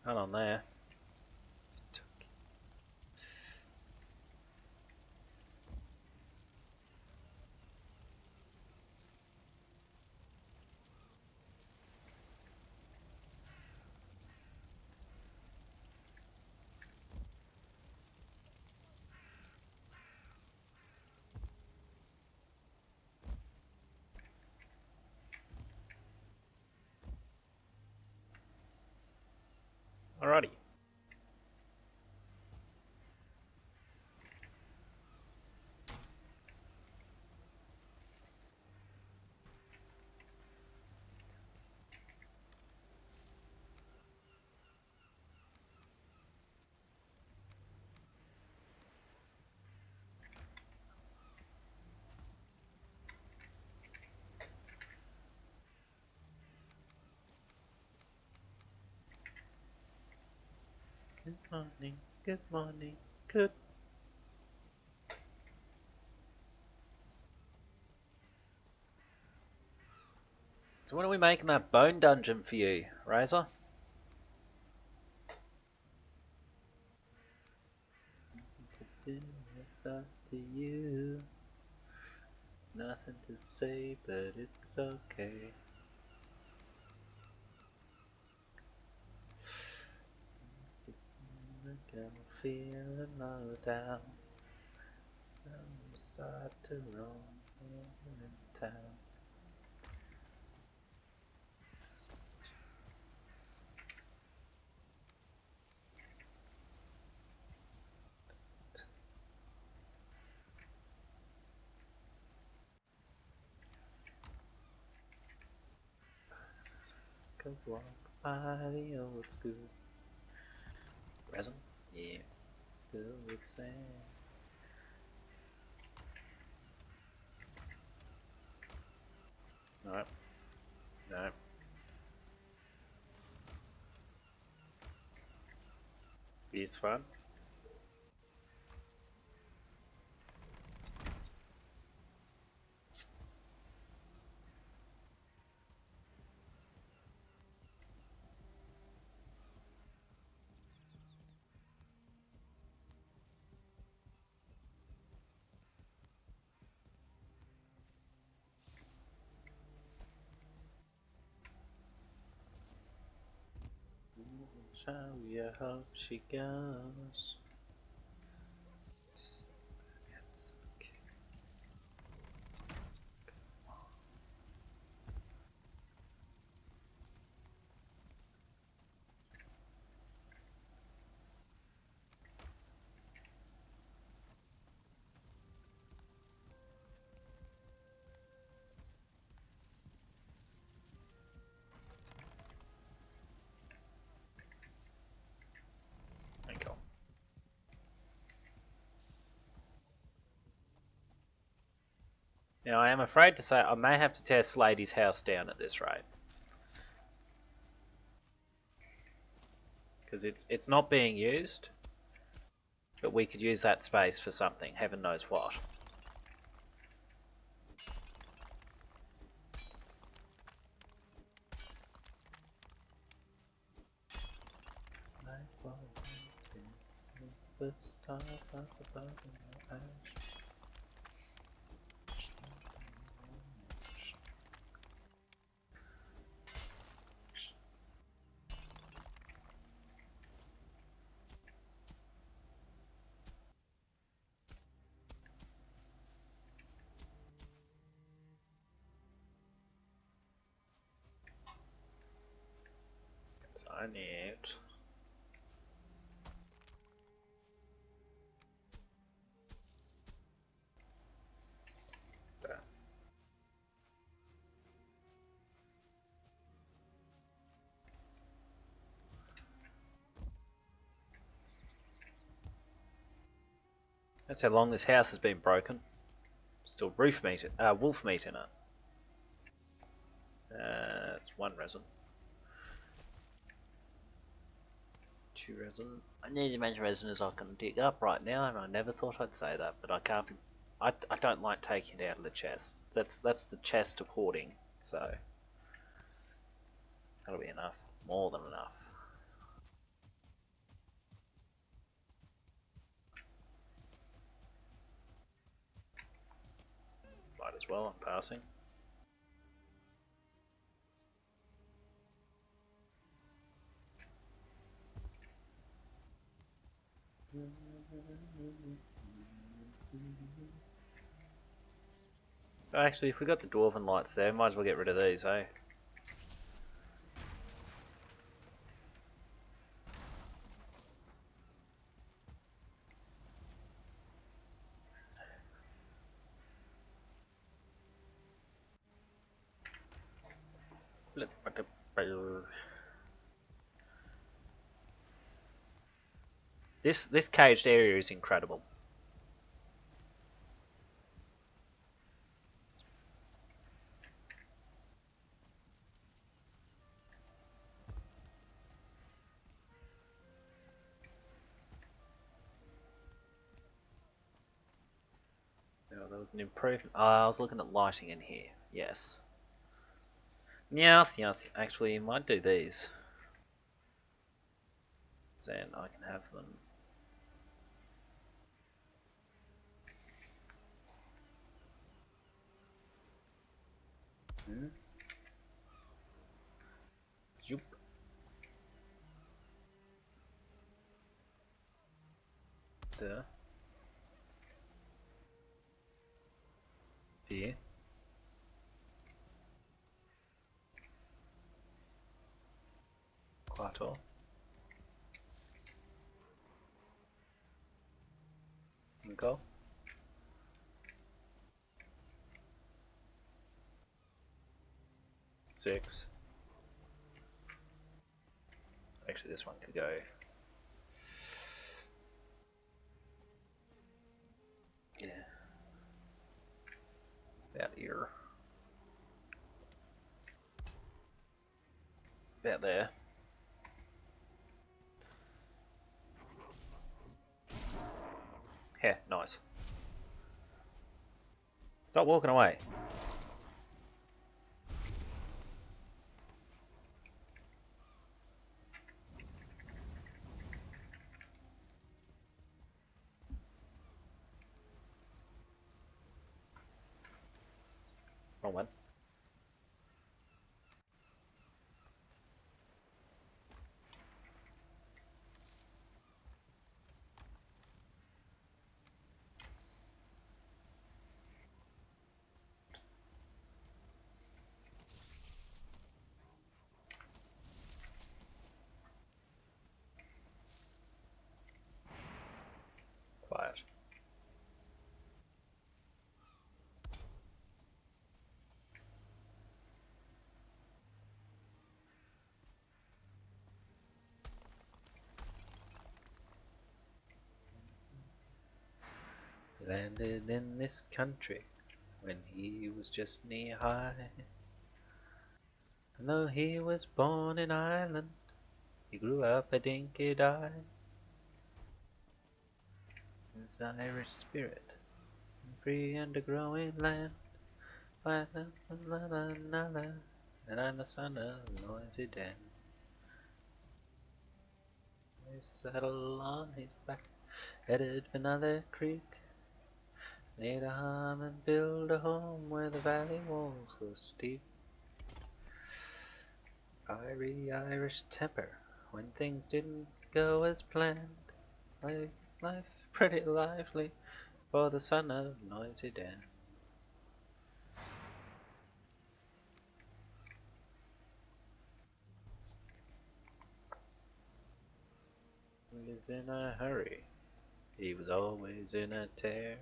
Not on there. Alrighty. Good morning, good morning, good. So when are we making that bone dungeon for you, Razor? It's up to you. Nothing to say, but it's okay. I'm feeling low down. I'm start to roam in town. Go walk by the old school. Resin? Yeah. Filled with sand. No. No. It's fun. Shall we hope she goes? It's okay. Thank you. Now I am afraid to say I may have to tear Slady's house down at this rate. Because it's not being used. But we could use that space for something, heaven knows what. The stars up above in the ash. So I need... that. That's how long this house has been broken. Still wolf meat in it. It's 1 resin. 2 resin. I need as much resin as I can dig up right now, and I never thought I'd say that, but I can't be... I don't like taking it out of the chest. That's the chest of hoarding, so... That'll be enough. More than enough. Might as well, I'm passing. Actually, if we got the dwarven lights there, might as well get rid of these, eh? This caged area is incredible. was an improvement. I was looking at lighting in here. Yes. Yes, yes. Actually, you might do these. Then I can have them. Hmm? Zoop. There. Here. Quite all. Go. Six. Actually, this one could go. Yeah. About here. About there. Yeah, nice. Stop walking away. Wrong one. Quiet. Landed in this country when he was just knee high. And though he was born in Ireland, he grew up a dinky die. His Irish spirit, free and a growing land. And I'm the son of noisy Dan. His saddle on his back, headed for another creek. Made a home and build a home where the valley walls go steep. Fiery Irish temper when things didn't go as planned. Life pretty lively for the son of noisy Dan. He was in a hurry. He was always in a tear.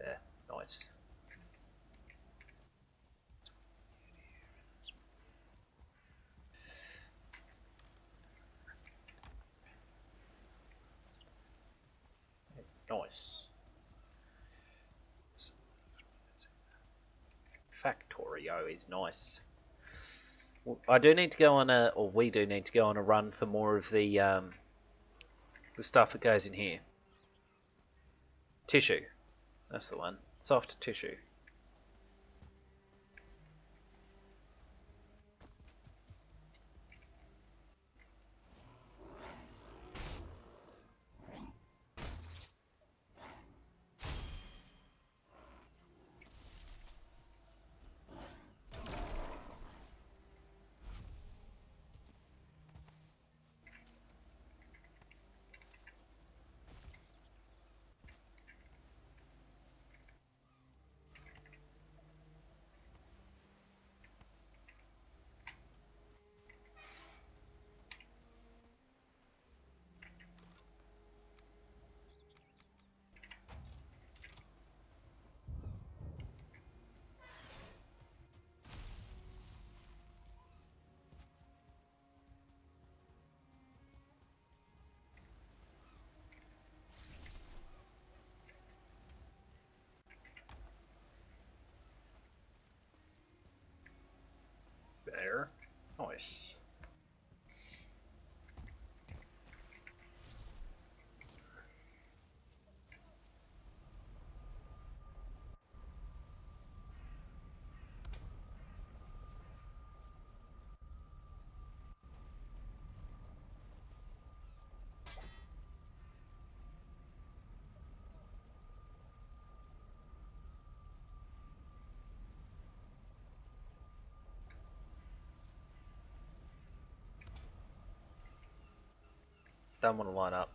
Yeah, nice. Nice. Factorio is nice. I do need to go on a, or we do need to go on a run for more of the stuff that goes in here. Tissue. That's the one. Soft tissue. There. Nice. Don't want to line up.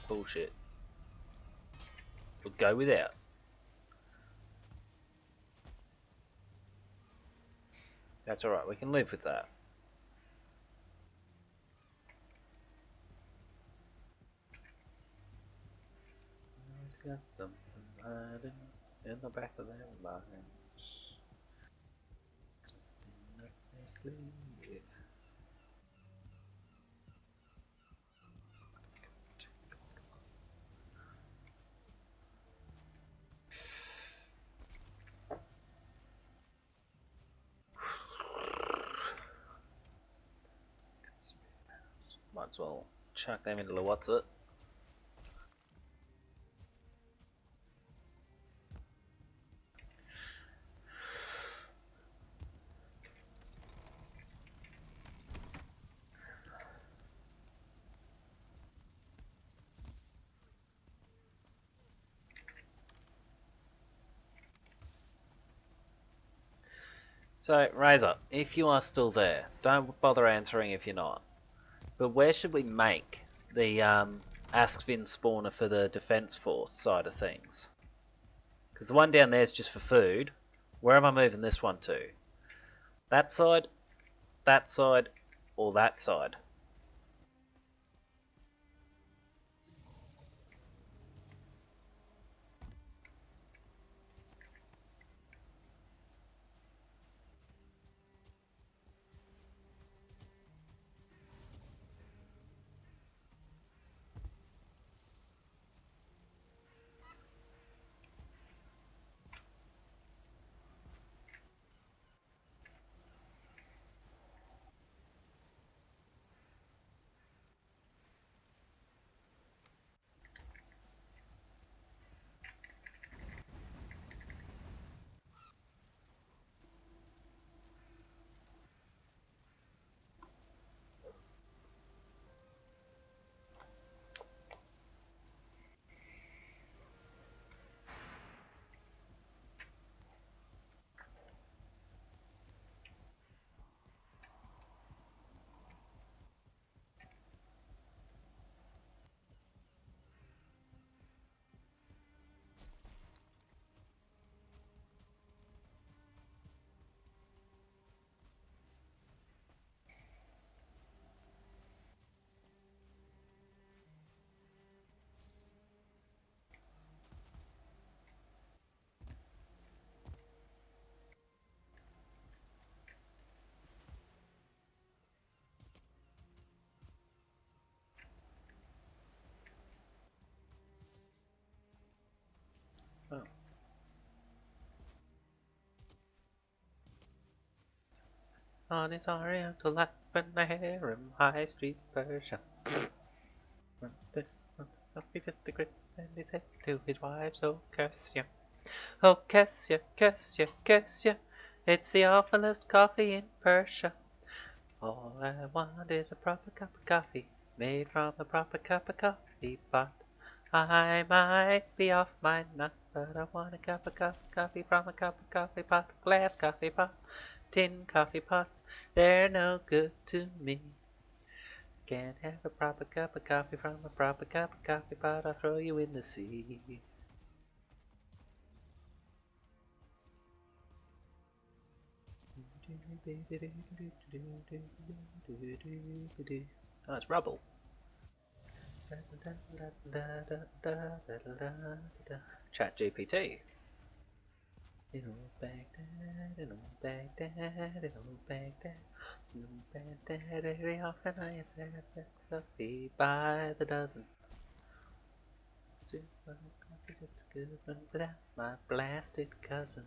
Bullshit. We'll go without. That's alright, we can live with that. Got something hiding in the back of their minds. Something up their sleeve. Might as well chuck them into the what's it. So, Razor, if you are still there, don't bother answering if you're not. But where should we make the Askvin spawner for the Defense Force side of things? Because the one down there is just for food. Where am I moving this one to? That side, or that side? Oh. On his oriental life and the harem, High Street Persia. He just a grit and he said to his wife, "Oh, Cassia, oh, Cassia, Cassia, Cassia, it's the awfulest coffee in Persia. All I want is a proper cup of coffee, made from a proper cup of coffee pot. I might be off my nut, but I want a cup of coffee from a cup of coffee pot, glass coffee pot, tin coffee pots, they're no good to me. Can't have a proper cup of coffee from a proper cup of coffee pot, I'll throw you in the sea." Oh, it's rubble. Chat GPT. In old Baghdad, in old Baghdad, in old Baghdad, in old Baghdad, very often I have had coffee by the dozen. Just a good one without my blasted cousin.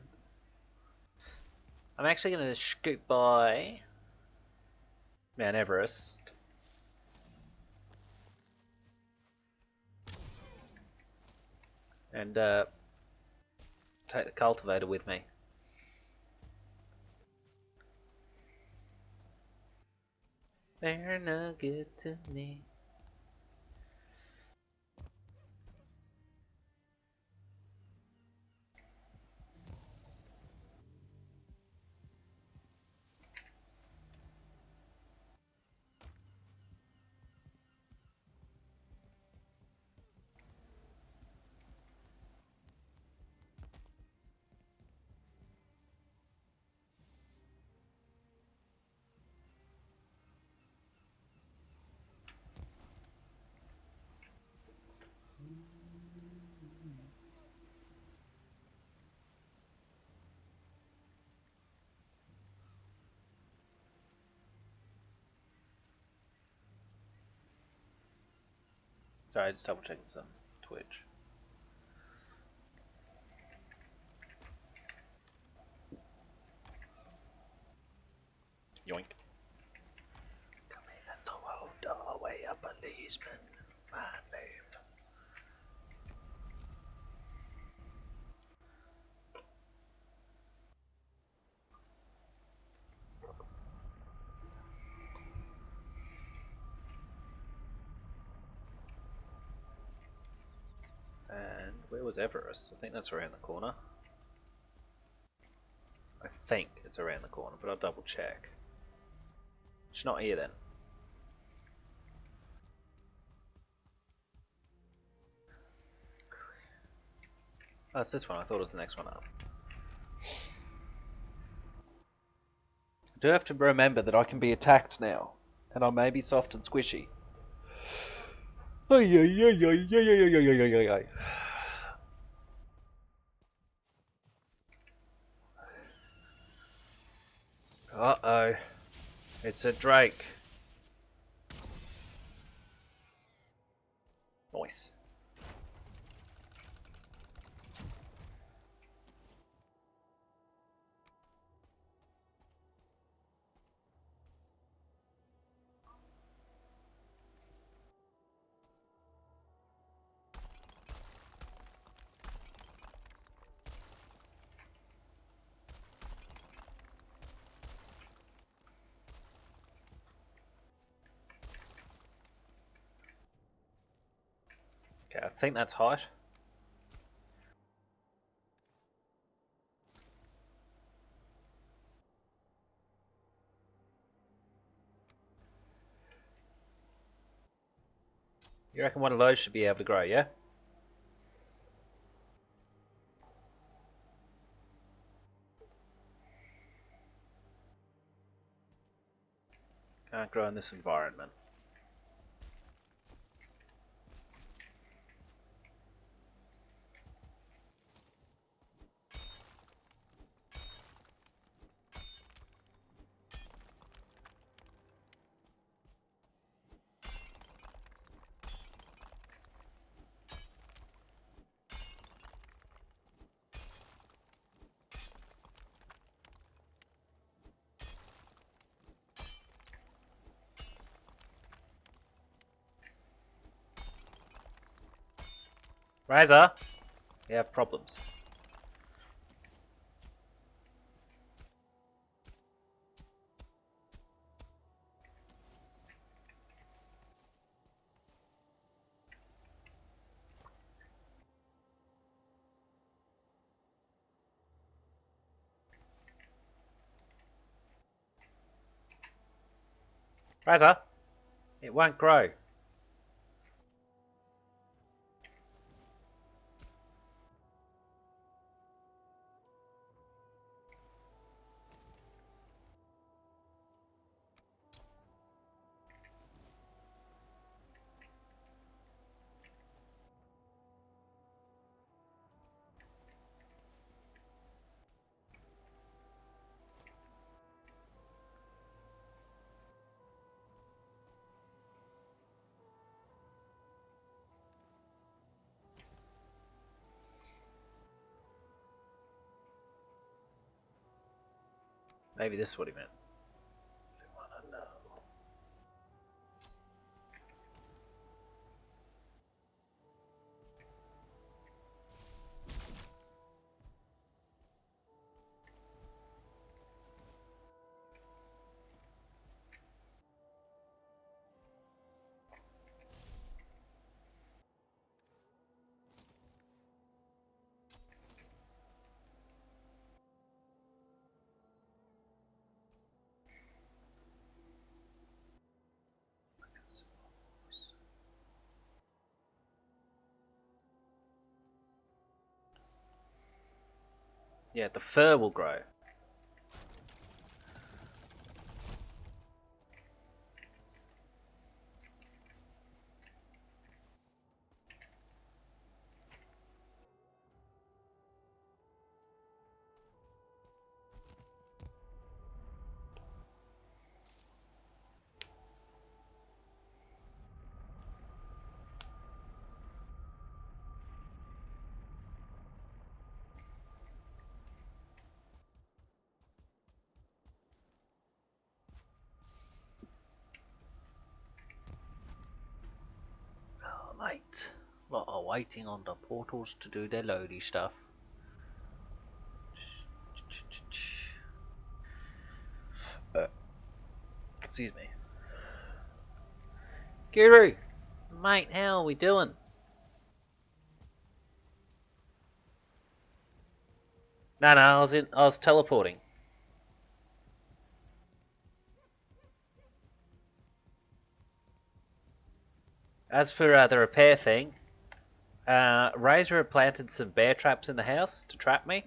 I'm actually going to scoot by Mount Everest. And take the cultivator with me. They're no good to me. Sorry, just double checking some Twitch. Yoink. Come here, little old doorway, a policeman, my name. And where was Everest? I think that's around the corner. I think it's around the corner, but I'll double check. It's not here then. Oh, it's this one. I thought it was the next one up. I do have to remember that I can be attacked now, and I may be soft and squishy. Uh-oh. It's a Drake. Nice. Okay, I think that's height. You reckon one of those should be able to grow, yeah? Can't grow in this environment. Razor, we have problems. Razor, it won't grow. Maybe this is what he meant. I wanna know. Yeah, the fur will grow. Lot are waiting on the portals to do their loady stuff. Excuse me. Guru! Mate, how are we doing? No, I was teleporting. As for the repair thing, Razor had planted some bear traps in the house to trap me.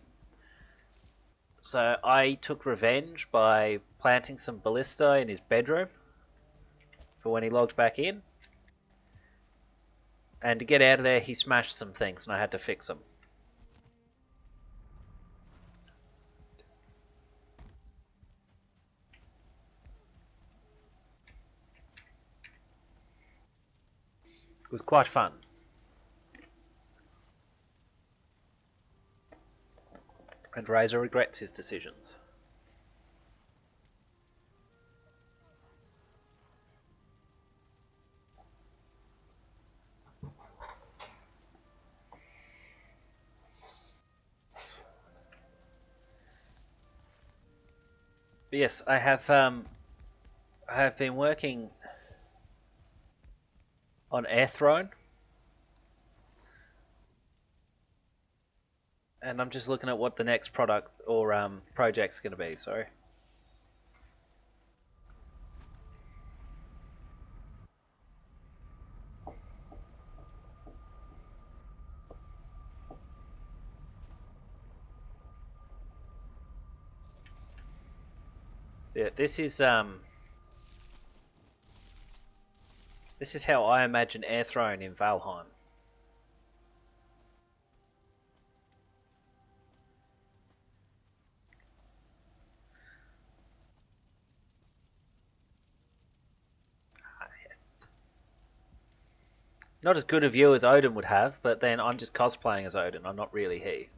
So I took revenge by planting some ballista in his bedroom for when he logged back in. And to get out of there, he smashed some things and I had to fix them. It was quite fun. And Razor regrets his decisions. But yes, I have been working on Air Throne, and I'm just looking at what the next product or project's going to be. Sorry. Yeah, this is how I imagine Air Throne in Valheim. Ah, yes. Not as good a view as Odin would have, but then I'm just cosplaying as Odin. I'm not really he.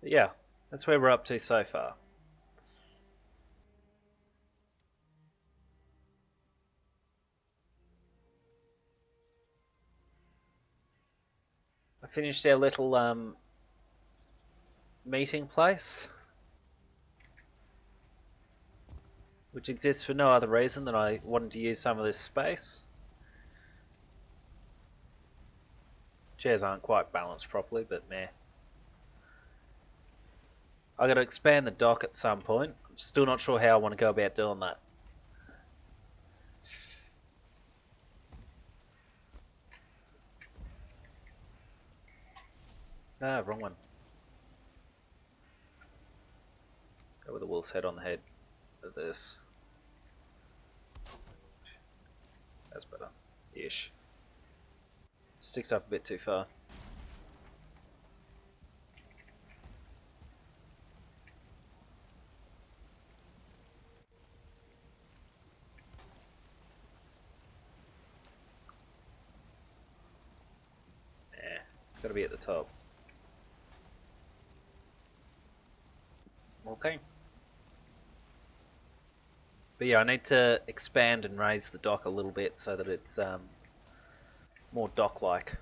But yeah, that's where we're up to so far. I finished our little meeting place, which exists for no other reason than I wanted to use some of this space. Chairs aren't quite balanced properly, but meh. I got to expand the dock at some point. I'm still not sure how I want to go about doing that. Ah, wrong one. Go with a wolf's head on the head of this. That's better. Ish. Sticks up a bit too far. Yeah, it's got to be at the top. Okay. But yeah, I need to expand and raise the dock a little bit so that it's more dock-like.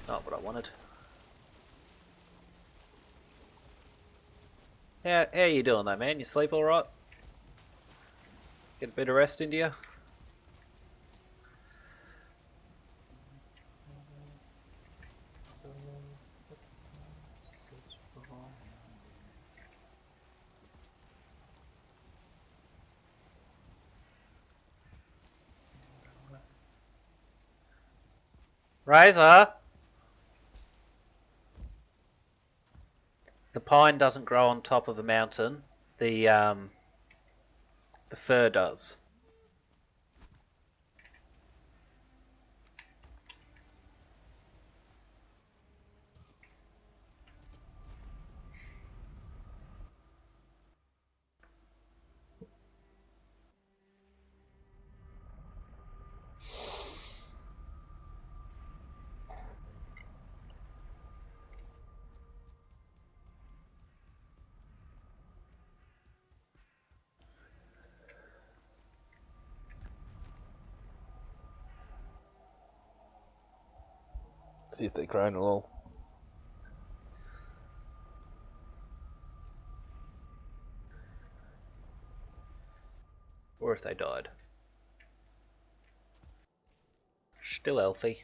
Not what I wanted. How you doing though, man? You sleep alright? Get a bit of rest into you? Razor! The pine doesn't grow on top of a mountain. The fir does. See if they're grown at all. Or if they died. Still healthy.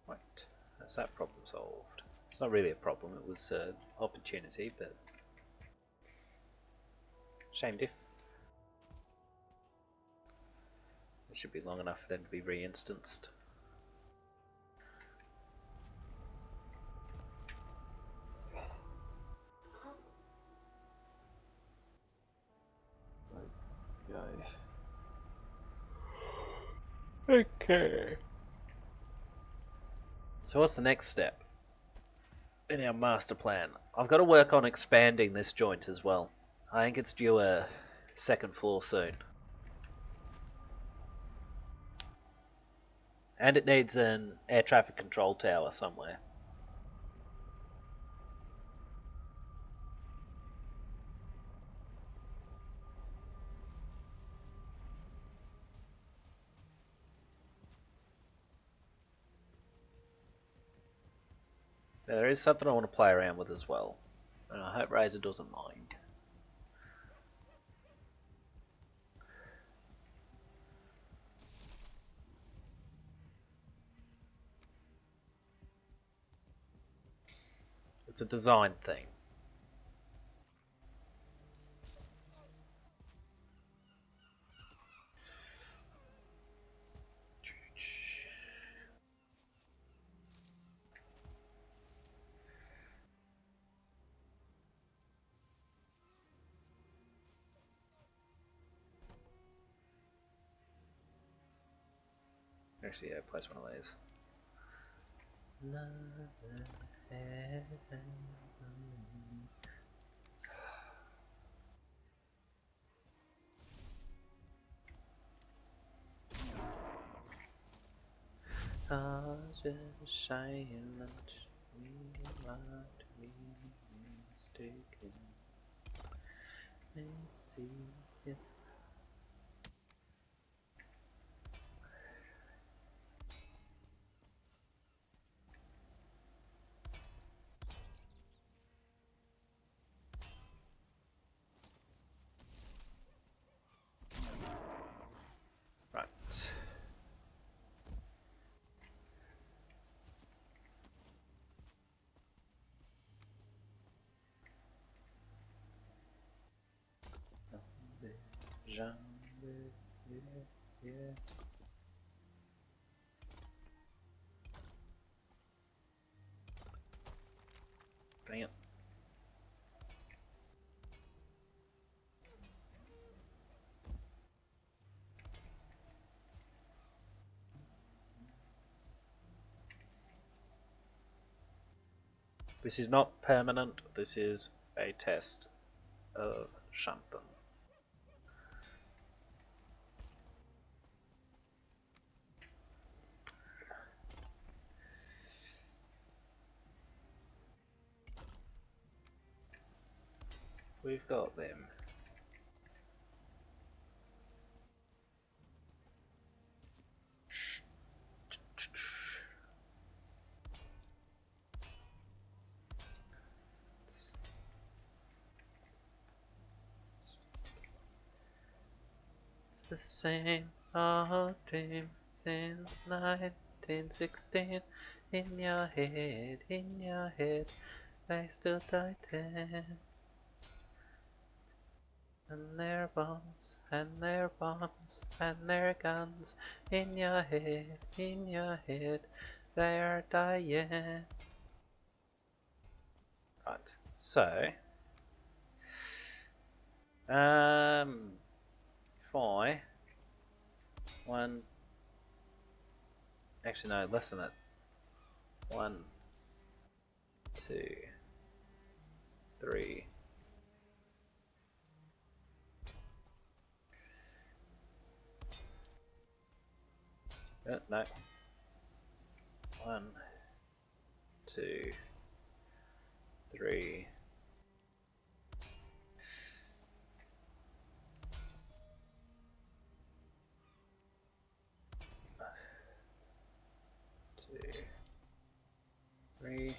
Right, that's that problem solved. It's not really a problem, it was an opportunity, but shamed if. It should be long enough for them to be re-instanced. Okay. So what's the next step in our master plan? I've got to work on expanding this joint as well. I think it's due a second floor soon. And it needs an air traffic control tower somewhere. There is something I want to play around with as well. And I hope Razor doesn't mind. It's a design thing. Actually, yeah, place one of these. Stars just shine that we might be mistaken. Let's see if right. Yeah. Bring it. This is not permanent, this is a test of something. We've got them. It's the same old dream since 1916. In your head, they still tighten. And their bombs, and their bombs, and their guns. In your head, they are dying. Right, so if I one, actually no, less than that. 1, 3. No. 1, 2, 3. Two, 3.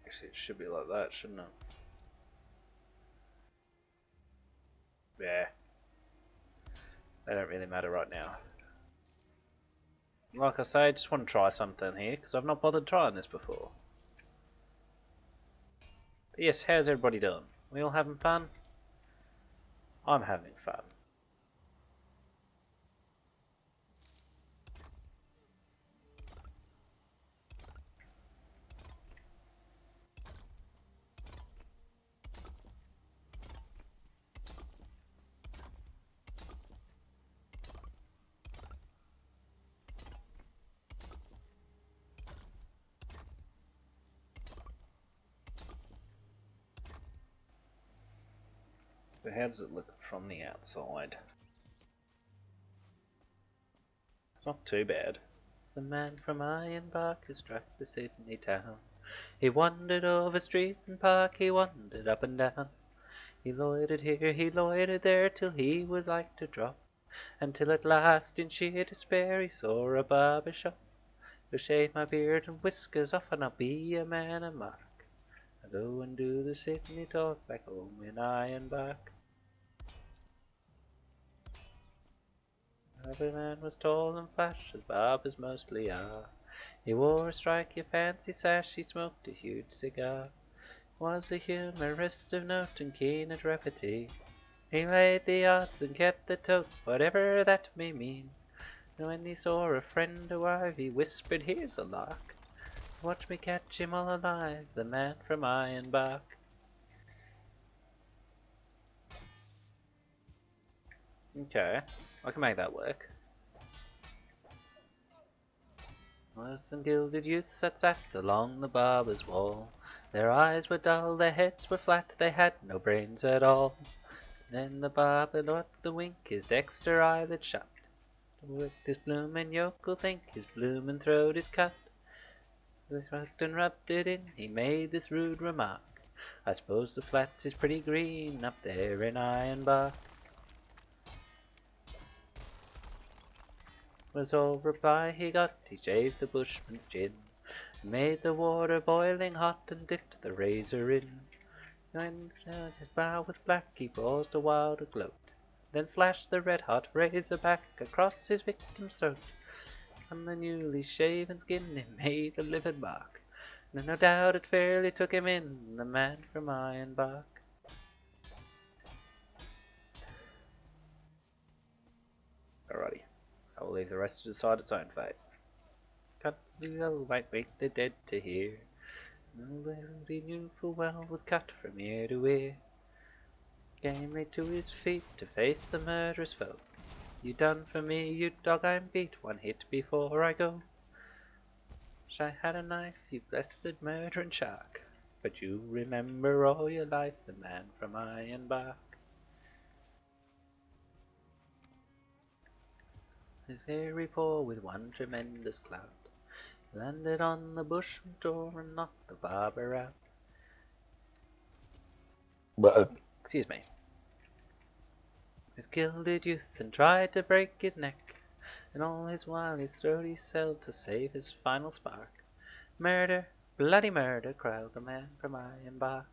Actually, it should be like that, shouldn't it? Yeah. They don't really matter right now. Like I say, I just want to try something here, because I've not bothered trying this before. But yes, how's everybody doing? We all having fun? I'm having fun. So how does it look from the outside? It's not too bad. The man from Ironbark has struck the Sydney town. He wandered over street and park, he wandered up and down. He loitered here, he loitered there, till he was like to drop. Until at last, in sheer despair, he saw a barber shop. To shave my beard and whiskers off, and I'll be a man of mark. I'll go and do the Sydney talk back home in Ironbark. Every man was tall and flash, as barbers mostly are. He wore a striking fancy sash, he smoked a huge cigar. Was a humorist of note and keen at repartee. He laid the odds and kept the tote, whatever that may mean. And when he saw a friend arrive, he whispered, "Here's a lark. Watch me catch him all alive, the man from Ironbark." Okay, I can make that work. Was some gilded youths that sat along the barber's wall. Their eyes were dull, their heads were flat, they had no brains at all. Then the barber let the wink, his dexter eyelid shut. With this bloomin' yokel think his bloomin' throat is cut. He rubbed and rubbed it in, he made this rude remark: "I suppose the flats is pretty green up there in Ironbark." Was all reply he got. He shaved the bushman's chin, made the water boiling hot, and dipped the razor in. When his brow was black, he paused a while to gloat, then slashed the red-hot razor back across his victim's throat. On the newly shaven skin it made a livid mark, and no doubt it fairly took him in, the man from Ironbark. Alrighty, I will leave the rest to decide its own fate. Cut the old might wake the dead to hear. The he knew full well was cut from ear to ear. Gamely to his feet to face the murderous foe. "You done for me, you dog, I'm beat. One hit before I go. Wish I had a knife, you blessed murdering shark. But you remember all your life the man from Ironbark." His hairy paw with one tremendous clout landed on the bushman door and knocked the barber out. Excuse me. His gilded youth and tried to break his neck, and all his while his throat he sold to save his final spark. "Murder, bloody murder," cried the man from Ironbark.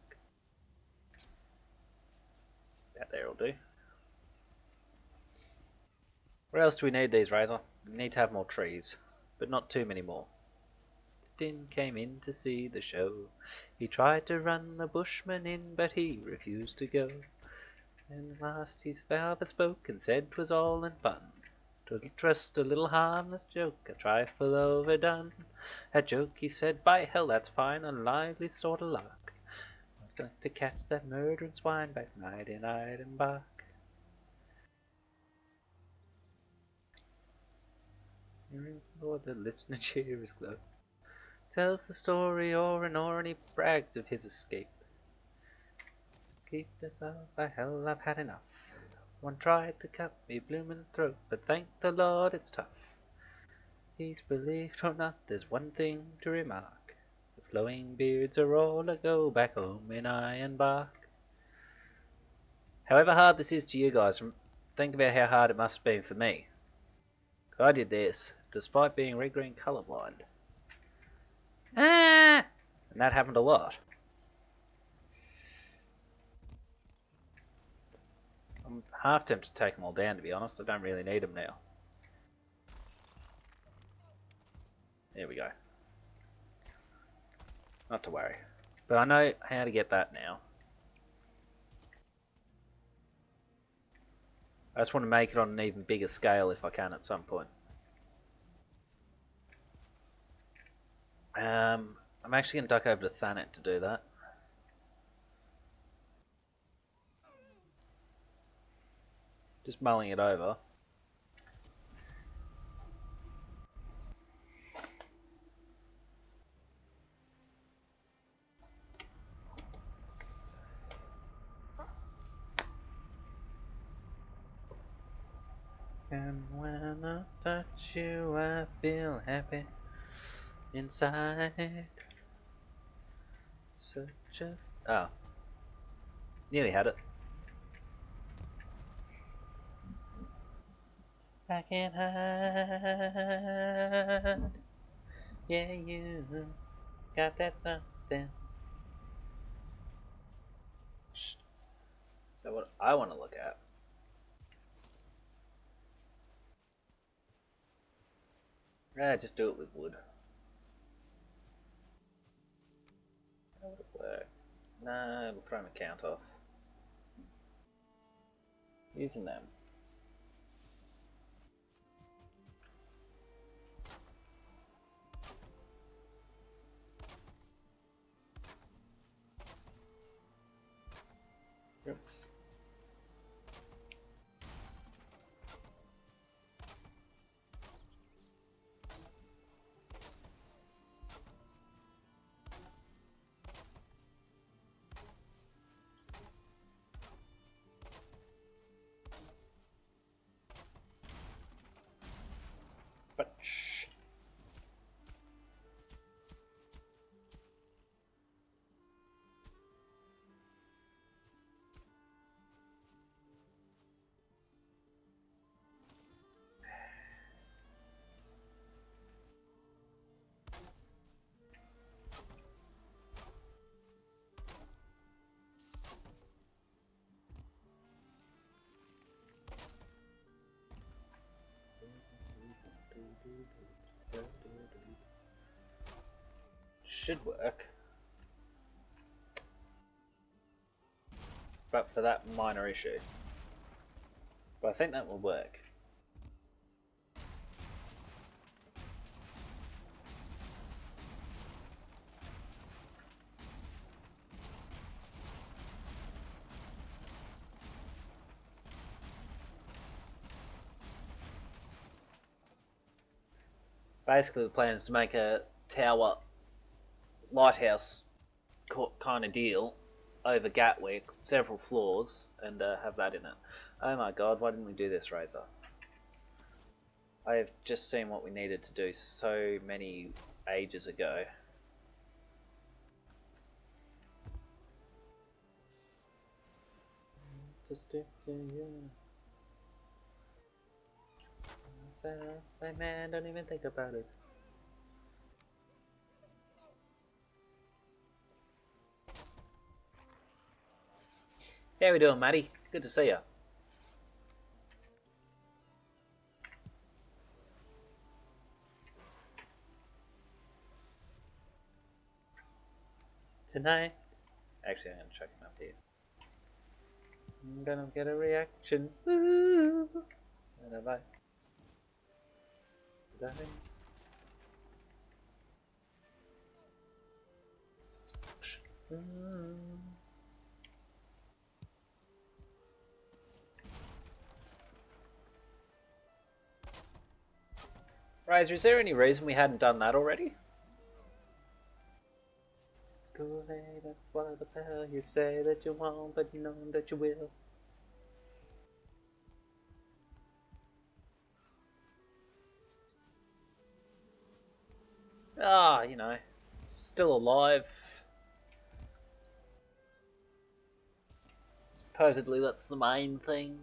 That there'll do. What else do we need these, Razor? We need to have more trees, but not too many more. The Din came in to see the show. He tried to run the bushman in, but he refused to go. And last his vow but spoke and said 'twas all in fun. 'Twas just a little harmless joke, a trifle overdone. A joke, he said, by hell, that's fine, a lively sort of lark. I'd like to catch that murdering swine back nighty night and bark. Lord, the listener cheer is glow. Tells the story o'er and o'er, and he brags of his escape. Keep this up, by hell, I've had enough. One tried to cut me bloomin' throat, but thank the Lord it's tough. He's believed or not, there's one thing to remark. The flowing beards are all a go back home in iron bark. However hard this is to you guys, think about how hard it must have been for me. 'Cause I did this, despite being red green colorblind. Ah! And that happened a lot. I'm half tempted to take them all down, to be honest. I don't really need them now. There we go. Not to worry. But I know how to get that now. I just want to make it on an even bigger scale if I can at some point. I'm actually going to duck over to Thanet to do that. Just mulling it over. And when I touch you, I feel happy inside. Such a... Oh. Nearly had it. I can't hide. Yeah, you got that something. So what I want to look at. Yeah, just do it with wood. How would it work? No, we'll throw my count off. Using them. Oops. But shh. Should work. But for that minor issue. But I think that will work. Basically the plan is to make a tower lighthouse kind of deal over Gatwick, several floors, and have that in it. Oh my god, why didn't we do this, Razor? I have just seen what we needed to do so many ages ago. To stick to you. Say, man, don't even think about it. How we doing, Matty? Good to see you. Tonight, actually, I'm gonna check him up here. I'm gonna get a reaction. Ooh. And have I? Did I? Razor, is there any reason we hadn't done that already? Go ahead and swallow the pill. You say that you won't, but you know that you will. Ah, you know, still alive. Supposedly that's the main thing.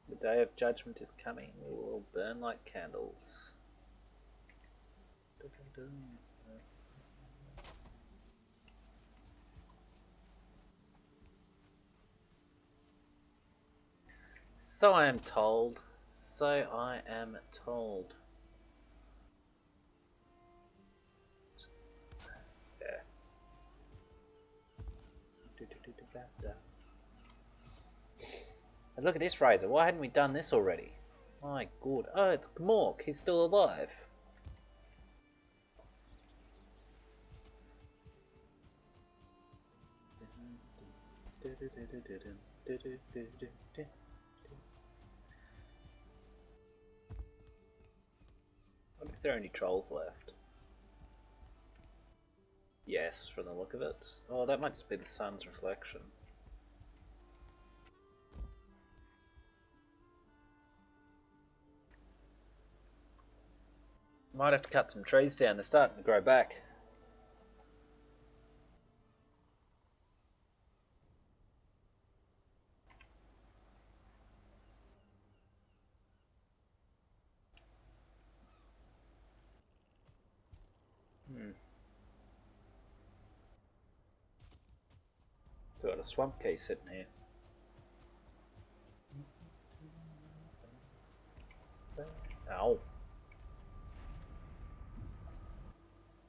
The day of judgment is coming. We will burn like candles. So I am told. So I am told. Yeah. And look at this Razor. Why hadn't we done this already? My god. Oh, it's Mork. He's still alive. I wonder if there are any trolls left. Yes, from the look of it. Oh, that might just be the sun's reflection. Might have to cut some trees down. They're starting to grow back. So got a swamp key sitting here. Ow.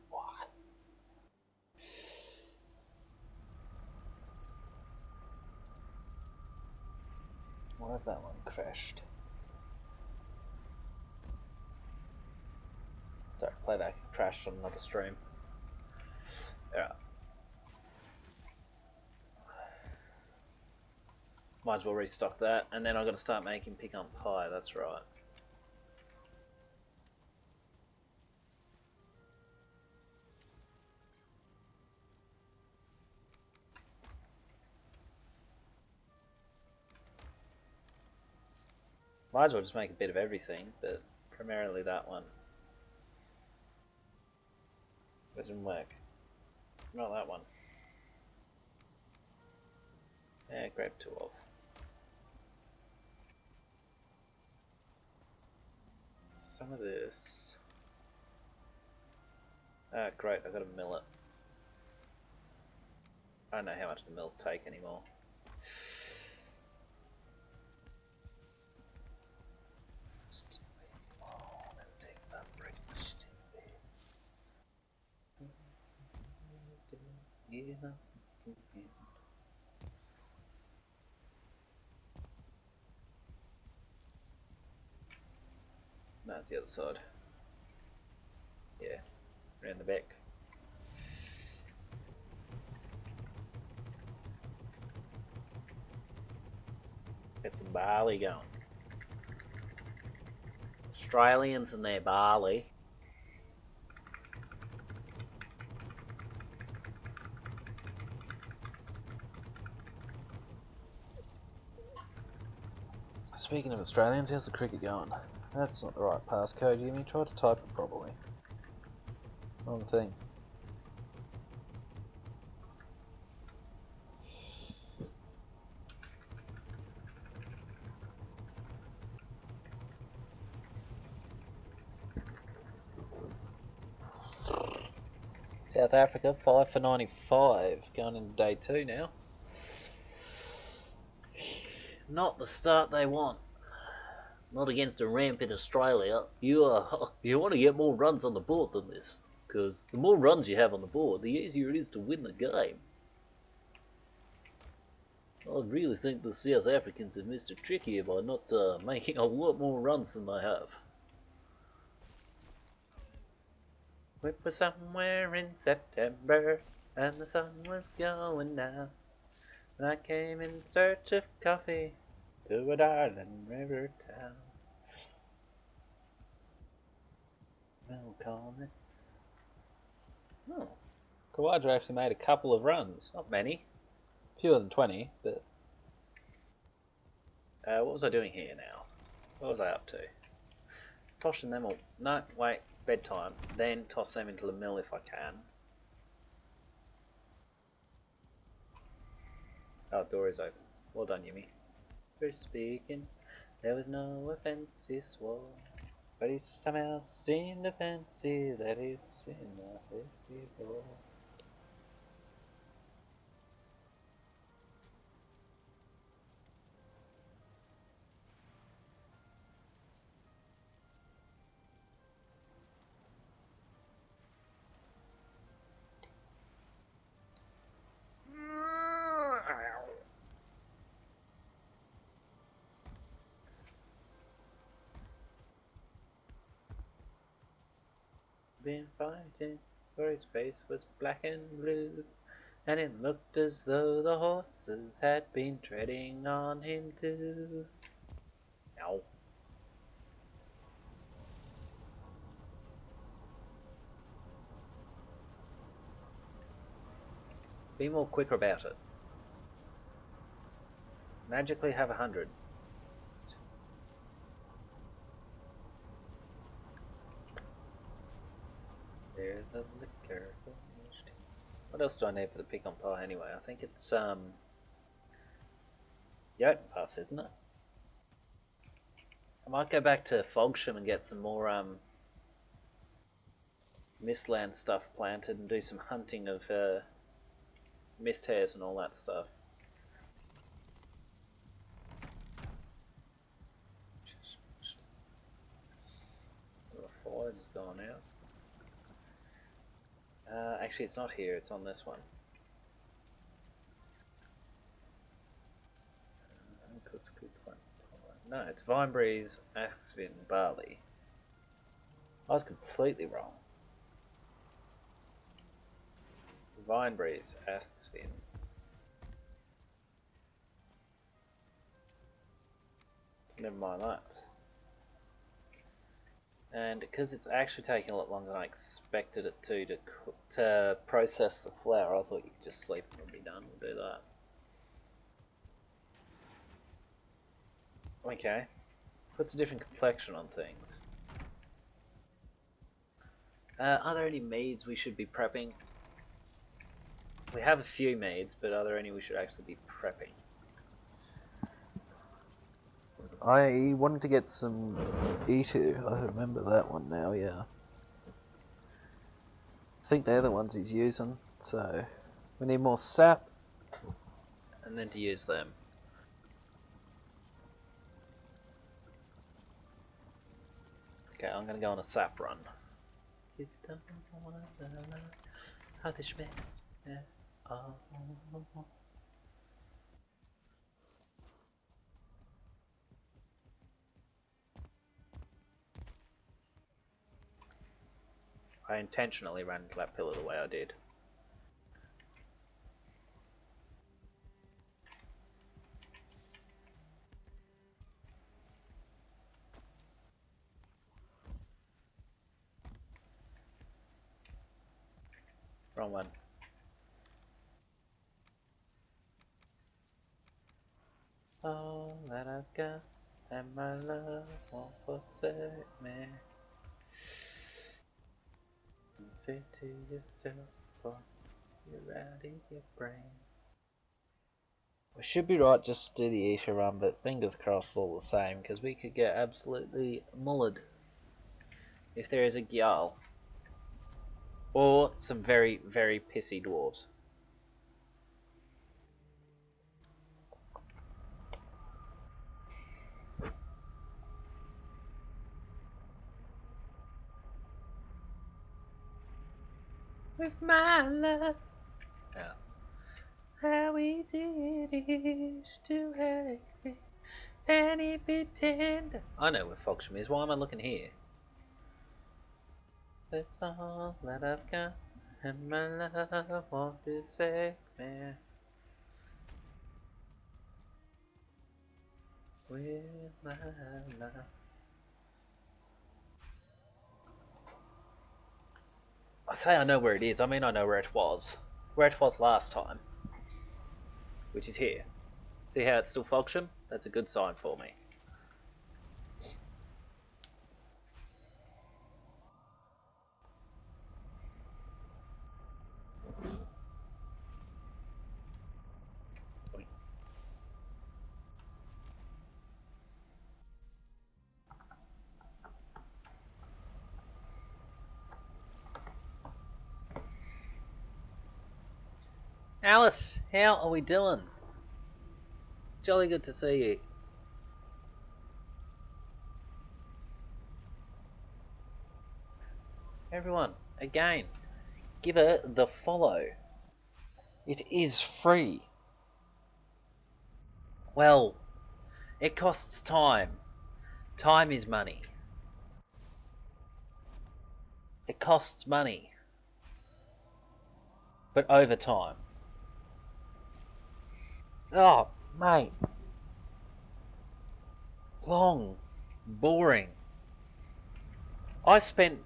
What? Why is that one crashed? Sorry, playback crashed on another stream. Yeah. Might as well restock that, and then I've got to start making pecan pie, that's right. Might as well just make a bit of everything, but primarily that one. That didn't work. Not that one. Yeah, grab two of. Some of this. Ah, great, I've got to mill it. I don't know how much the mills take anymore. No, it's the other side. Yeah, around the back. Get some barley going. Australians and their barley. Speaking of Australians, how's the cricket going? That's not the right passcode, Jimmy. Try to type it properly. Wrong thing. South Africa, 5 for 95. Going into day 2 now. Not the start they want. Not against a rampant Australia. You want to get more runs on the board than this. because the more runs you have on the board, the easier it is to win the game. I really think the South Africans have missed a trick here by not making a lot more runs than they have. We were somewhere in September, and the sun was going down. And I came in search of coffee to a darling river town. They'll call it. Oh, Kawaja actually made a couple of runs. Not many. Fewer than 20, but... what was I doing here now? What was I up to? Tossing them all. No, wait, bedtime. Then toss them into the mill if I can. Oh, door is open. Well done, Yumi. For speaking, there was no offense, he swore. But he somehow seemed to fancy that he'd seen my face before. Been fighting, for his face was black and blue, and it looked as though the horses had been treading on him too. Ow. Be more quicker about it. Magically have 100. There's the liquor. What else do I need for the pecan pie anyway? I think it's Yolk Puffs, isn't it? I might go back to Fogsham and get some more Mistland stuff planted and do some hunting of mist hares and all that stuff. The flies has gone out. Actually, it's not here. It's on this one. Uncooked cooked one. No, it's vine breeze, aspen, barley. I was completely wrong. Vine breeze, aspen. Never mind that. And because it's actually taking a lot longer than I expected it to process the flour, I thought you could just sleep and it'll be done. We'll do that. Okay. Puts a different complexion on things. Are there any meads we should be prepping? We have a few meads, but are there any we should actually be prepping? I wanted to get some E2. I remember that one now, yeah. I think they're the ones he's using, so we need more sap. And then to use them. Okay, I'm gonna go on a sap run. You don't wanna know how this man, yeah. Oh. I intentionally ran into that pillar the way I did. Wrong one. All that I've got, and my love won't forsake me. Say to yourself, for you're out of your brain. We should be right just to do the Isha run, but fingers crossed all the same, because we could get absolutely mullered. If there is a Gyal. Or some very, very pissy dwarves. with my love. Yeah. How easy it is to hate me, and it be tender. I know where Foxham is. Why am I looking here? That's all that I've got, and my love won't forsake me. With my love. I say I know where it is. I mean I know where it was. Where it was last time. Which is here. See how it's still Foxham? That's a good sign for me. Alice, how are we doing? Jolly good to see you. Everyone, again, give her the follow. It is free. Well, it costs time. Time is money. It costs money. But over time. Oh, mate. Long. Boring. I spent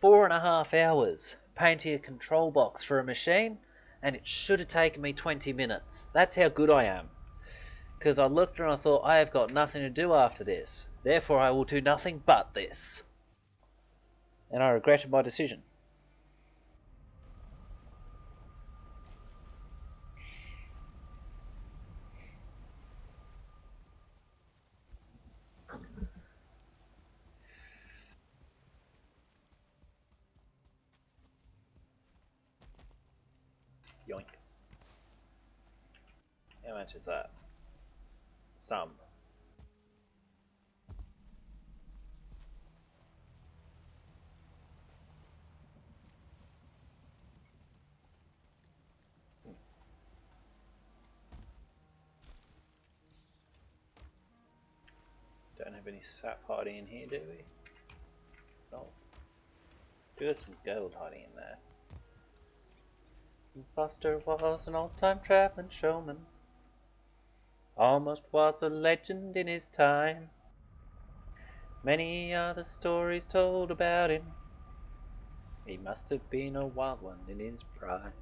4.5 hours painting a control box for a machine, and it should have taken me 20 minutes. That's how good I am. Because I looked and I thought, I have got nothing to do after this. Therefore, I will do nothing but this. And I regretted my decision. Yoink. How much is that? Some. Don't have any sap hiding in here, do we? No. Do have some gold hiding in there. Buster was an old-time traveling showman. Almost was a legend in his time. Many are the stories told about him. He must have been a wild one in his prime.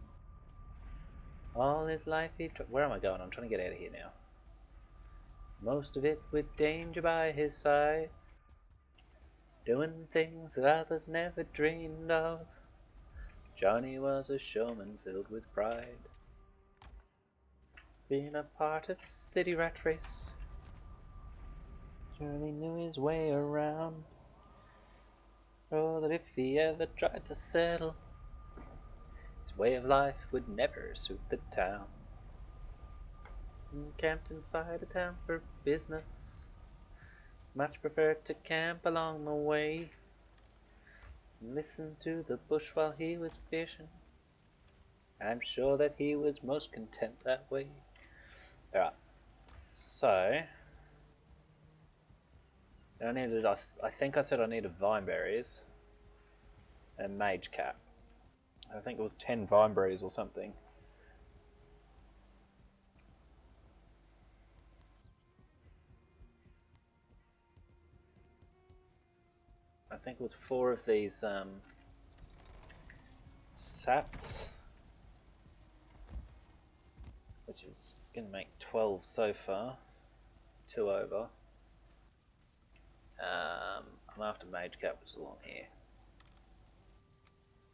All his life he Where am I going? I'm trying to get out of here now. most of it with danger by his side, doing things that others never dreamed of. Johnny was a showman filled with pride. Being a part of city rat race, surely knew his way around. Oh, that if he ever tried to settle, his way of life would never suit the town. Camped inside a town for business, much preferred to camp along the way. Listen to the bush while he was fishing. I'm sure that he was most content that way. Alright, so I think I said I needed vine berries and mage cap. I think it was 10 vine berries or something. I think it was 4 of these saps, which is going to make 12 so far. 2 over. I'm after mage cap, which is along here.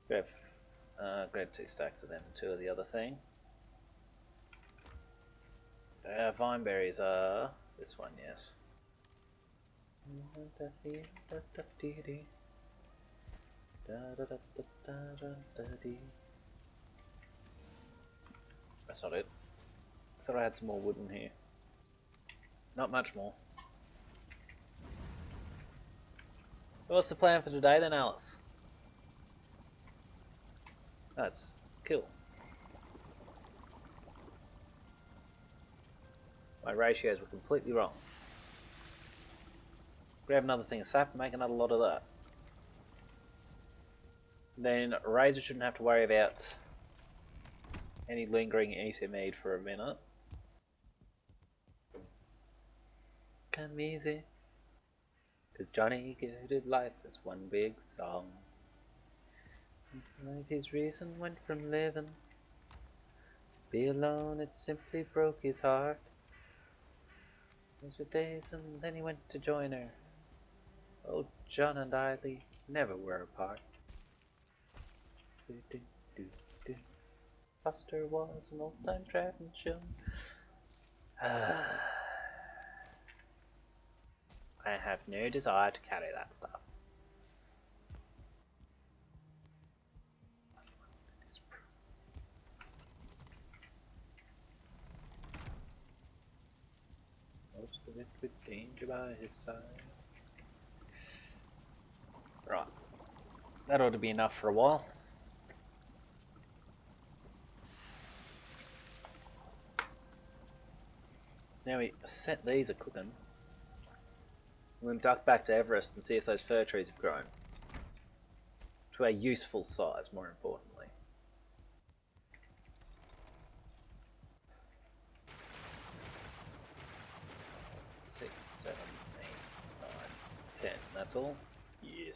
Grab 2 stacks of them, 2 of the other thing. Vine berries are this one, yes. That's not it. I thought I had some more wood in here. Not much more. What's the plan for today then, Alice? That's cool. My ratios were completely wrong. Grab another thing of sap and make another lot of that. Then Razor shouldn't have to worry about any lingering ether mead for a minute. Come easy, 'cause Johnny good life is one big song. Like his reason went from living, be alone, it simply broke his heart. Those were days and then he went to join her. Oh, John and I never were apart. Do, do, do, do. Buster was an old-time tradition. I have no desire to carry that stuff. Most of it with danger by his side. Right. That ought to be enough for a while. Now we set these a cooking. We're going to duck back to Everest and see if those fir trees have grown. To a useful size, more importantly. Six, 7, 8, 9, 10. That's all? Yes.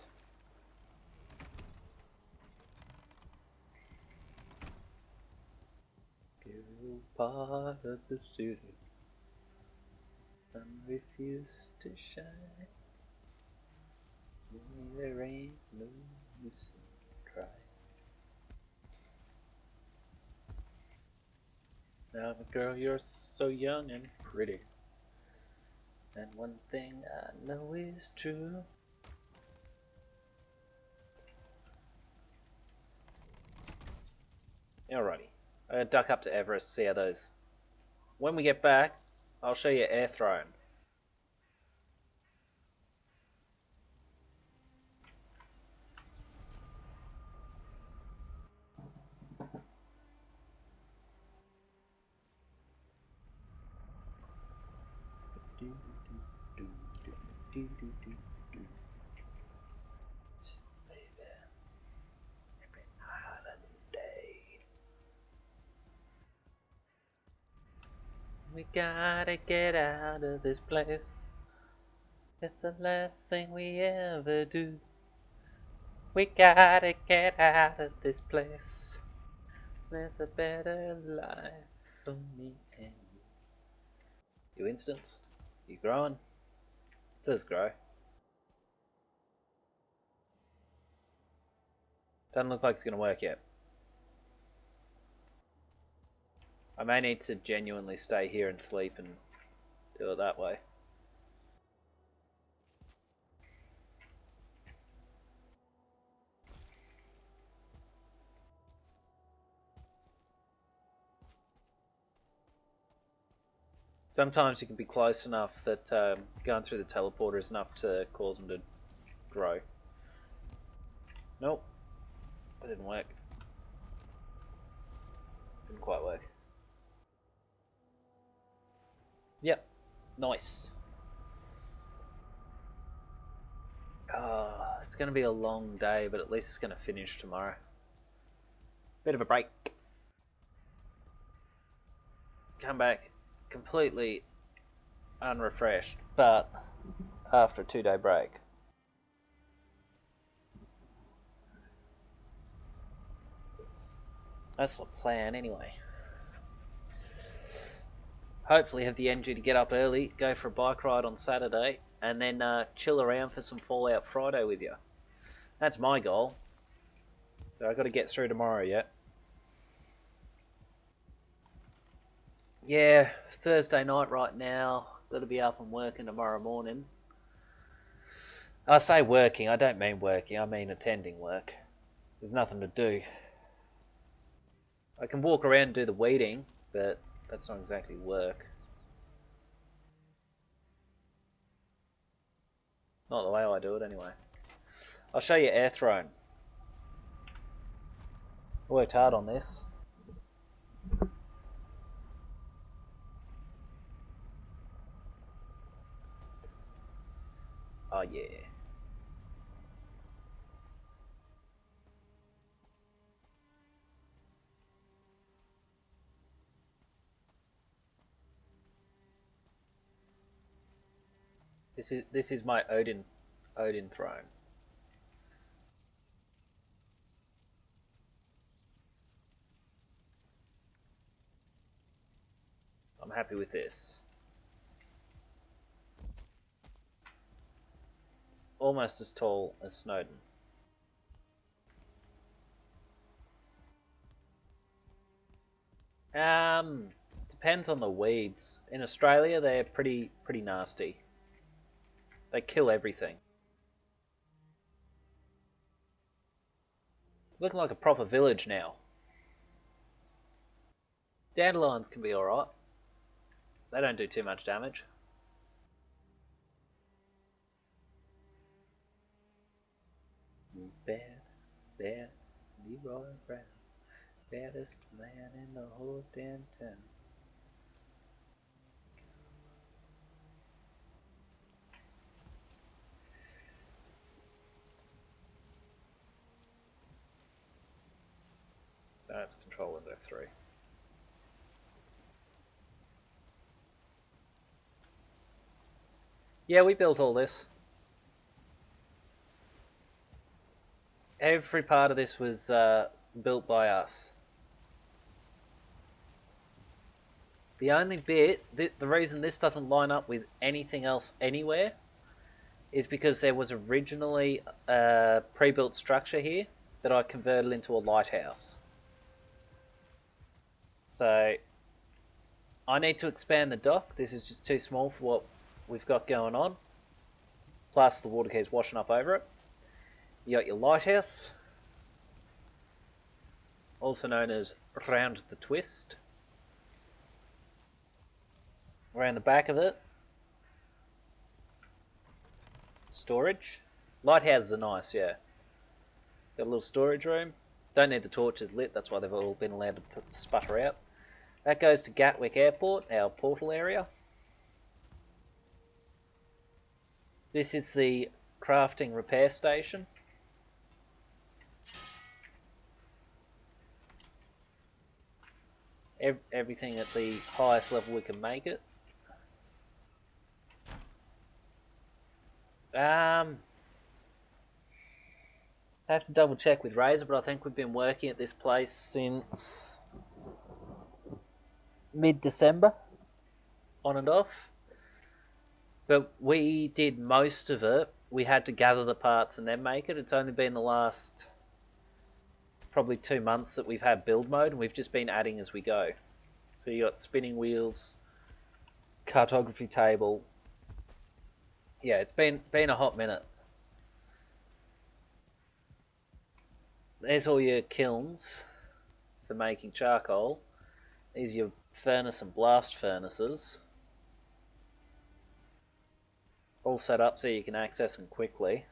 Go part of the city and refuse to shine. There ain't no use in trying. Now, girl, you're so young and pretty. And one thing I know is true. Alrighty. I'm gonna duck up to Everest, see how those. When we get back, I'll show you Air Throne. We gotta get out of this place. It's the last thing we ever do. We gotta get out of this place. There's a better life for me and you. You instanced? You growing? Please grow. Doesn't look like it's gonna work yet. I may need to genuinely stay here and sleep and do it that way. Sometimes you can be close enough that going through the teleporter is enough to cause them to grow. Nope. That didn't work. Didn't quite work. Yep. Nice. It's going to be a long day, but at least it's going to finish tomorrow. Bit of a break. Come back completely unrefreshed, but after a 2-day break. That's the plan anyway. Hopefully have the energy to get up early, go for a bike ride on Saturday, and then chill around for some Fallout Friday with you. That's my goal. So I've got to get through tomorrow yet. Yeah, Thursday night right now. Got to be up and working tomorrow morning. I say working, I don't mean working, I mean attending work. There's nothing to do. I can walk around and do the weeding, but that's not exactly work. Not the way I do it anyway. I'll show you Air Throne. I worked hard on this. Oh yeah. This is my Odin throne. I'm happy with this. Almost as tall as Snowdon. Depends on the weeds. In Australia, they're pretty nasty. They kill everything. Looking like a proper village now. Dandelions can be alright. They don't do too much damage. Bad, bad, Leroy Brown. Baddest man in the whole damn town. That's control window 3. Yeah, we built all this. Every part of this was built by us. The only bit, the reason this doesn't line up with anything else anywhere is because there was originally a pre-built structure here that I converted into a lighthouse. So I need to expand the dock. This is just too small for what we've got going on. Plus the water keeps washing up over it. You got your lighthouse, also known as Round the Twist. Around the back of it, storage. Lighthouses are nice, yeah. Got a little storage room. Don't need the torches lit, that's why they've all been allowed to sputter out. That goes to Gatwick Airport, our portal area. This is the crafting repair station. Everything at the highest level we can make it. I have to double check with Razor, but I think we've been working at this place since mid-December, on and off. But we did most of it. We had to gather the parts and then make it. It's only been the last probably 2 months that we've had build mode, and we've just been adding as we go. So you got spinning wheels, cartography table. Yeah, it's been a hot minute. There's all your kilns for making charcoal. These are your furnace and blast furnaces. All set up so you can access them quickly.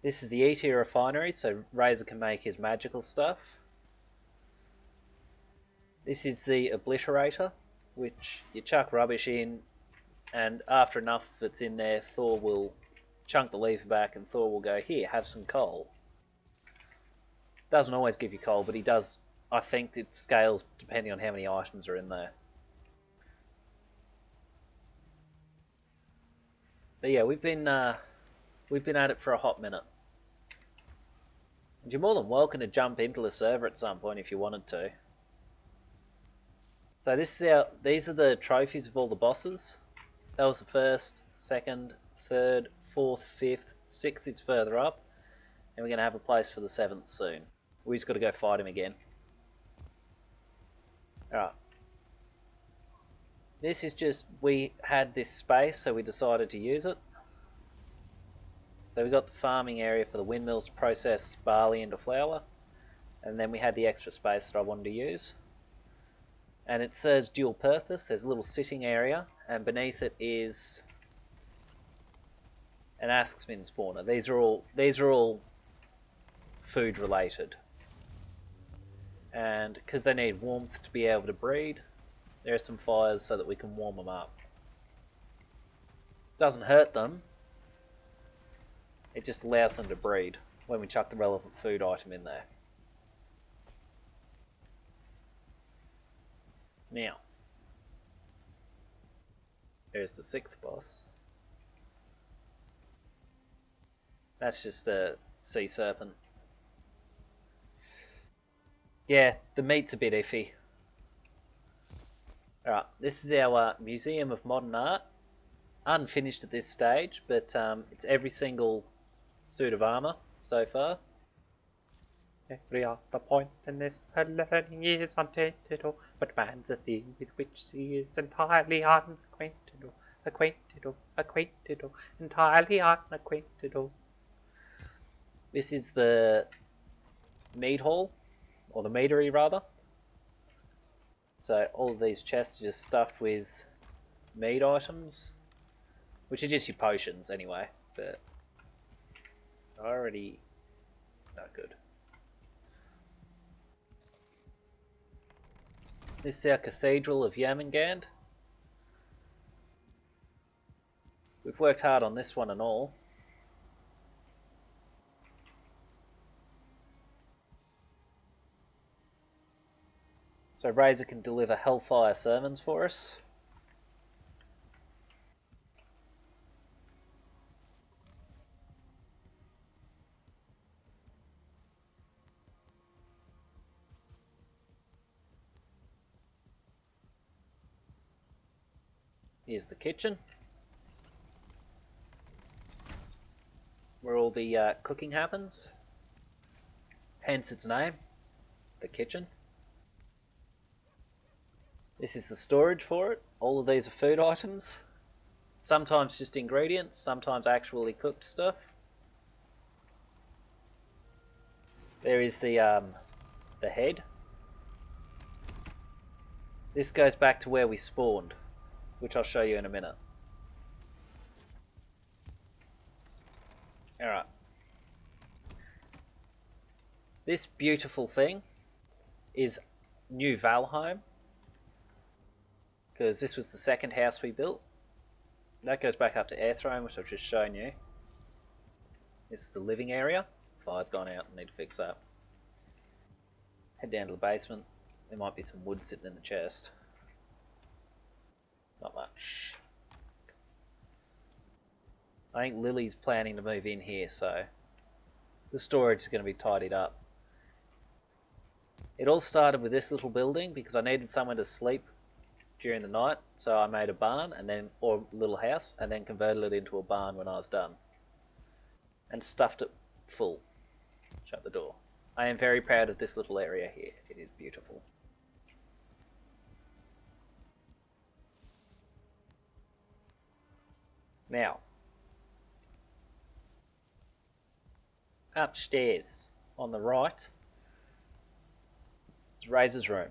This is the E-tier refinery, so Razor can make his magical stuff. This is the obliterator, which you chuck rubbish in, and after enough of it's in there, Thor will chunk the lever back and Thor will go, here, have some coal. Doesn't always give you coal, but he does. I think it scales depending on how many items are in there. But yeah, we've been at it for a hot minute. And you're more than welcome to jump into the server at some point if you wanted to. So these are the trophies of all the bosses. That was the first, second, third, fourth, fifth, sixth is further up. And we're going to have a place for the 7th soon. We just got to go fight him again. Alright. This is just, we had this space, so we decided to use it. So we got the farming area for the windmills to process barley into flour. And then we had the extra space that I wanted to use. And it serves dual purpose. There's a little sitting area, and beneath it is an askspin spawner. These are all food related. And because they need warmth to be able to breed, there are some fires so that we can warm them up. Doesn't hurt them, it just allows them to breed when we chuck the relevant food item in there. Now, there's the 6th boss. That's just a sea serpent. Yeah, the meat's a bit iffy. Alright, this is our Museum of Modern Art. Unfinished at this stage, but it's every single suit of armour so far. Every other point in this learning is untainted, but man's a thing with which he is entirely unacquainted, entirely unacquainted. This is the meat hall, or the meadery rather. So all of these chests are just stuffed with meat items, which are just your potions anyway, but already not good. This is our Cathedral of Yarmingand. We've worked hard on this one and all. So Razor can deliver Hellfire sermons for us. Here's the kitchen, where all the cooking happens. Hence its name, the kitchen. This is the storage for it. All of these are food items. Sometimes just ingredients, sometimes actually cooked stuff. There is the head. This goes back to where we spawned, which I'll show you in a minute. Alright. This beautiful thing is New Valheim, because this was the second house we built. That goes back up to Airthrone, which I've just shown you. This is the living area. Fire's gone out, I need to fix that. Head down to the basement. There might be some wood sitting in the chest. Not much. I think Lily's planning to move in here, so the storage is going to be tidied up. It all started with this little building because I needed somewhere to sleep during the night, so I made a barn or little house, and then converted it into a barn when I was done, and stuffed it full. Shut the door. I am very proud of this little area here. It is beautiful. Now, upstairs on the right is Razor's room.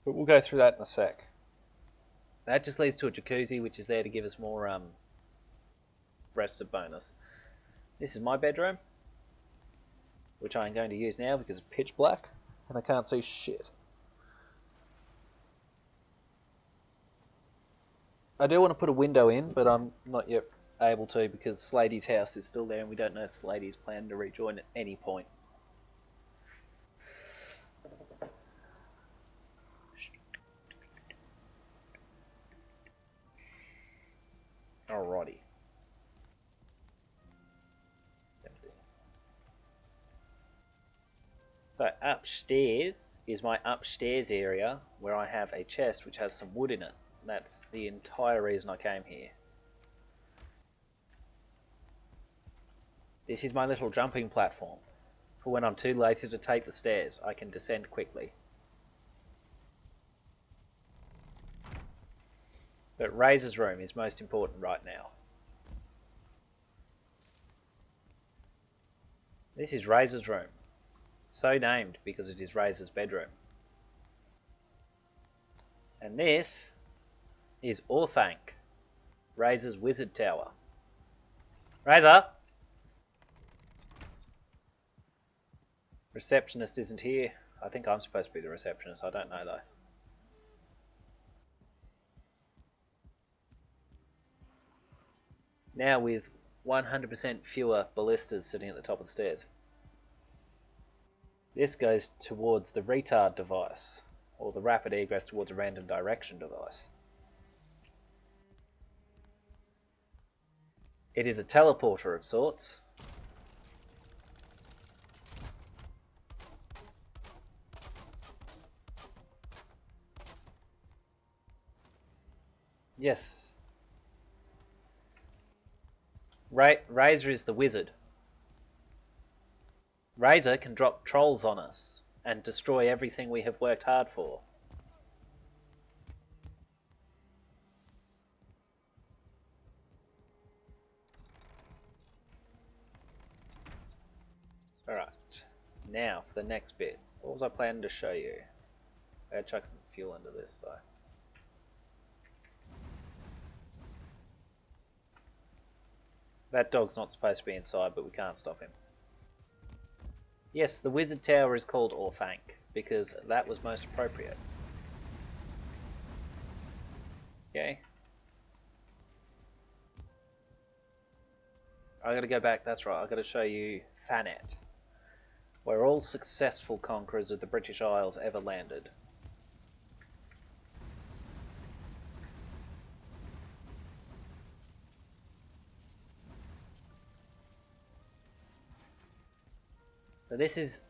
But we'll go through that in a sec. That just leads to a jacuzzi, which is there to give us more rested bonus. This is my bedroom, which I'm going to use now because it's pitch black and I can't see shit. I do want to put a window in, but I'm not yet able to because Slady's house is still there and we don't know if Slady's planning to rejoin at any point. Alrighty. So upstairs is my upstairs area where I have a chest which has some wood in it. That's the entire reason I came here. This is my little jumping platform for when I'm too lazy to take the stairs. I can descend quickly. But Razor's room is most important right now. This is Razor's room. So named because it is Razor's bedroom. And this is Orthanc, Razor's wizard tower. Razor! Receptionist isn't here. I think I'm supposed to be the receptionist. I don't know though. Now with 100% fewer ballistas sitting at the top of the stairs. This goes towards the retard device, or the rapid egress towards a random direction device. It is a teleporter of sorts. Yes. Razor is the wizard. Razor can drop trolls on us and destroy everything we have worked hard for. Alright, now for the next bit. What was I planning to show you? I gotta chuck some fuel into this though. That dog's not supposed to be inside, but we can't stop him. Yes, the wizard tower is called Orthanc, because that was most appropriate. Okay. I gotta go back, that's right, I gotta show you Thanet, where all successful conquerors of the British Isles ever landed. So this is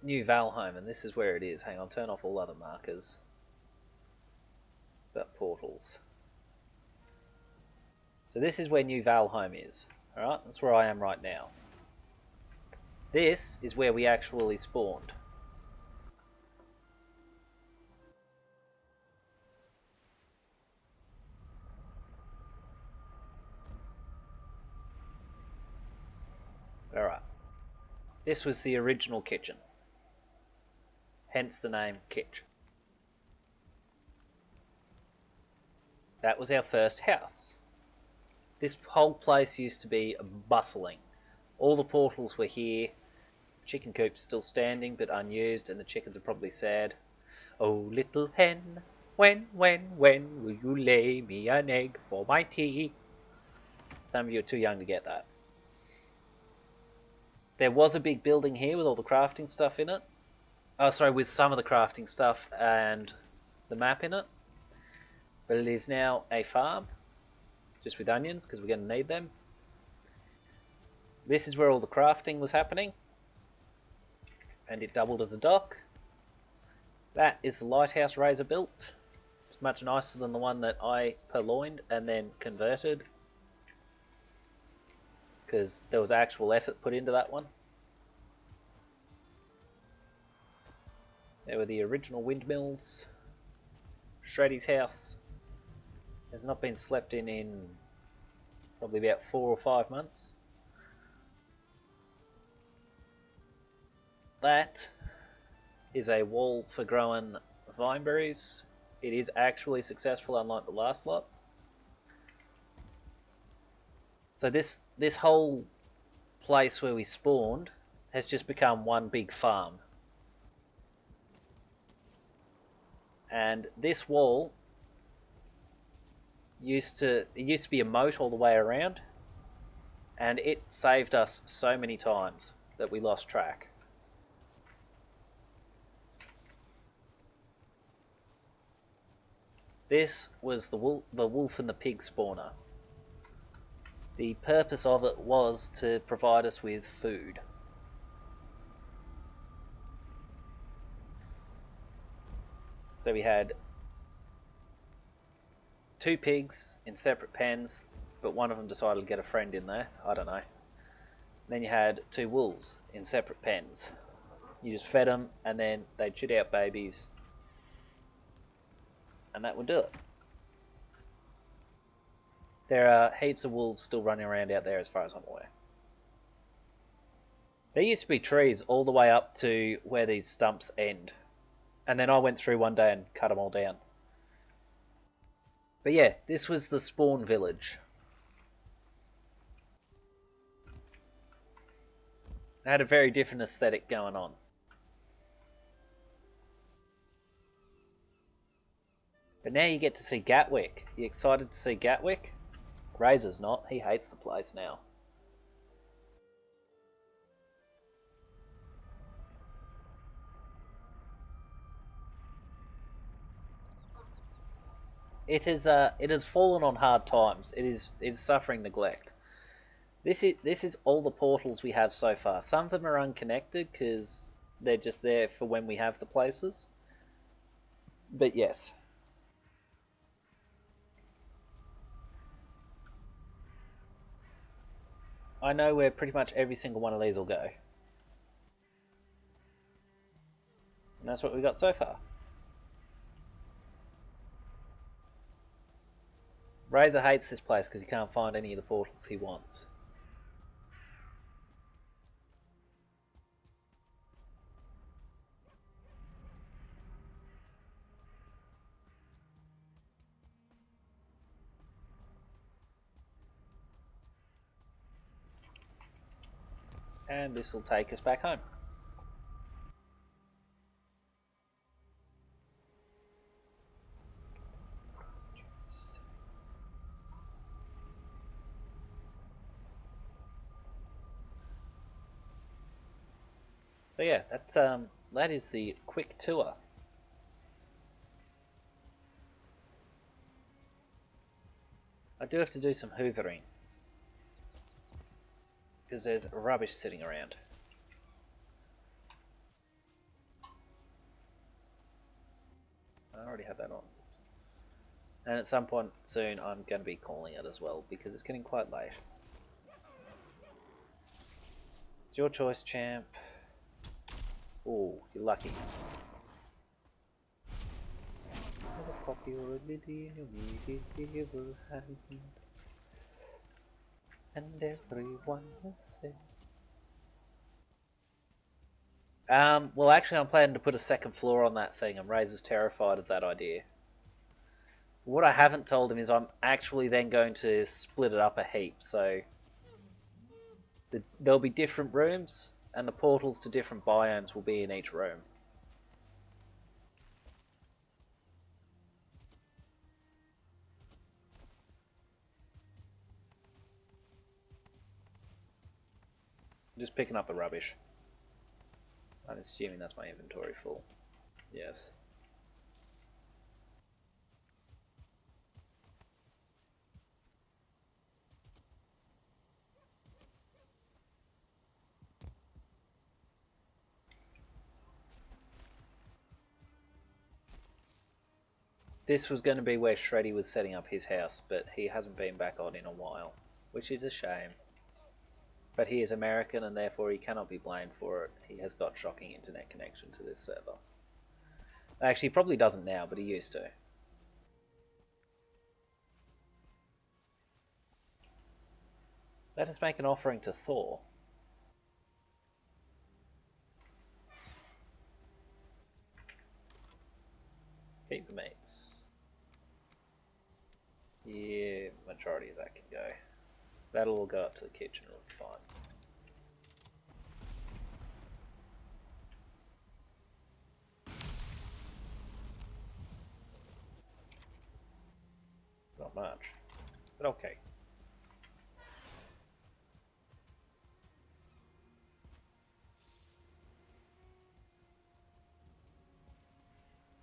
New Valheim, and this is where it is. Hang on, turn off all other markers. But portals. So this is where New Valheim is. Alright, that's where I am right now. This is where we actually spawned. Alright. This was the original kitchen. Hence the name Kitch. That was our first house. This whole place used to be bustling. All the portals were here. Chicken coop's still standing but unused, and the chickens are probably sad. Oh little hen, when will you lay me an egg for my tea? Some of you are too young to get that. There was a big building here with all the crafting stuff in it. Oh, sorry, with some of the crafting stuff and the map in it. But it is now a farm, just with onions, because we're going to need them. This is where all the crafting was happening, and it doubled as a dock. That is the lighthouse Razor built. It's much nicer than the one that I purloined and then converted, because there was actual effort put into that one. There were the original windmills. Shreddy's house has not been slept in probably about 4 or 5 months. That is a wall for growing vineberries. It is actually successful, unlike the last lot. So this whole place where we spawned has just become one big farm. And this wall used to be a moat all the way around, and it saved us so many times that we lost track. This was the wolf and the pig spawner. The purpose of it was to provide us with food. So we had 2 pigs in separate pens, but one of them decided to get a friend in there. I don't know. And then you had 2 wolves in separate pens. You just fed them, and then they'd shit out babies, and that would do it. There are heaps of wolves still running around out there as far as I'm aware. There used to be trees all the way up to where these stumps end. And then I went through one day and cut them all down. But yeah, this was the spawn village. It had a very different aesthetic going on. But now you get to see Gatwick. You excited to see Gatwick? Razor's not. He hates the place now. It has fallen on hard times. It is suffering neglect. This is all the portals we have so far. Some of them are unconnected because they're just there for when we have the places. But yes. I know where pretty much every single one of these will go. And that's what we got so far. Razor hates this place because he can't find any of the portals he wants. And this will take us back home. So yeah, that is the quick tour. I do have to do some hoovering because there's rubbish sitting around. I already have that on. And at some point soon I'm going to be calling it as well because it's getting quite late. It's your choice, champ. Oh, you're lucky. A copy or a lily in your medieval hand, and everyone will say. Well, actually, I'm planning to put a second floor on that thing, and Razor's terrified of that idea. What I haven't told him is I'm actually then going to split it up a heap, so there'll be different rooms, and the portals to different biomes will be in each room. I'm just picking up the rubbish. I'm assuming that's my inventory full. Yes. This was going to be where Shreddy was setting up his house, but he hasn't been back on in a while, which is a shame. But he is American and therefore he cannot be blamed for it. He has got shocking internet connection to this server. Actually, he probably doesn't now, but he used to. Let us make an offering to Thor. Keep the meats. Yeah, majority of that can go. That'll all go up to the kitchen, it'll be fine. Not much, but okay.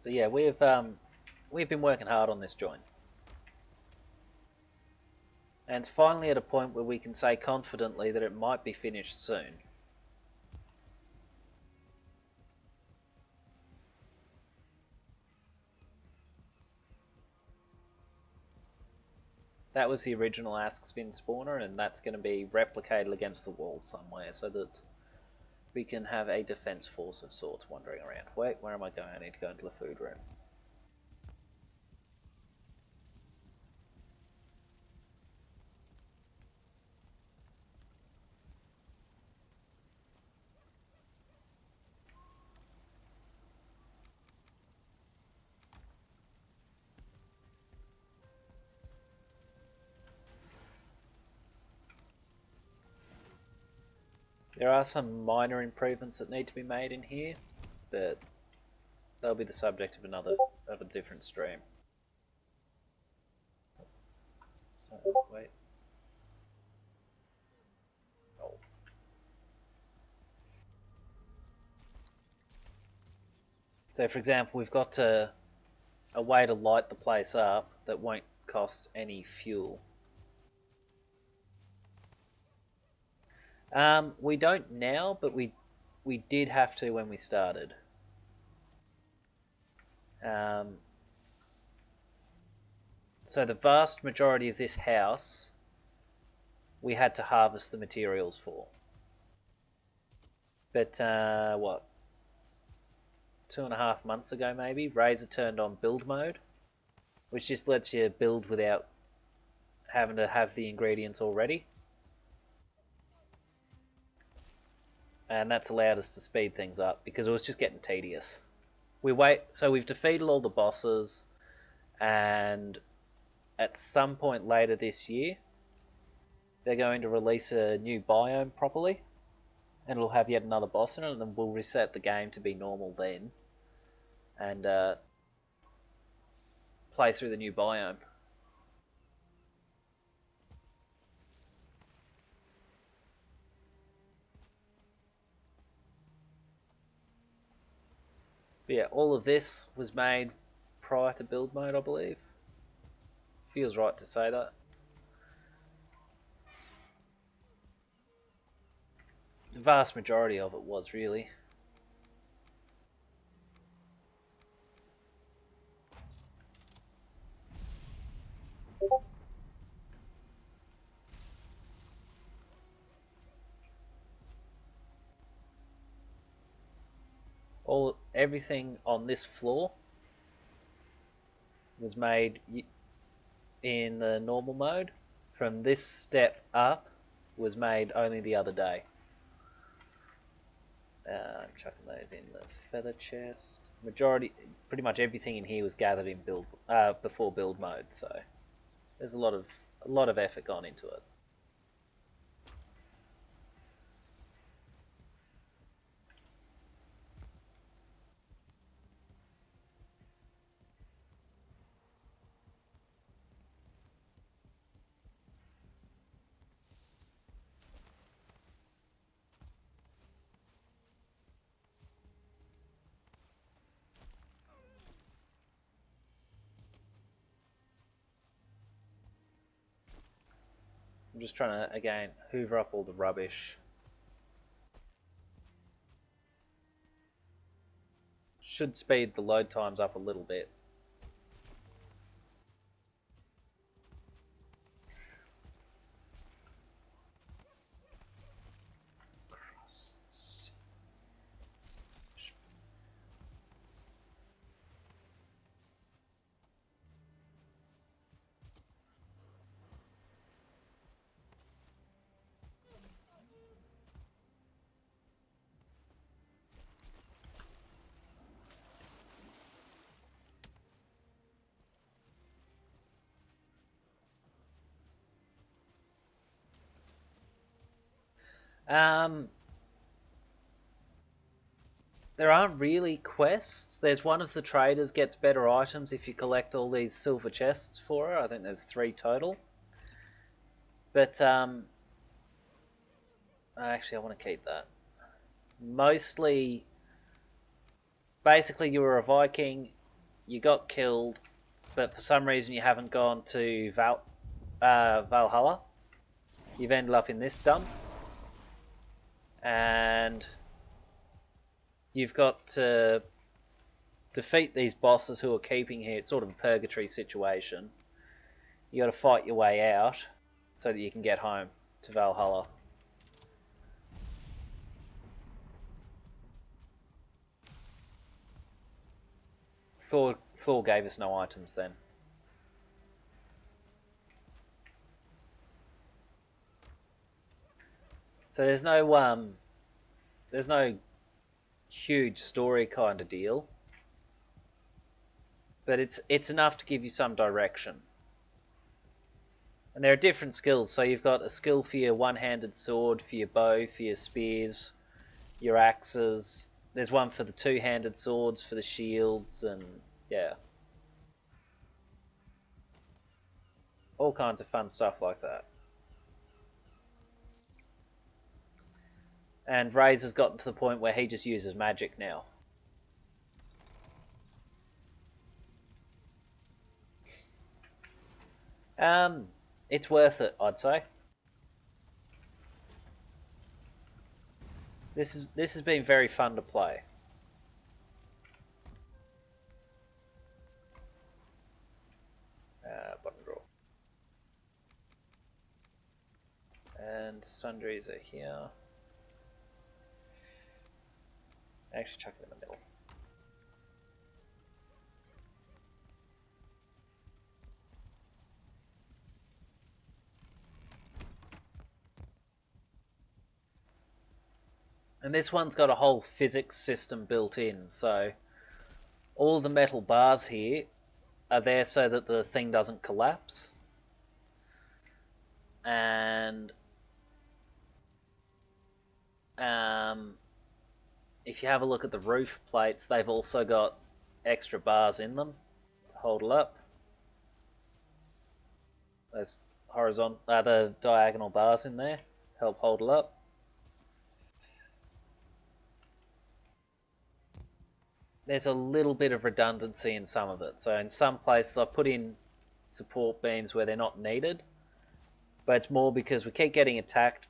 So yeah, we've been working hard on this joint. And it's finally at a point where we can say confidently that it might be finished soon. That was the original Ask Spin spawner, and that's going to be replicated against the wall somewhere so that we can have a defense force of sorts wandering around. Wait, where am I going? I need to go into the food room. There are some minor improvements that need to be made in here, but they'll be the subject of a different stream. So, wait. Oh. So, for example, we've got a way to light the place up that won't cost any fuel. We don't now, but we did have to when we started. So the vast majority of this house, we had to harvest the materials for. But what, 2.5 months ago maybe, Razor turned on build mode, which just lets you build without having to have the ingredients already. And that's allowed us to speed things up because it was just getting tedious. So we've defeated all the bosses, and at some point later this year, they're going to release a new biome properly, and it'll have yet another boss in it, and then we'll reset the game to be normal then, and play through the new biome. But yeah, all of this was made prior to build mode, I believe. Feels right to say that. The vast majority of it was, really. Everything on this floor was made in the normal mode. From this step up was made only the other day. I'm chucking those in the feather chest. Pretty much everything in here was gathered in before build mode, so there's a lot of effort gone into it. I'm just trying to, again, hoover up all the rubbish. Should speed the load times up a little bit. There aren't really quests. There's one of the traders gets better items if you collect all these silver chests for her. I think there's 3 total. But actually I want to keep that. Mostly, basically you were a Viking, you got killed, but for some reason you haven't gone to Valhalla. You've ended up in this dump, and you've got to defeat these bosses who are keeping here. It's sort of a purgatory situation. You got to fight your way out so that you can get home to Valhalla. Thor gave us no items then. So there's no huge story kind of deal, but it's enough to give you some direction. And there are different skills. So you've got a skill for your one-handed sword, for your bow, for your spears, your axes. There's one for the two-handed swords, for the shields, and yeah. All kinds of fun stuff like that. And Ray's has gotten to the point where he just uses magic now. It's worth it, I'd say. This has been very fun to play. Button draw. And sundries are here. Actually, chuck it in the middle. And this one's got a whole physics system built in, so all the metal bars here are there so that the thing doesn't collapse. And if you have a look at the roof plates, they've also got extra bars in them to hold it up. Those the diagonal bars in there help hold it up. There's a little bit of redundancy in some of it. So in some places I put in support beams where they're not needed, but it's more because we keep getting attacked.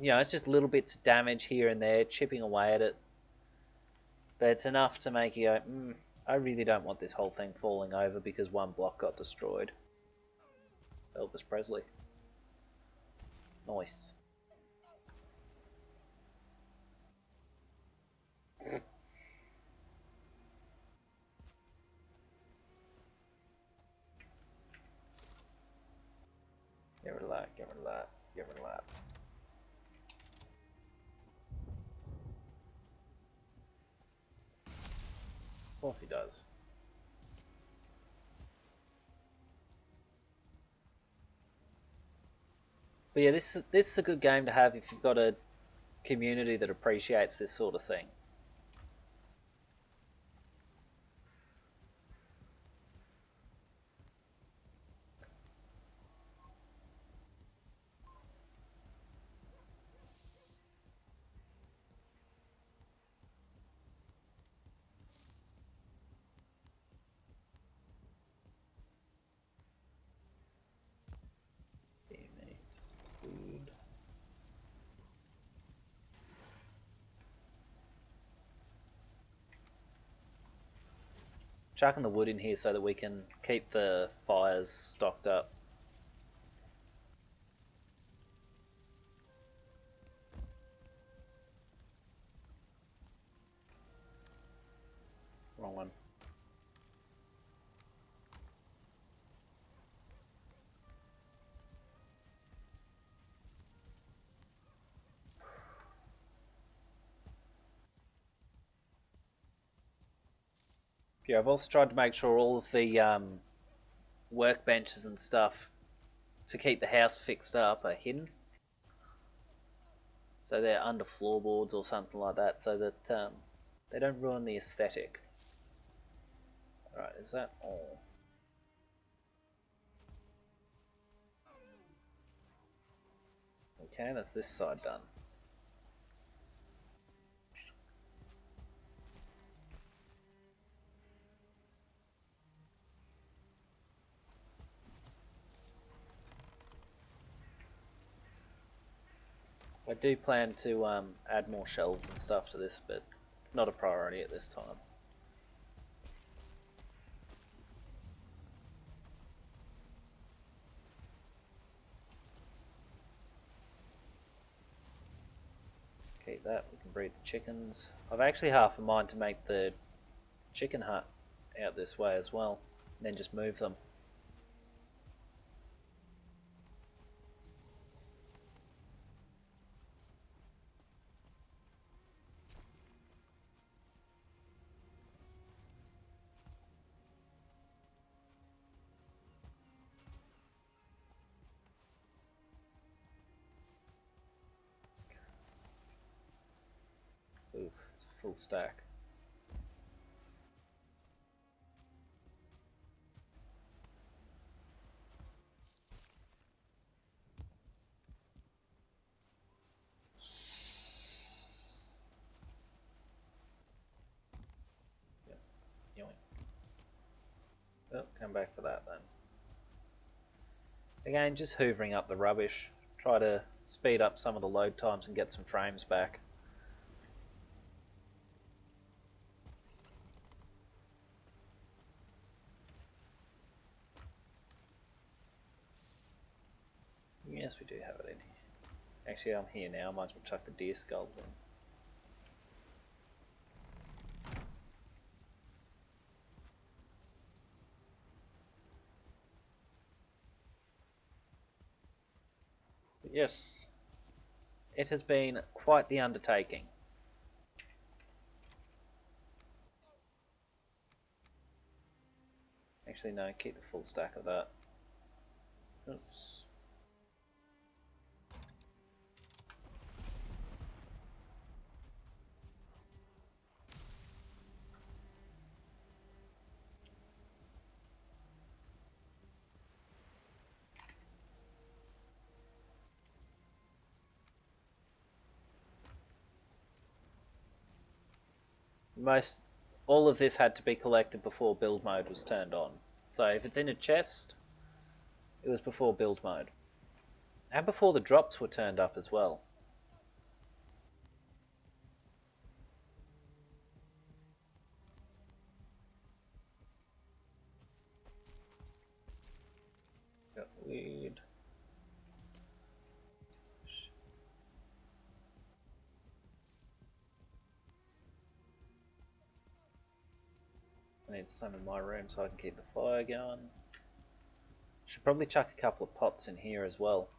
You know, it's just little bits of damage here and there, chipping away at it. But it's enough to make you go, I really don't want this whole thing falling over because one block got destroyed. Elvis Presley. Nice. Get rid of that, get rid of that, get rid of that. Of course he does. But yeah, this is a good game to have if you've got a community that appreciates this sort of thing. Food. Chucking the wood in here so that we can keep the fires stocked up. Wrong one. Yeah, I've also tried to make sure all of the workbenches and stuff to keep the house fixed up are hidden. So they're under floorboards or something like that so that they don't ruin the aesthetic. Alright, is that all? Okay, that's this side done. I do plan to add more shelves and stuff to this, but it's not a priority at this time. Keep that, we can breed the chickens. I've actually half a mind to make the chicken hut out this way as well, and then just move them. It's a full stack. Yep. Oh, come back for that then. Again, just hoovering up the rubbish. Try to speed up some of the load times and get some frames back. Yes, we do have it in here. Actually, I'm here now. I might as well chuck the deer skulls in. But yes, it has been quite the undertaking. Actually, no, keep the full stack of that. Oops. All of this had to be collected before build mode was turned on. So if it's in a chest, it was before build mode. And before the drops were turned up as well. Got weird. I need some in my room so I can keep the fire going. Should probably chuck a couple of pots in here as well.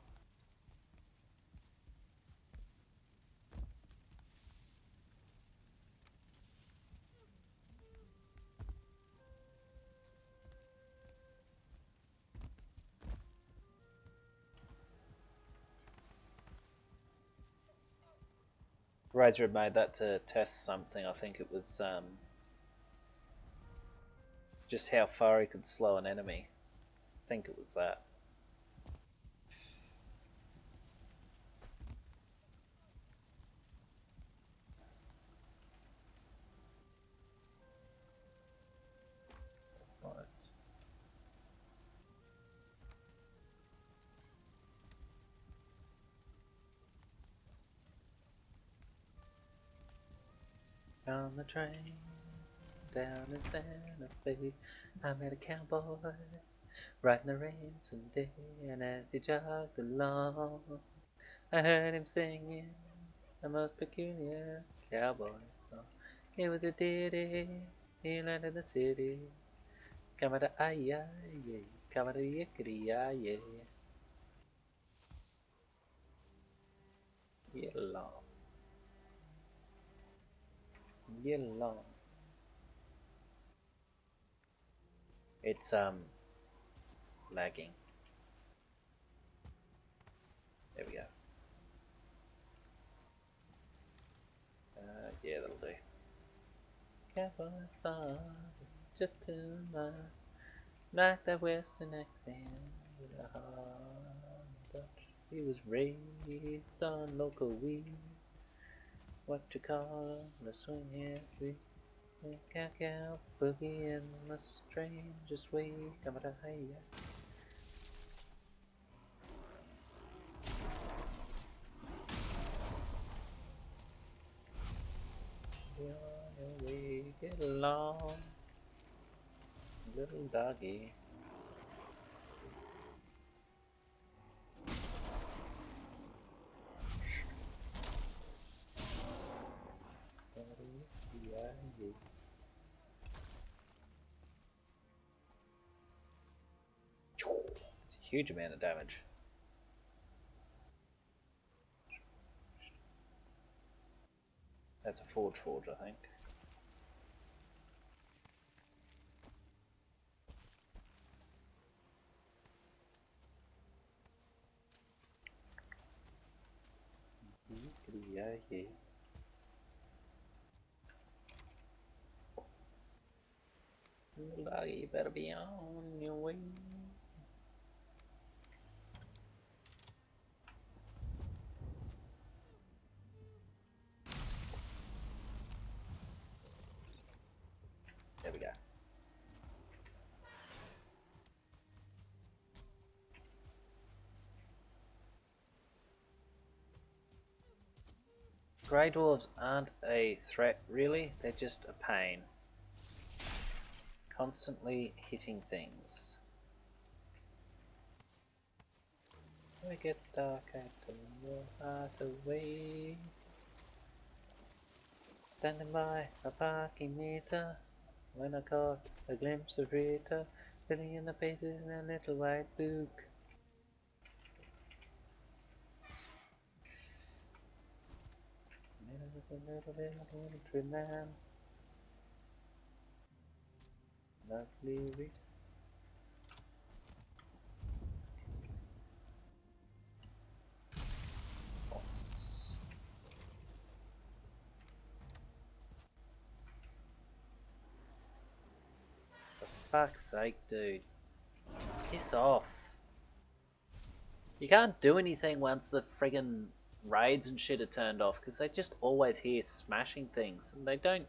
Razor had made that to test something. I think it was just how far he could slow an enemy. I think it was that. Right. On the train, down in Santa Fe, I met a cowboy, riding the reins one day, and as he jogged along, I heard him singing a most peculiar cowboy song. It was a ditty, he landed the city, come at a yeah, come at a yickety yeah. Yellow, yellow. It's lagging. There we go. Yeah, that'll do. Cowboy song, just too much like that western accent with a hard touch. He was raised on local weed. What you call the swing here sweet? Cow cow boogie in the strangest way. Come at a hiya. Be on your way, get along, little doggy. It's a huge amount of damage. That's a forge, I think. Yeah. little doggy, you better be on your way. There we go. Grey Dwarves aren't a threat, really. They're just a pain. Constantly hitting things. When it gets dark, I turn your heart away. Standing by a parking meter, when I caught a glimpse of Rita, filling in the pages in a little white book. A little bit of a military man. Lovely Rita. For fuck's sake, dude. Piss off. You can't do anything once the friggin' raids and shit are turned off, because they just always hear smashing things, and they don't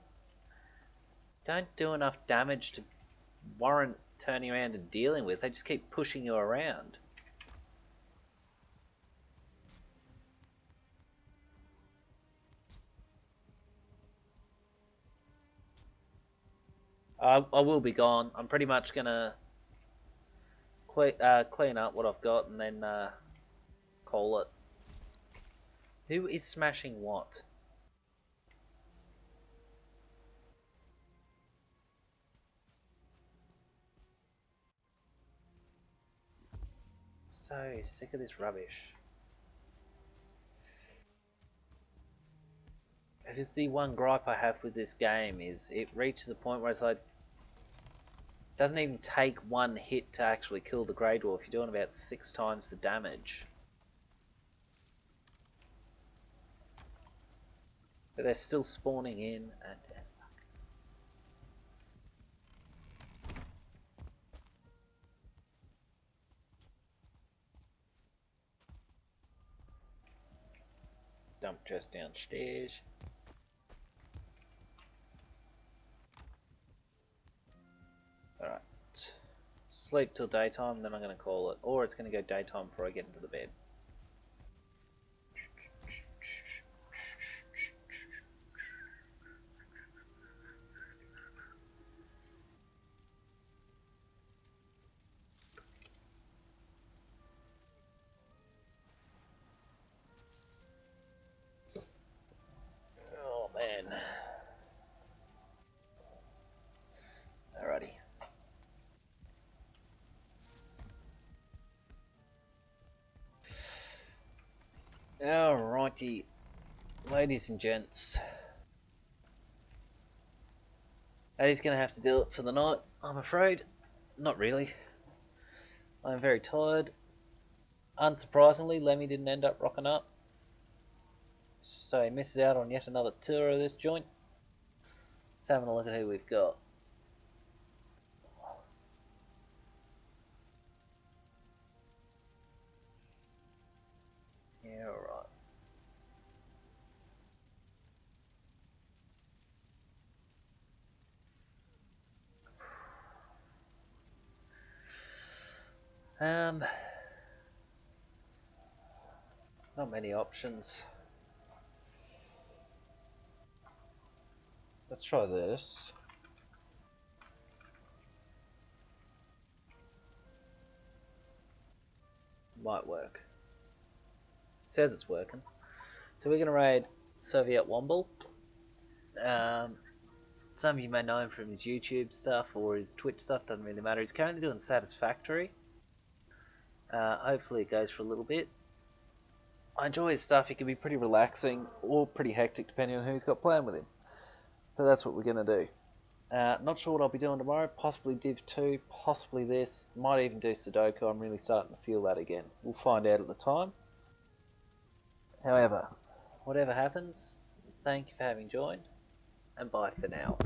do enough damage to warrant turning around and dealing with. They just keep pushing you around. I will be gone. I'm pretty much gonna clean up what I've got and then call it. Who is smashing what? So sick of this rubbish. It is the one gripe I have with this game, is it reaches a point where it's like, it doesn't even take one hit to actually kill the Grey Dwarf. You're doing about 6 times the damage. But they're still spawning in, and dump just downstairs. Alright. Sleep till daytime, then I'm going to call it. Or it's going to go daytime before I get into the bed. Oh man. Alrighty. Alrighty, ladies and gents. That is going to have to do it for the night, I'm afraid. Not really. I'm very tired. Unsurprisingly, Lemmy didn't end up rocking up. So he misses out on yet another tour of this joint. Just having a look at who we've got. Yeah, alright. Not many options. Let's try this. Might work. Says it's working. So we're going to raid Soviet Womble. Some of you may know him from his YouTube stuff or his Twitch stuff, doesn't really matter. He's currently doing Satisfactory. Hopefully it goes for a little bit. I enjoy his stuff. He can be pretty relaxing or pretty hectic depending on who he's got playing with him. But that's what we're going to do. Not sure what I'll be doing tomorrow. Possibly Div 2, possibly this. Might even do Sudoku. I'm really starting to feel that again. We'll find out at the time. However, whatever happens, thank you for having joined, and bye for now.